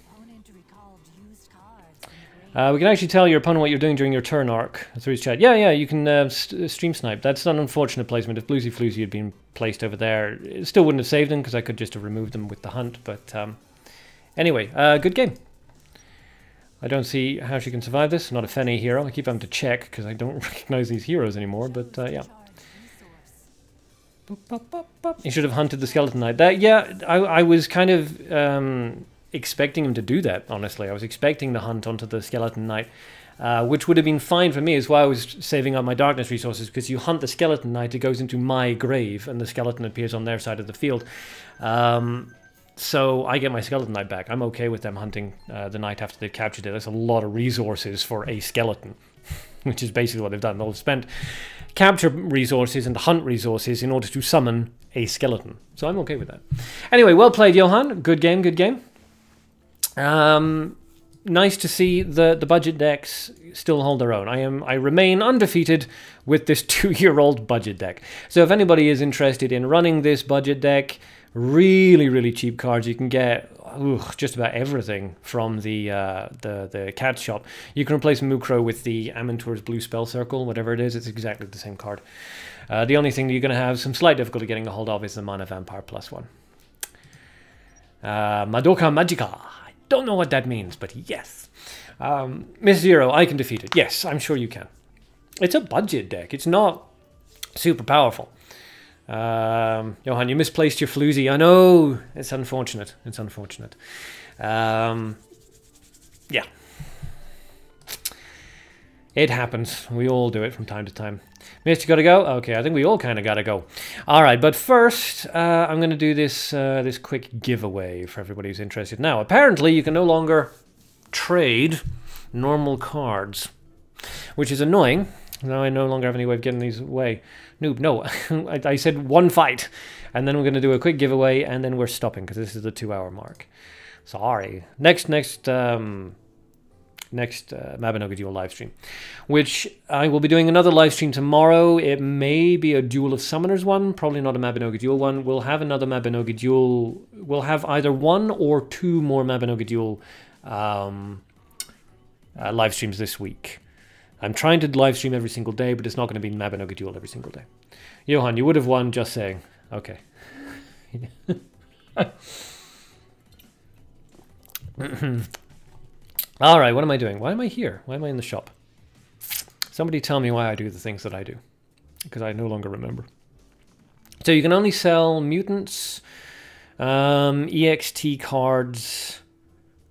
We can actually tell your opponent what you're doing during your turn arc through his chat. Yeah, you can stream snipe. That's an unfortunate placement. If Bluesy Floozy had been placed over there, it still wouldn't have saved him because I could just have removed them with the hunt. But anyway, good game. I don't see how she can survive this. Not a Fenny hero. I keep having to check because I don't recognize these heroes anymore. But yeah. He should have hunted the Skeleton Knight. I was kind of expecting him to do that, honestly. I was expecting the hunt onto the Skeleton Knight, which would have been fine for me, is why I was saving up my darkness resources, because you hunt the Skeleton Knight, it goes into my grave, and the skeleton appears on their side of the field. So I get my Skeleton Knight back. I'm okay with them hunting the Knight after they've captured it. That's a lot of resources for a skeleton, which is basically what they've done. They'll spend capture resources and hunt resources in order to summon a skeleton. So I'm okay with that. Anyway, well played, Johan. Good game, good game. Nice to see the budget decks still hold their own. I remain undefeated with this 2-year-old budget deck. So if anybody is interested in running this budget deck, really cheap cards, you can get just about everything from the cat shop. You can replace Mukro with the Amantur's Blue Spell Circle, whatever it is. It's exactly the same card. The only thing that you're going to have some slight difficulty getting a hold of is the Mana Vampire +1. Madoka Magica. Don't know what that means, but yes. Miss Zero, I can defeat it. Yes, I'm sure you can. It's a budget deck. It's not super powerful. Johan, you misplaced your floozy. I know. It's unfortunate. It's unfortunate. Yeah. It happens. We all do it from time to time. Mist, you gotta go? Okay, I think we all kind of gotta go. All right, but first, I'm going to do this this quick giveaway for everybody who's interested. Now, apparently, you can no longer trade normal cards, which is annoying. Now I no longer have any way of getting these away. Noob, no. I said one fight, and then we're going to do a quick giveaway, and then we're stopping, because this is the 2-hour mark. Sorry. Next Mabinogi Duel live stream, which I will be doing another live stream tomorrow. It may be a Duel of Summoners one, probably not a Mabinogi Duel one. We'll have another Mabinogi Duel. We'll have either 1 or 2 more Mabinogi Duel live streams this week. I'm trying to live stream every single day, but it's not going to be Mabinogi Duel every single day. Johan, you would have won, just saying. Okay. Alright, what am I doing? Why am I here? Why am I in the shop? Somebody tell me why I do the things that I do, because I no longer remember. So you can only sell mutants, EXT cards,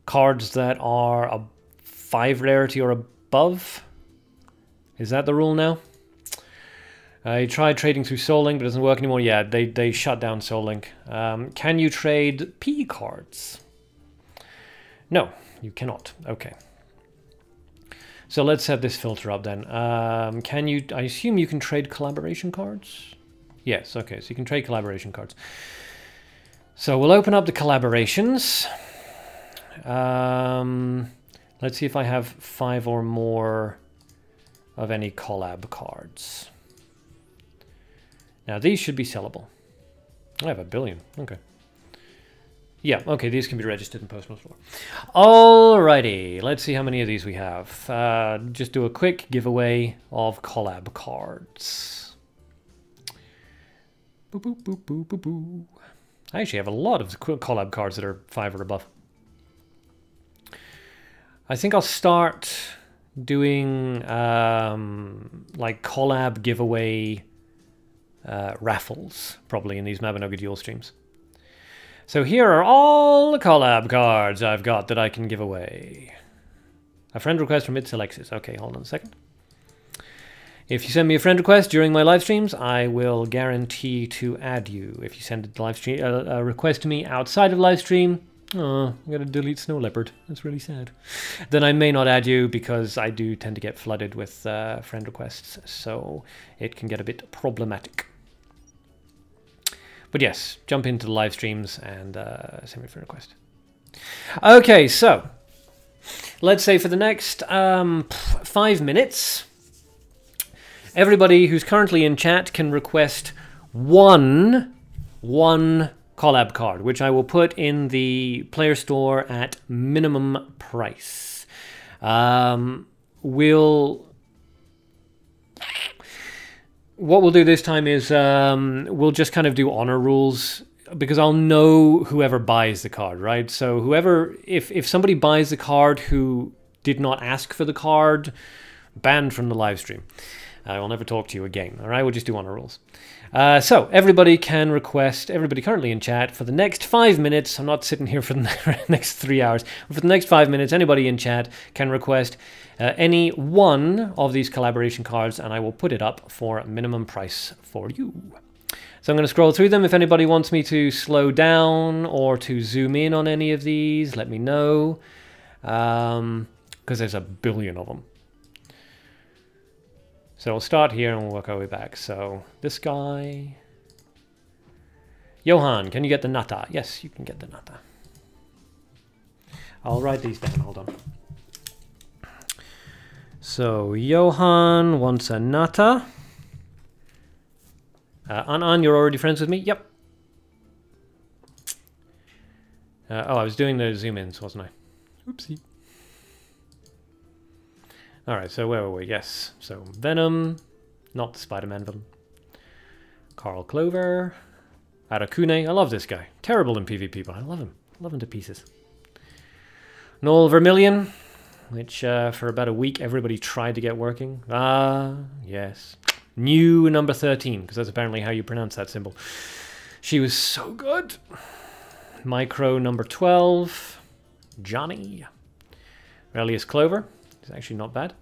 cards that are a 5 rarity or above. Is that the rule now? I tried trading through Soul Link, but it doesn't work anymore. Yeah, they shut down Soul Link. Can you trade P cards? No, you cannot. Okay. So let's set this filter up then. Can you... I assume you can trade collaboration cards? Yes, okay, so you can trade collaboration cards. So we'll open up the collaborations. Let's see if I have 5 or more of any collab cards. Now these should be sellable. I have 1 billion. Okay. Yeah, okay, these can be registered in Postmaster Store. Alrighty, let's see how many of these we have. Just do a quick giveaway of collab cards. Boop, boop, boop, boop, boop, boop. I actually have a lot of collab cards that are 5 or above. I think I'll start doing like collab giveaway raffles, probably in these Mabinogi Duel streams. So here are all the collab cards I've got that I can give away. A friend request from Alexis. Okay, hold on a second. If you send me a friend request during my live streams, I will guarantee to add you. If you send a live stream a request to me outside of live stream, oh, I'm gonna delete Snow Leopard. That's really sad. Then I may not add you because I do tend to get flooded with friend requests, so it can get a bit problematic. But yes, jump into the live streams and send me a friend request. Okay, so let's say for the next 5 minutes, everybody who's currently in chat can request one collab card, which I will put in the player store at minimum price. What we'll do this time is we'll just kind of do honor rules, because I'll know whoever buys the card, right? So whoever, if somebody buys the card who did not ask for the card, banned from the live stream. I will never talk to you again, all right? We'll just do honor rules. So everybody can request, everybody currently in chat, for the next 5 minutes, I'm not sitting here for the next 3 hours, but for the next 5 minutes, anybody in chat can request any one of these collaboration cards, and I will put it up for minimum price for you. So I'm going to scroll through them. If anybody wants me to slow down or to zoom in on any of these, let me know, because there's 1 billion of them. So we'll start here and we'll work our way back. So this guy. Johan, can you get the Nata? Yes, you can get the Nata. I'll write these down, hold on. So Johan wants a Nata. An, you're already friends with me? Yep. Oh, I was doing the zoom-ins, wasn't I? Oopsie. Alright, so where were we? Yes. So Venom, not the Spider-Man villain. Carl Clover. Arakune. I love this guy. Terrible in PvP, but I love him. I love him to pieces. Null Vermilion, which for about a week everybody tried to get working. Ah, yes. New number 13, because that's apparently how you pronounce that symbol. She was so good. Micro number 12. Johnny. Relius Clover. It's actually not bad.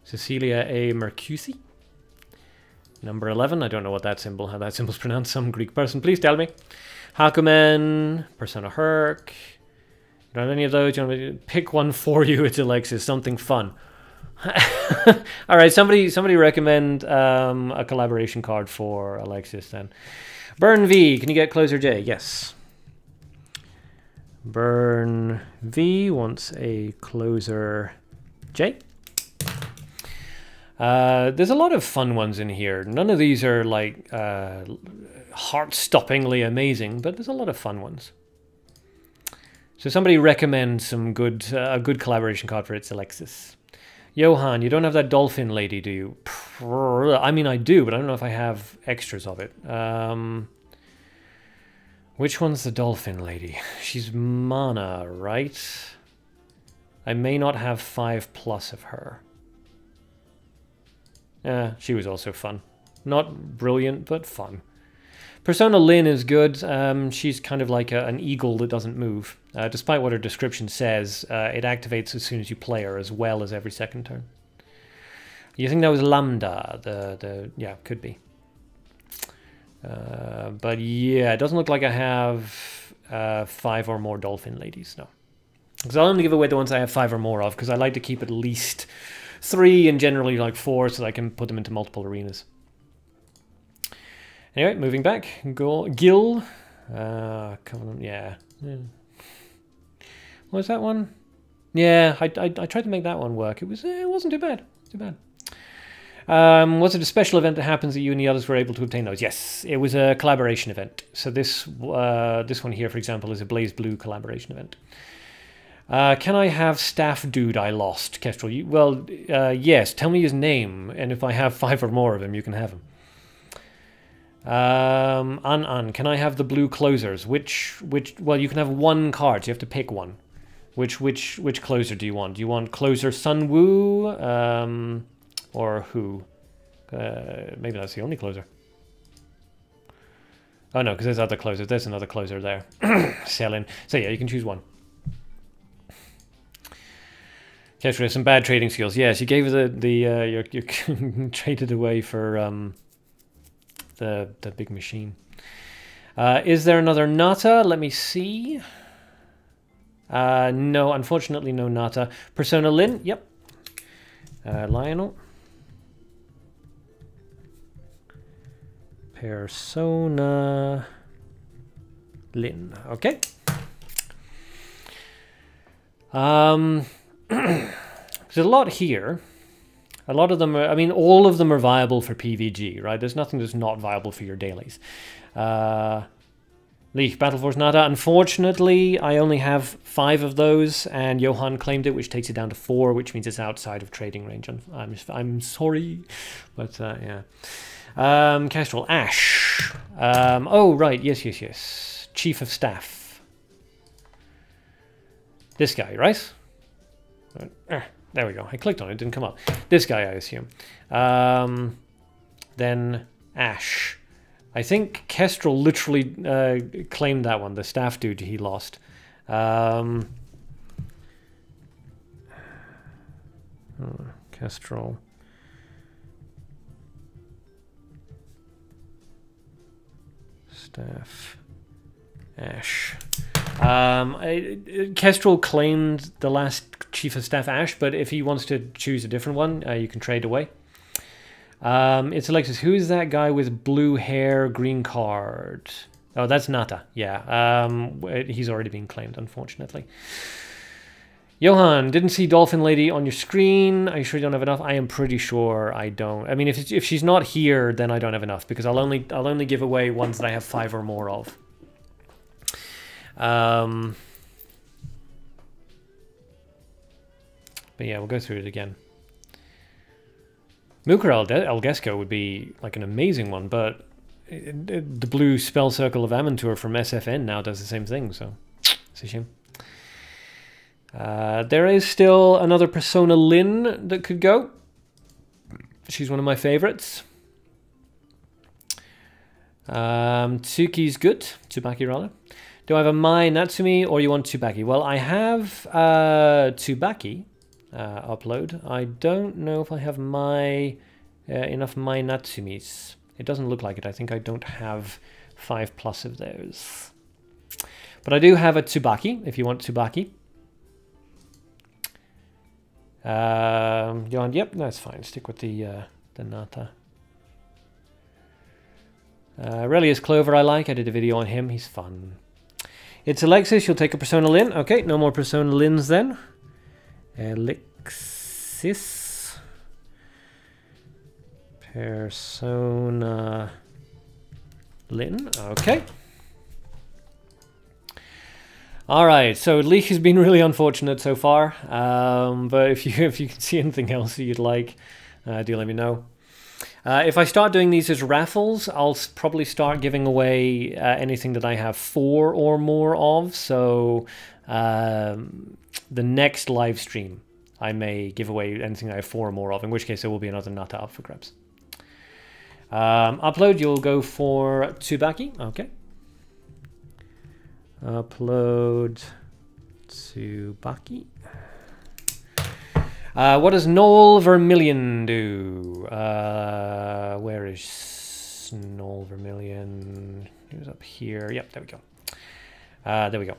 Cecilia A. Mercusi. Number 11. I don't know what that symbol, how that symbol's pronounced. Some Greek person, please tell me. Hakumen. Persona Herc. You don't have any of those? You want me to pick one for you? It's Alexis. Something fun. All right, somebody recommend a collaboration card for Alexis then. Burn V, can you get Closer J? Yes. Burn V wants a Closer J. There's a lot of fun ones in here. None of these are like heart-stoppingly amazing, but there's a lot of fun ones. So somebody recommend some good a good collaboration card for It's Alexis. Johan, you don't have that dolphin lady, do you? I mean, I do, but I don't know if I have extras of it. Which one's the dolphin lady? She's mana, right? I may not have 5+ of her. She was also fun. Not brilliant, but fun. Persona Lin is good. She's kind of like an eagle that doesn't move. Despite what her description says, it activates as soon as you play her, as well as every second turn. You think that was Lambda? Yeah, could be. But yeah, it doesn't look like I have 5 or more dolphin ladies, no. Because I'll only give away the ones I have 5 or more of, because I like to keep at least 3 and generally like 4 so that I can put them into multiple arenas. Anyway, moving back. Gil. Covenant, yeah. What was that one? Yeah, I tried to make that one work. It wasn't too bad. Too bad. Was it a special event that happens that you and the others were able to obtain those? Yes, it was a collaboration event. So this one here, for example, is a Blaze Blue collaboration event. Can I have Staff Dude I lost, Kestrel? Yes, tell me his name, and if I have 5 or more of him, you can have him. Can I have the blue closers? Well, you can have 1 card, so you have to pick one. Which closer do you want? Do you want closer Sun Wu, or who? Maybe that's the only closer. Oh no, because there's other closers. There's another closer there. Selling. So yeah, you can choose one. Kestrel has some bad trading skills. Yes, you gave her you traded away for the big machine. Is there another Nata? Let me see. No, unfortunately no Nata. Persona Lin, yep. Lionel. Persona Lin, okay. There's a lot here. A lot of them are, I mean, all of them are viable for PvG, right? There's nothing that's not viable for your dailies. League, Battle Force Nada. Unfortunately, I only have 5 of those, and Johan claimed it, which takes it down to 4, which means it's outside of trading range. I'm sorry, but yeah. Kestrel, Ash. Oh, right, yes. Chief of Staff. This guy, right? There we go. I clicked on it, it didn't come up. This guy, I assume. Then Ash. I think Kestrel literally claimed that one, the staff dude he lost. Kestrel. Staff. Ash. Kestrel claimed the last Chief of Staff Ash, but if he wants to choose a different one, you can trade away. It's Alexis. Who is that guy with blue hair, green card? Oh, that's Nata. Yeah. He's already been claimed, unfortunately. Johan, didn't see Dolphin Lady on your screen. Are you sure you don't have enough? I am pretty sure I don't. I mean, if she's not here, then I don't have enough, because I'll only give away ones that I have 5 or more of. But yeah, we'll go through it again. Mukar Algesco would be like an amazing one, but the blue spell circle of Amantur from SFN now does the same thing, so it's a shame. There is still another Persona Lin that could go. She's one of my favorites. Tsuki's good. Tsubaki, rather. Do I have a Mai Natsumi or you want Tsubaki? Well, I have Tsubaki upload. I don't know if I have enough Mai Natsumis. It doesn't look like it. I think I don't have 5+ of those. But I do have a Tsubaki, if you want Tsubaki. Johan, yep, that's fine. Stick with the Nata. Relius Clover I like. I did a video on him. He's fun. It's Alexis. You'll take a Persona Lin. Okay, no more Persona Lins then. Alexis. Persona Lin. Okay. Alright, so Leek has been really unfortunate so far. But if you can see anything else that you'd like, do let me know. If I start doing these as raffles, I'll probably start giving away anything that I have 4 or more of. So the next live stream, I may give away anything I have 4 or more of, in which case there will be another Nata up for grabs. Upload, you'll go for Tsubaki. Okay. Upload Tsubaki. What does Noel Vermillion do? Where is Noel Vermillion? He was up here. Yep, there we go. There we go.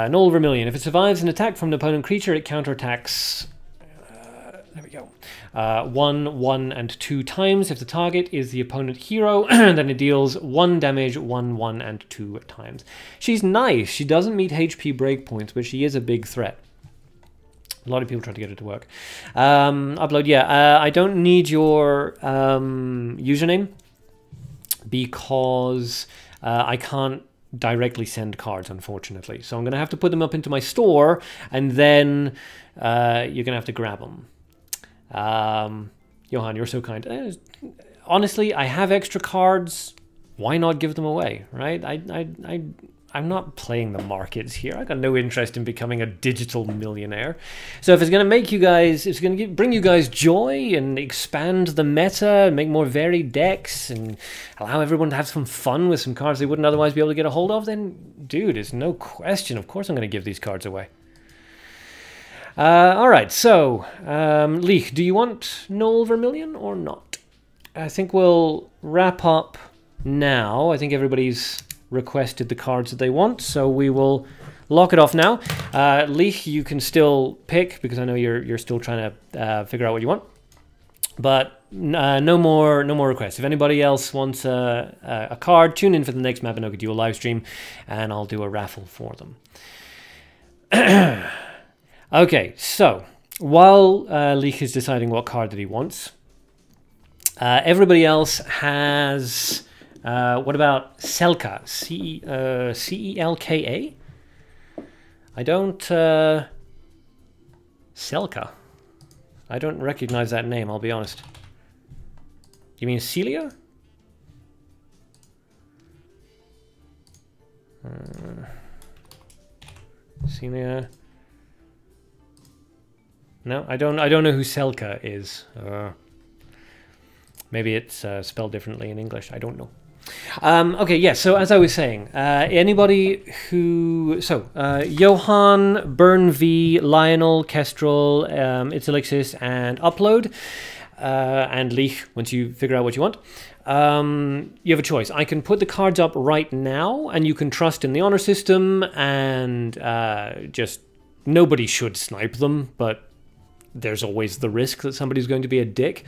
Noel Vermillion. If it survives an attack from an opponent creature, it counterattacks. There we go. 1, 1, and 2 times. If the target is the opponent hero, then it deals 1 damage, 1, 1, and 2 times. She's nice. She doesn't meet HP breakpoints, but she is a big threat. A lot of people try to get it to work. Upload, yeah. I don't need your username because I can't directly send cards, unfortunately. So I'm going to have to put them up into my store, and then you're going to have to grab them. Johan, you're so kind. Honestly, I have extra cards. Why not give them away, right? I'm not playing the markets here. I got no interest in becoming a digital millionaire. So if it's going to make you guys, it's going to bring you guys joy and expand the meta, make more varied decks, and allow everyone to have some fun with some cards they wouldn't otherwise be able to get a hold of, then, dude, it's no question. Of course I'm going to give these cards away. All right, so, Leek, do you want Noel Vermillion or not? I think we'll wrap up now. I think everybody's requested the cards that they want, so we will lock it off now. Leek, you can still pick because I know you're still trying to figure out what you want. But no more requests. If anybody else wants a card, tune in for the next Mabinogi Duel live stream, and I'll do a raffle for them. Okay, so while Leek is deciding what card that he wants, everybody else has. What about Selka? C-E-L-K-A? I don't... Selka? I don't recognize that name, I'll be honest. You mean Celia? Celia... No, I don't know who Selka is. Maybe it's spelled differently in English, I don't know. Okay, yeah, so as I was saying, anybody who... So, Johan, Burn V, Lionel, Kestrel, It's Elixis, and Upload, and Leek, once you figure out what you want, you have a choice. I can put the cards up right now, and you can trust in the honor system, and just... Nobody should snipe them, but there's always the risk that somebody's going to be a dick.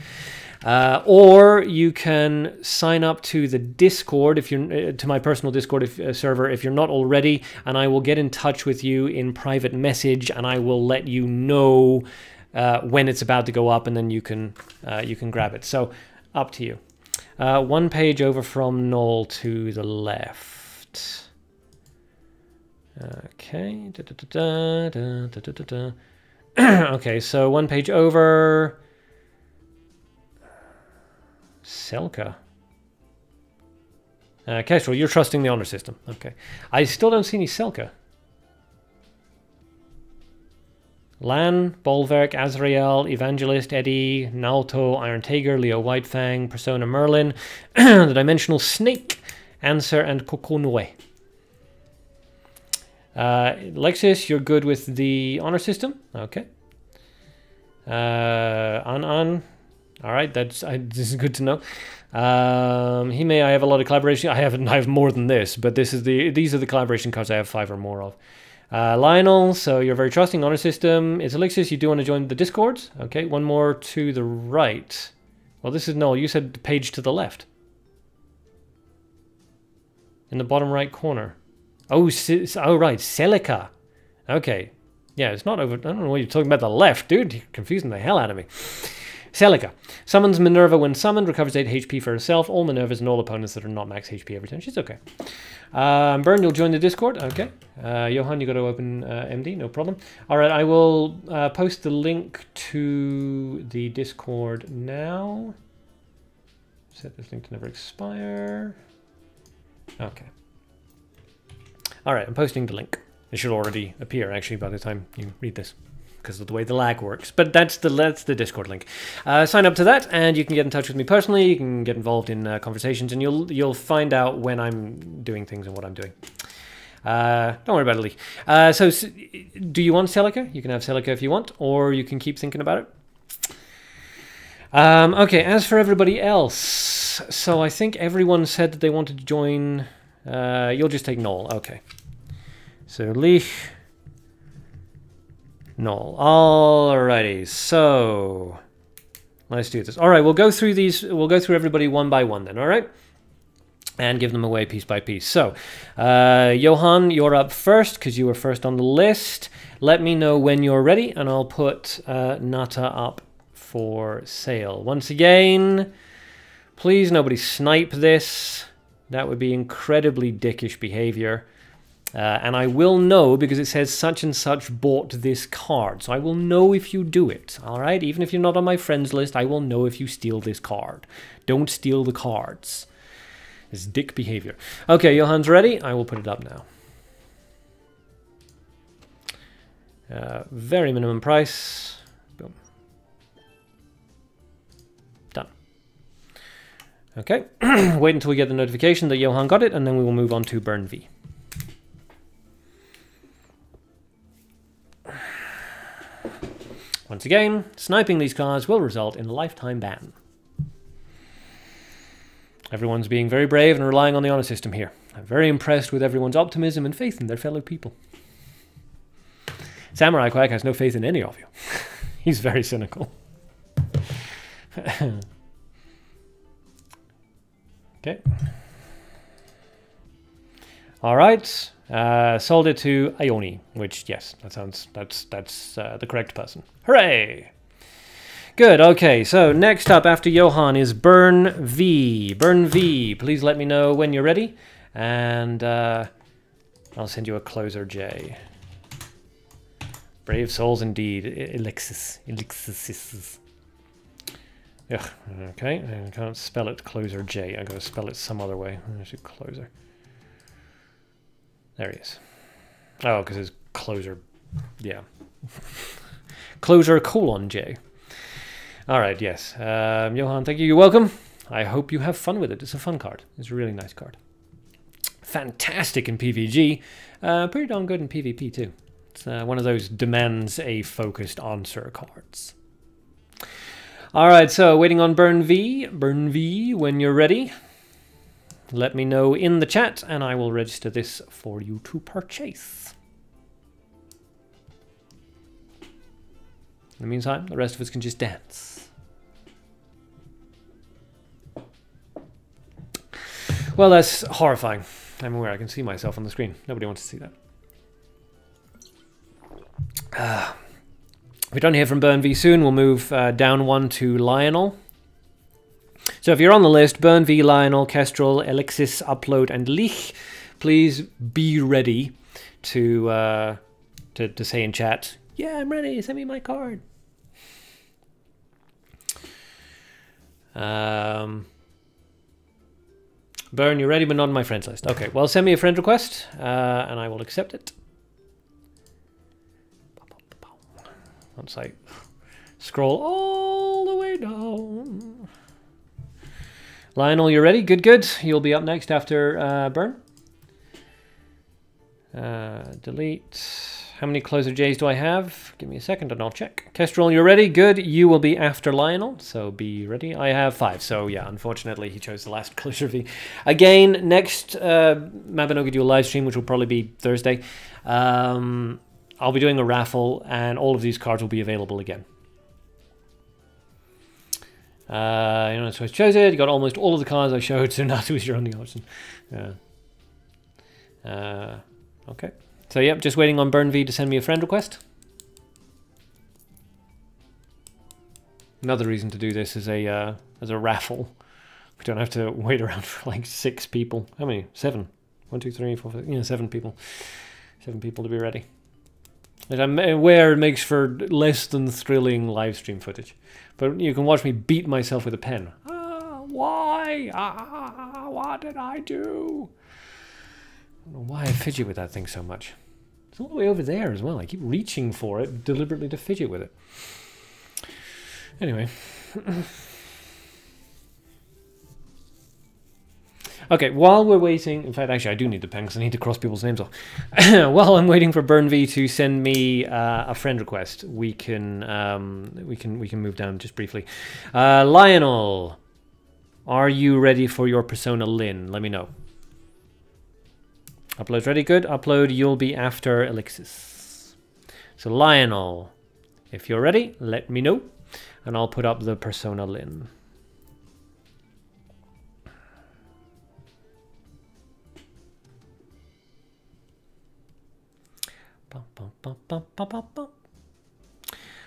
Or you can sign up to the Discord, if you're to my personal Discord server if you're not already, and I will get in touch with you in private message, and I will let you know when it's about to go up, and then you can grab it. So up to you. 1 page over from Noel to the left. Okay. Okay, so 1 page over. Selka. Kestrel, you're trusting the honor system. Okay. I still don't see any Selka. Lan, Bolverk, Azrael, Evangelist, Eddie, Naoto, Iron Tiger, Leo Whitefang, Persona Merlin, the Dimensional Snake, Answer, and Kokonue. Lexus, you're good with the honor system? Okay. An. Alright, this is good to know. Hime, I have a lot of collaboration. I have more than this, but these are the collaboration cards I have 5 or more of. Lionel, so you're very trusting. Honor system. It's Elixis, you do want to join the Discords? Okay, one more to the right. Well, this is Noel. You said the page to the left. In the bottom right corner. Oh, right, Celica. Okay. Yeah, it's not over. I don't know what you're talking about the left, dude. You're confusing the hell out of me. Celica. Summons Minerva when summoned, recovers 8 HP for herself, all Minervas and all opponents that are not max HP every time. She's okay. Burn, you'll join the Discord. Okay. Johan, you got to open MD, no problem. Alright, I will post the link to the Discord now. Set this link to never expire. Okay. Alright, I'm posting the link. It should already appear, actually, by the time you read this, because of the way the lag works. But that's the Discord link. Sign up to that, and you can get in touch with me personally. You can get involved in conversations, and you'll find out when I'm doing things and what I'm doing. Don't worry about it, Lee. So, do you want Celica? You can have Celica if you want, or you can keep thinking about it. Okay, as for everybody else, so I think everyone said that they wanted to join. You'll just take Noel. Okay. So Lee, Noel. Alrighty. So let's do this. All right, we'll go through these. We'll go through everybody one by one then. All right, and give them away piece by piece. So, Johan, you're up first because you were first on the list. Let me know when you're ready, and I'll put Nata up for sale. Once again, please nobody snipe this. That would be incredibly dickish behavior. And I will know because it says such and such bought this card. So I will know if you do it. All right? Even if you're not on my friends list, I will know if you steal this card. Don't steal the cards. It's dick behavior. Okay, Johan's ready. I will put it up now. Very minimum price. Boom. Done. Okay. Wait until we get the notification that Johan got it, and then we will move on to Burn V. Once again, sniping these cards will result in a lifetime ban. Everyone's being very brave and relying on the honor system here. I'm very impressed with everyone's optimism and faith in their fellow people. Samurai Quack has no faith in any of you. He's very cynical. Okay. All right. Sold it to Ioni, which, yes, that's the correct person. Hooray! Good, okay, so next up after Johan is Burn V. Burn V, please let me know when you're ready, and I'll send you a closer J. Brave souls indeed. Elixis. Ugh, okay, I can't spell it closer J. I gotta spell it some other way. I should closer. There he is. Oh, because it's closer. Yeah. Closer colon J. All right, yes. Johan, thank you. You're welcome. I hope you have fun with it. It's a fun card. It's a really nice card. Fantastic in PvG. Pretty darn good in PvP too. It's one of those demands a focused answer cards. All right, so waiting on Burn V. Burn V, when you're ready. Let me know in the chat, and I will register this for you to purchase. In the meantime, the rest of us can just dance. Well, that's horrifying. I'm aware I can see myself on the screen. Nobody wants to see that. If we don't hear from Burn V soon, we'll move down one to Lionel. So if you're on the list, Burn V, Lionel, Kestrel, Elixis, Upload, and Lich, please be ready to say in chat, yeah, I'm ready, send me my card. Burn, you're ready, but not on my friends list. Okay, well, send me a friend request, and I will accept it. once I scroll all the way down. Lionel, you ready? Good, good. You'll be up next after Burn. Delete. How many closer J's do I have? Give me a second and I'll check. Kestrel, you're ready? Good. You will be after Lionel, so be ready. I have 5, so yeah, unfortunately he chose the last closer V. Again, next Mabinogi Duel live stream, which will probably be Thursday, I'll be doing a raffle and all of these cards will be available again. You know, so I chose it. You got almost all of the cards I showed, so now was your only option. Okay. So, yep, just waiting on Burn V to send me a friend request. Another reason to do this is as a raffle. We don't have to wait around for like 6 people. How many? 7. 1, 2, 3, 4, 5. You know, 7 people. 7 people to be ready. And I'm aware it makes for less than thrilling live stream footage. But you can watch me beat myself with a pen. Why? What did I do? I don't know why I fidget with that thing so much. It's all the way over there as well. I keep reaching for it deliberately to fidget with it. Anyway. Okay, while we're waiting... In fact, actually, I do need the pen because I need to cross people's names off. While I'm waiting for Burn V to send me a friend request, we can move down just briefly. Lionel, are you ready for your Persona Lyn? Let me know. Upload's ready, good. Upload, you'll be after Elixis. So Lionel, if you're ready, let me know. And I'll put up the Persona Lyn.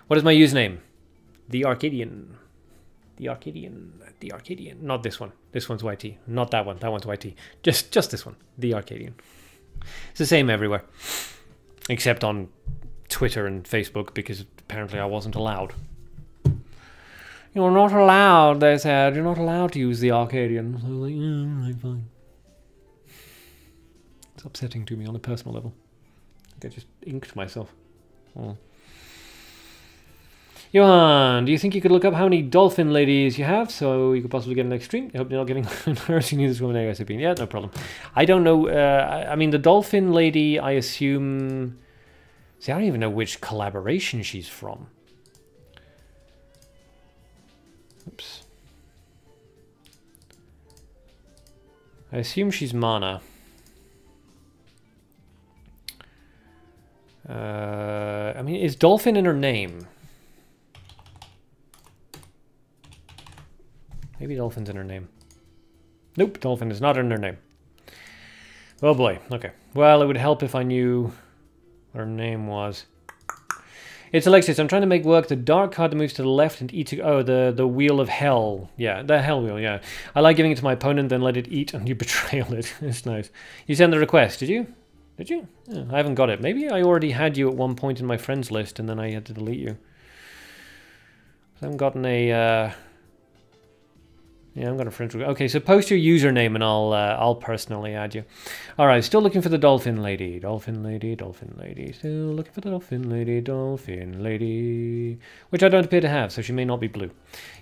What is my username? The Arcadian. The Arcadian. The Arcadian. Not this one. This one's YT. Not that one. That one's YT. Just this one. The Arcadian. It's the same everywhere. Except on Twitter and Facebook, because apparently I wasn't allowed. You're not allowed, they said. You're not allowed to use the Arcadian. So I was like, yeah, right, fine. It's upsetting to me on a personal level. I just inked myself. Oh. Johan, do you think you could look up how many dolphin ladies you have so you could possibly get an next stream? I hope you're not getting nursing this woman ASAP. Yeah, no problem. I don't know. I mean, the dolphin lady, I assume... See, I don't even know which collaboration she's from. Oops. I assume she's Mana. I mean, is dolphin in her name? Maybe dolphin's in her name. Nope, dolphin is not in her name. Oh boy, okay. Well, it would help if I knew what her name was. It's Alexis. I'm trying to make work the dark card that moves to the left and eat... Oh, the wheel of hell. Yeah, the hell wheel, yeah. I like giving it to my opponent, then let it eat and you betrayal it. It's nice. You sent the request, did you? Did you? Yeah, I haven't got it. Maybe I already had you at one point in my friends list and then I had to delete you. I haven't gotten a... Yeah, I'm gonna friends. Okay, so post your username and I'll personally add you. All right, still looking for the dolphin lady. Dolphin lady, dolphin lady. Still looking for the dolphin lady, dolphin lady. Which I don't appear to have, so she may not be blue.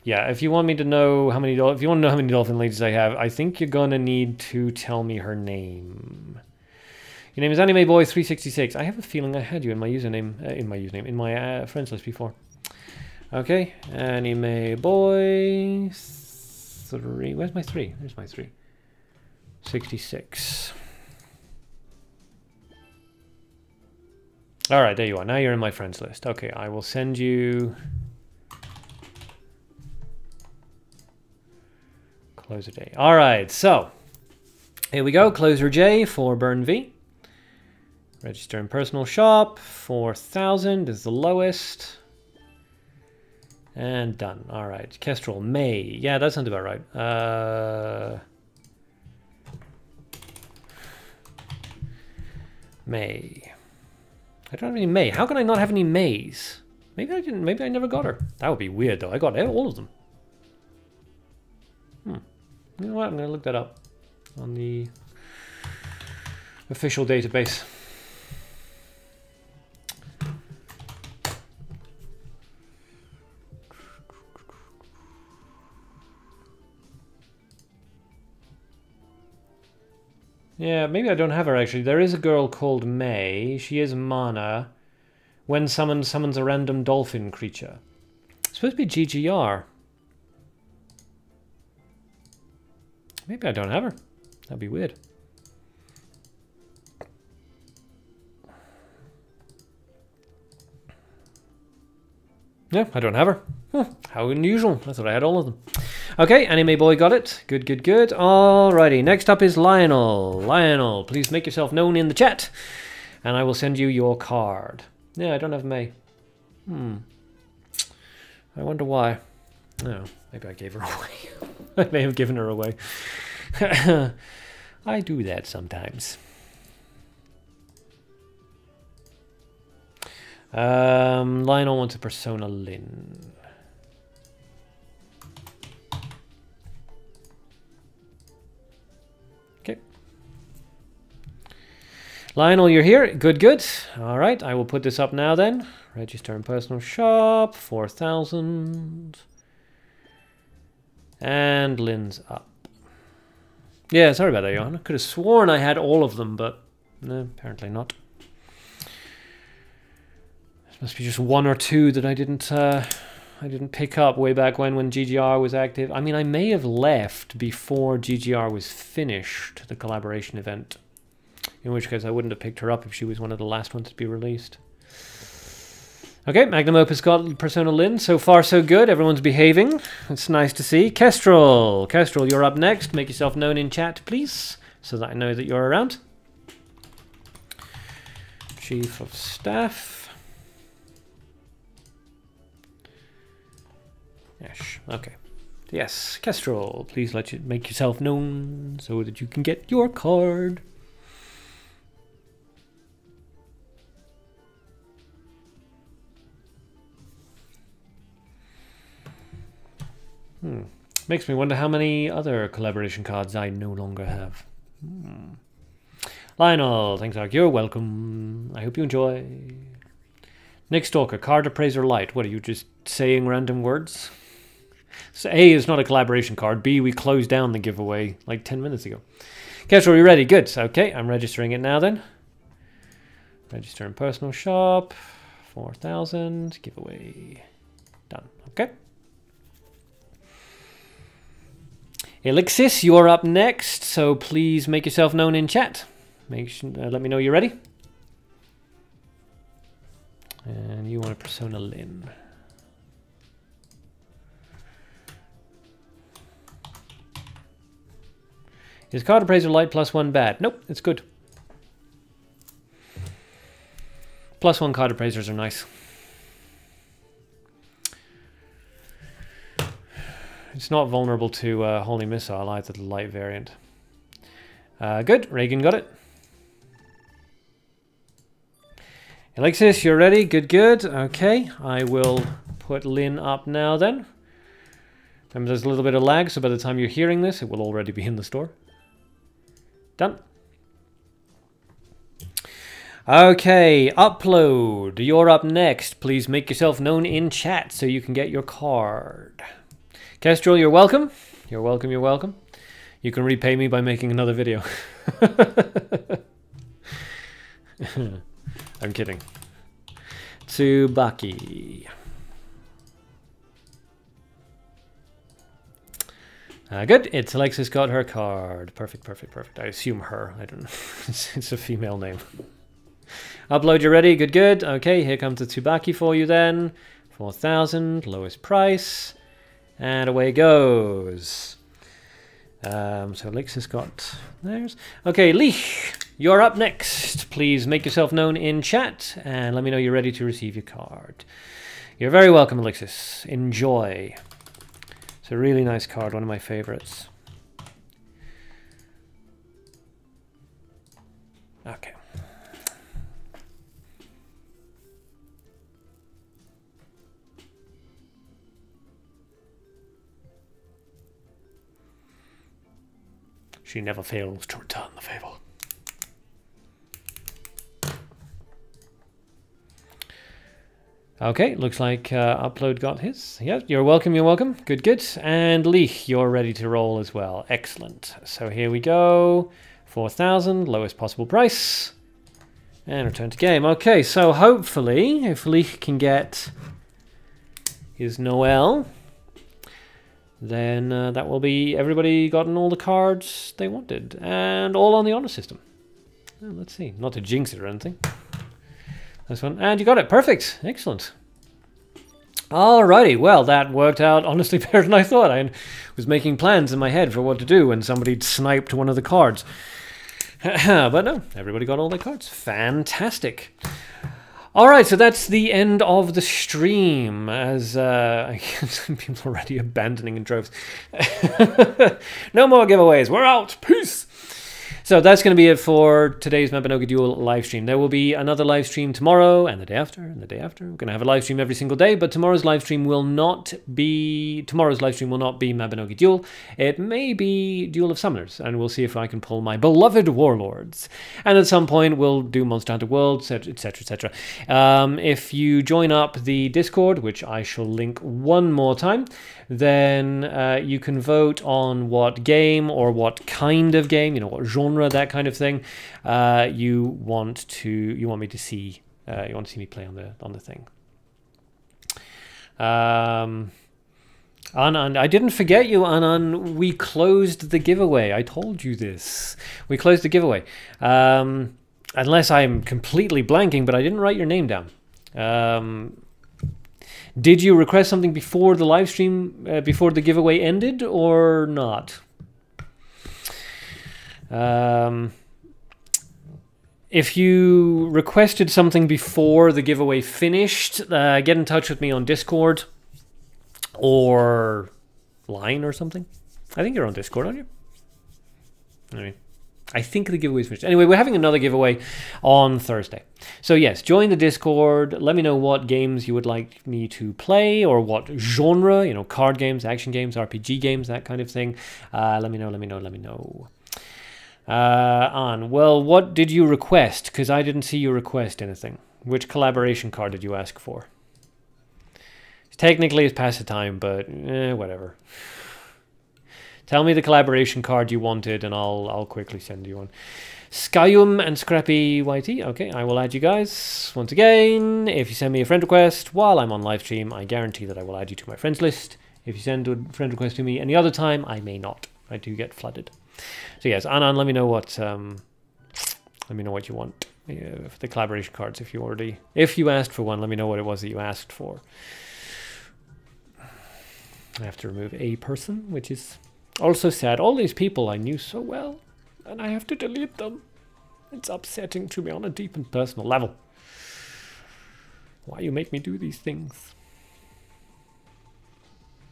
Yeah, if you want me to know how many, if you want to know how many dolphin ladies I have, I think you're gonna need to tell me her name. Your name is Anime Boy 366. I have a feeling I had you in my username, in my friends list before. Okay, Anime Boy. 3. Where's my 3? There's my 3. 66. All right, there you are. Now you're in my friends list. Okay, I will send you... Closer J. All right, so here we go. Closer J for Burn V. Register in personal shop. 4,000 is the lowest. And done. All right. Kestrel, May. Yeah, that sounds about right. May. I don't have any May. How can I not have any Mays? Maybe I didn't. Maybe I never got her. That would be weird, though. I got all of them. You know what? I'm going to look that up on the official database. Yeah, maybe I don't have her actually. There is a girl called May. She is mana. When summoned, summons a random dolphin creature. It's supposed to be GGR. Maybe I don't have her. That'd be weird. Yeah, I don't have her. How unusual. I thought I had all of them. Okay, Anime Boy got it. Good, good, good. Alrighty, next up is Lionel. Lionel, please make yourself known in the chat, and I will send you your card. Yeah, I don't have May. I wonder why. No, maybe I gave her away. I may have given her away. I do that sometimes. Lionel wants a Persona Lin. Okay. Lionel, you're here. Good, good. All right, I will put this up now then. Register in personal shop, 4,000. And Lin's up. Yeah, sorry about that, Johan. I could have sworn I had all of them, but no, apparently not. Must be just one or two that I didn't pick up way back when GGR was active. I mean, I may have left before GGR was finished, the collaboration event. In which case I wouldn't have picked her up if she was one of the last ones to be released. Okay, Magnum Opus got Persona Lin. So far, so good. Everyone's behaving. It's nice to see. Kestrel. Kestrel, you're up next. Make yourself known in chat, please, so that I know that you're around. Chief of Staff. Yes, okay. Yes, Kestrel, please make yourself known so that you can get your card. Makes me wonder how many other collaboration cards I no longer have. Lionel, thanks, Ark. You're welcome. I hope you enjoy. Nick Stalker, Card Appraiser Light. What, are you just saying random words? So A, it's not a collaboration card. B, we closed down the giveaway like 10 minutes ago. Kestrel, are you ready? Good. Okay, I'm registering it now then. Register in personal shop. 4,000. Giveaway. Done. Okay. Elixis, you're up next, so please make yourself known in chat. Let me know you're ready. And you want a Persona Lin. Is Card Appraiser Light +1 bad? Nope, it's good. +1 Card Appraisers are nice. It's not vulnerable to Holy Missile, either the light variant. Good, Reagan got it. Alexis, you're ready? Good, good. Okay, I will put Lin up now then. Remember, there's a little bit of lag, so by the time you're hearing this, it will already be in the store. Done. Okay, Upload. You're up next. Please make yourself known in chat so you can get your card. Kestrel, you're welcome. You're welcome, you're welcome. You can repay me by making another video. I'm kidding. Tsubaki. Good. It's Alexis got her card. Perfect, perfect, perfect. I assume her. I don't know. It's a female name. Upload, you ready? Good, good. Okay, here comes the Tsubaki for you then. 4,000, lowest price. And away it goes. So Alexis got theirs. Okay, Leech, you're up next. Please make yourself known in chat and let me know you're ready to receive your card. You're very welcome, Alexis. Enjoy. It's a really nice card, one of my favorites. Okay. She never fails to return the favor. Okay, looks like Upload got his. Yeah, you're welcome, you're welcome. Good, good. And Leech, you're ready to roll as well. Excellent. So here we go. 4,000, lowest possible price. And return to game. Okay, so hopefully, if Leek can get his Noel, then that will be everybody gotten all the cards they wanted. And all on the honor system. Well, let's see. Not to jinx it or anything. This one. And you got it. Perfect. Excellent. Alrighty. Well, that worked out honestly better than I thought. I was making plans in my head for what to do when somebody sniped one of the cards. But no, everybody got all their cards. Fantastic. Alright, so that's the end of the stream, as I can see people already abandoning in droves. No more giveaways, we're out, peace! So that's going to be it for today's Mabinogi Duel live stream. There will be another live stream tomorrow, and the day after, and the day after. We're going to have a live stream every single day, but tomorrow's live stream will not be Mabinogi Duel. It may be Duel of Summoners, and we'll see if I can pull my beloved Warlords. And at some point, we'll do Monster Hunter World, etc., etc., etc. If you join up the Discord, which I shall link one more time, then you can vote on what game or what kind of game, what genre, that kind of thing, you want me to see me play on the thing. Anan, I didn't forget you, Anan. We closed the giveaway. I told you this. We closed the giveaway. Unless I'm completely blanking, but I didn't write your name down. Did you request something before the live stream, before the giveaway ended, or not? If you requested something before the giveaway finished, get in touch with me on Discord or Line or something. I think you're on Discord, aren't you? Anyway, I think the giveaway is finished. Anyway, we're having another giveaway on Thursday. So yes, join the Discord. Let me know what games you would like me to play, or what genre, card games, action games, RPG games, that kind of thing. Let me know. Well, what did you request? Because I didn't see you request anything. Which collaboration card did you ask for? Technically, it's past the time, but whatever. Tell me the collaboration card you wanted, and I'll quickly send you one. Skyum and Scrappy YT. Okay, I will add you guys. Once again, if you send me a friend request while I'm on live stream, I guarantee that I will add you to my friends list. If you send a friend request to me any other time, I may not. I do get flooded. So yes, Anan, let me know what you want for the collaboration cards. If you asked for one, let me know what it was that you asked for. I have to remove a person, which is also sad. All these people I knew so well, and I have to delete them. It's upsetting to me on a deep and personal level. Why you make me do these things?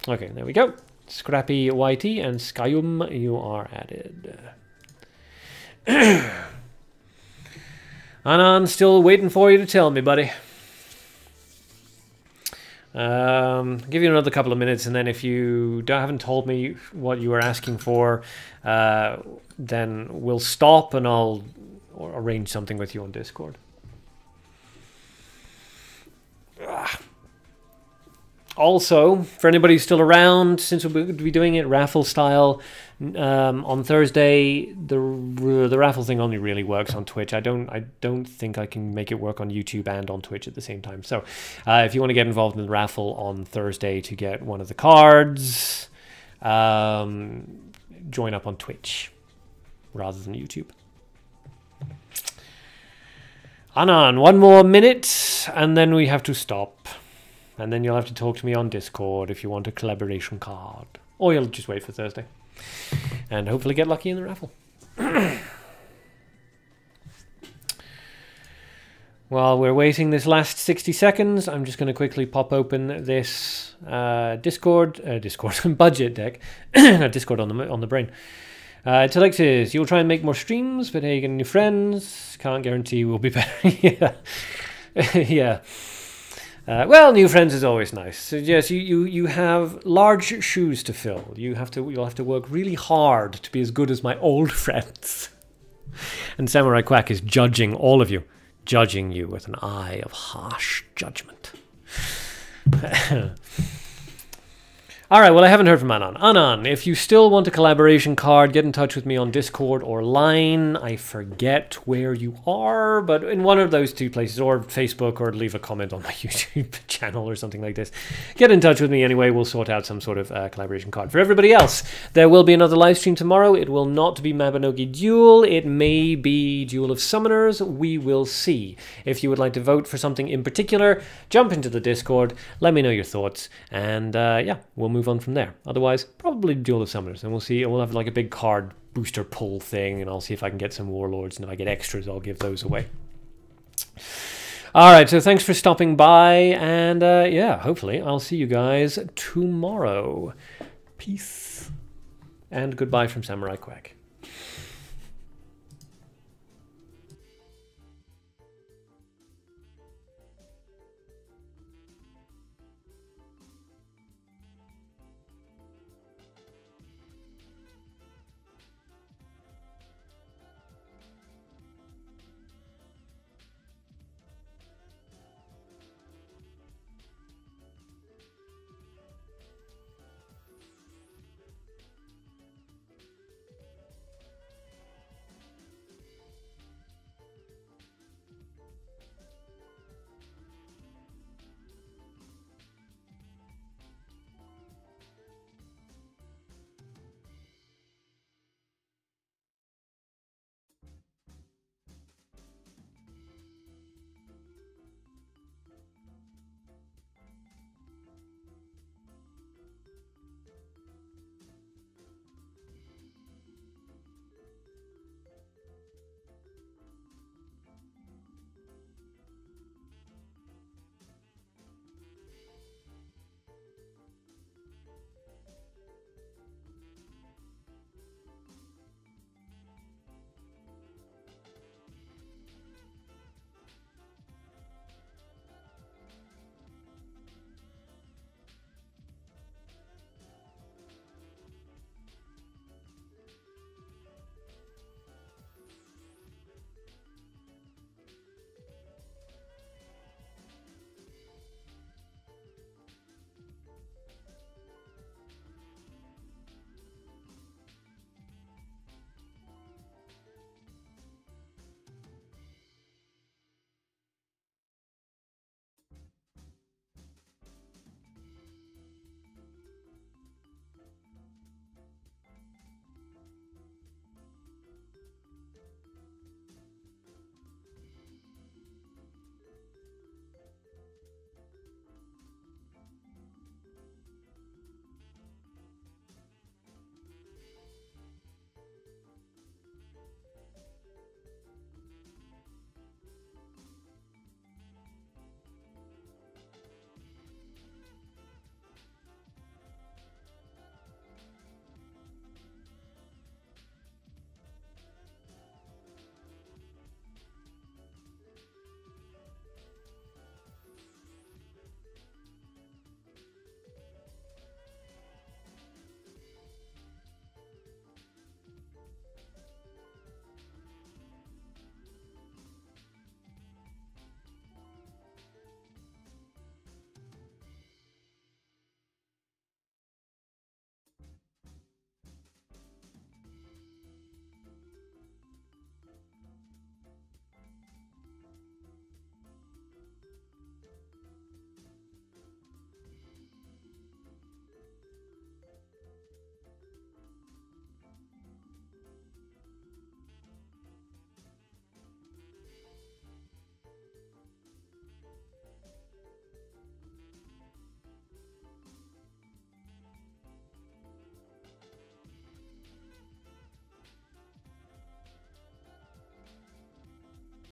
Okay, there we go. Scrappy YT and Skyum, you are added. Anan, still waiting for you to tell me, buddy. Give you another couple of minutes, and then if you haven't told me what you were asking for, then we'll stop and I'll arrange something with you on Discord. Also, for anybody who's still around, since we'll be doing it raffle style on Thursday, the raffle thing only really works on Twitch. I don't think I can make it work on YouTube and on Twitch at the same time. So, if you want to get involved in the raffle on Thursday to get one of the cards, join up on Twitch rather than YouTube. Anan, one more minute, and then we have to stop. And then you'll have to talk to me on Discord if you want a collaboration card. Or you'll just wait for Thursday. And hopefully get lucky in the raffle. While we're waiting this last 60 seconds, I'm just going to quickly pop open this Discord budget deck. Discord on the brain. It's Alexis. You'll try and make more streams, but hey, you get new friends. Can't guarantee we'll be better. Yeah. Yeah. Well, new friends is always nice. So yes, you have large shoes to fill. You'll have to work really hard to be as good as my old friends. And Samurai Quack is judging all of you, judging you with an eye of harsh judgment. All right, well, I haven't heard from Anan. Anan, if you still want a collaboration card, get in touch with me on Discord or Line. I forget where you are, but in one of those two places, or Facebook, or leave a comment on my YouTube channel or something like this. Get in touch with me anyway. We'll sort out some sort of collaboration card. For everybody else, there will be another live stream tomorrow. It will not be Mabinogi Duel. It may be Duel of Summoners. We will see. If you would like to vote for something in particular, jump into the Discord. Let me know your thoughts. And yeah, we'll move on from there. Otherwise, probably Duel of Summoners, and we'll see. We'll have like a big card booster pull thing, and I'll see if I can get some Warlords, and if I get extras, I'll give those away. All right, so thanks for stopping by, and yeah, hopefully I'll see you guys tomorrow. Peace, and goodbye from Samurai Quack.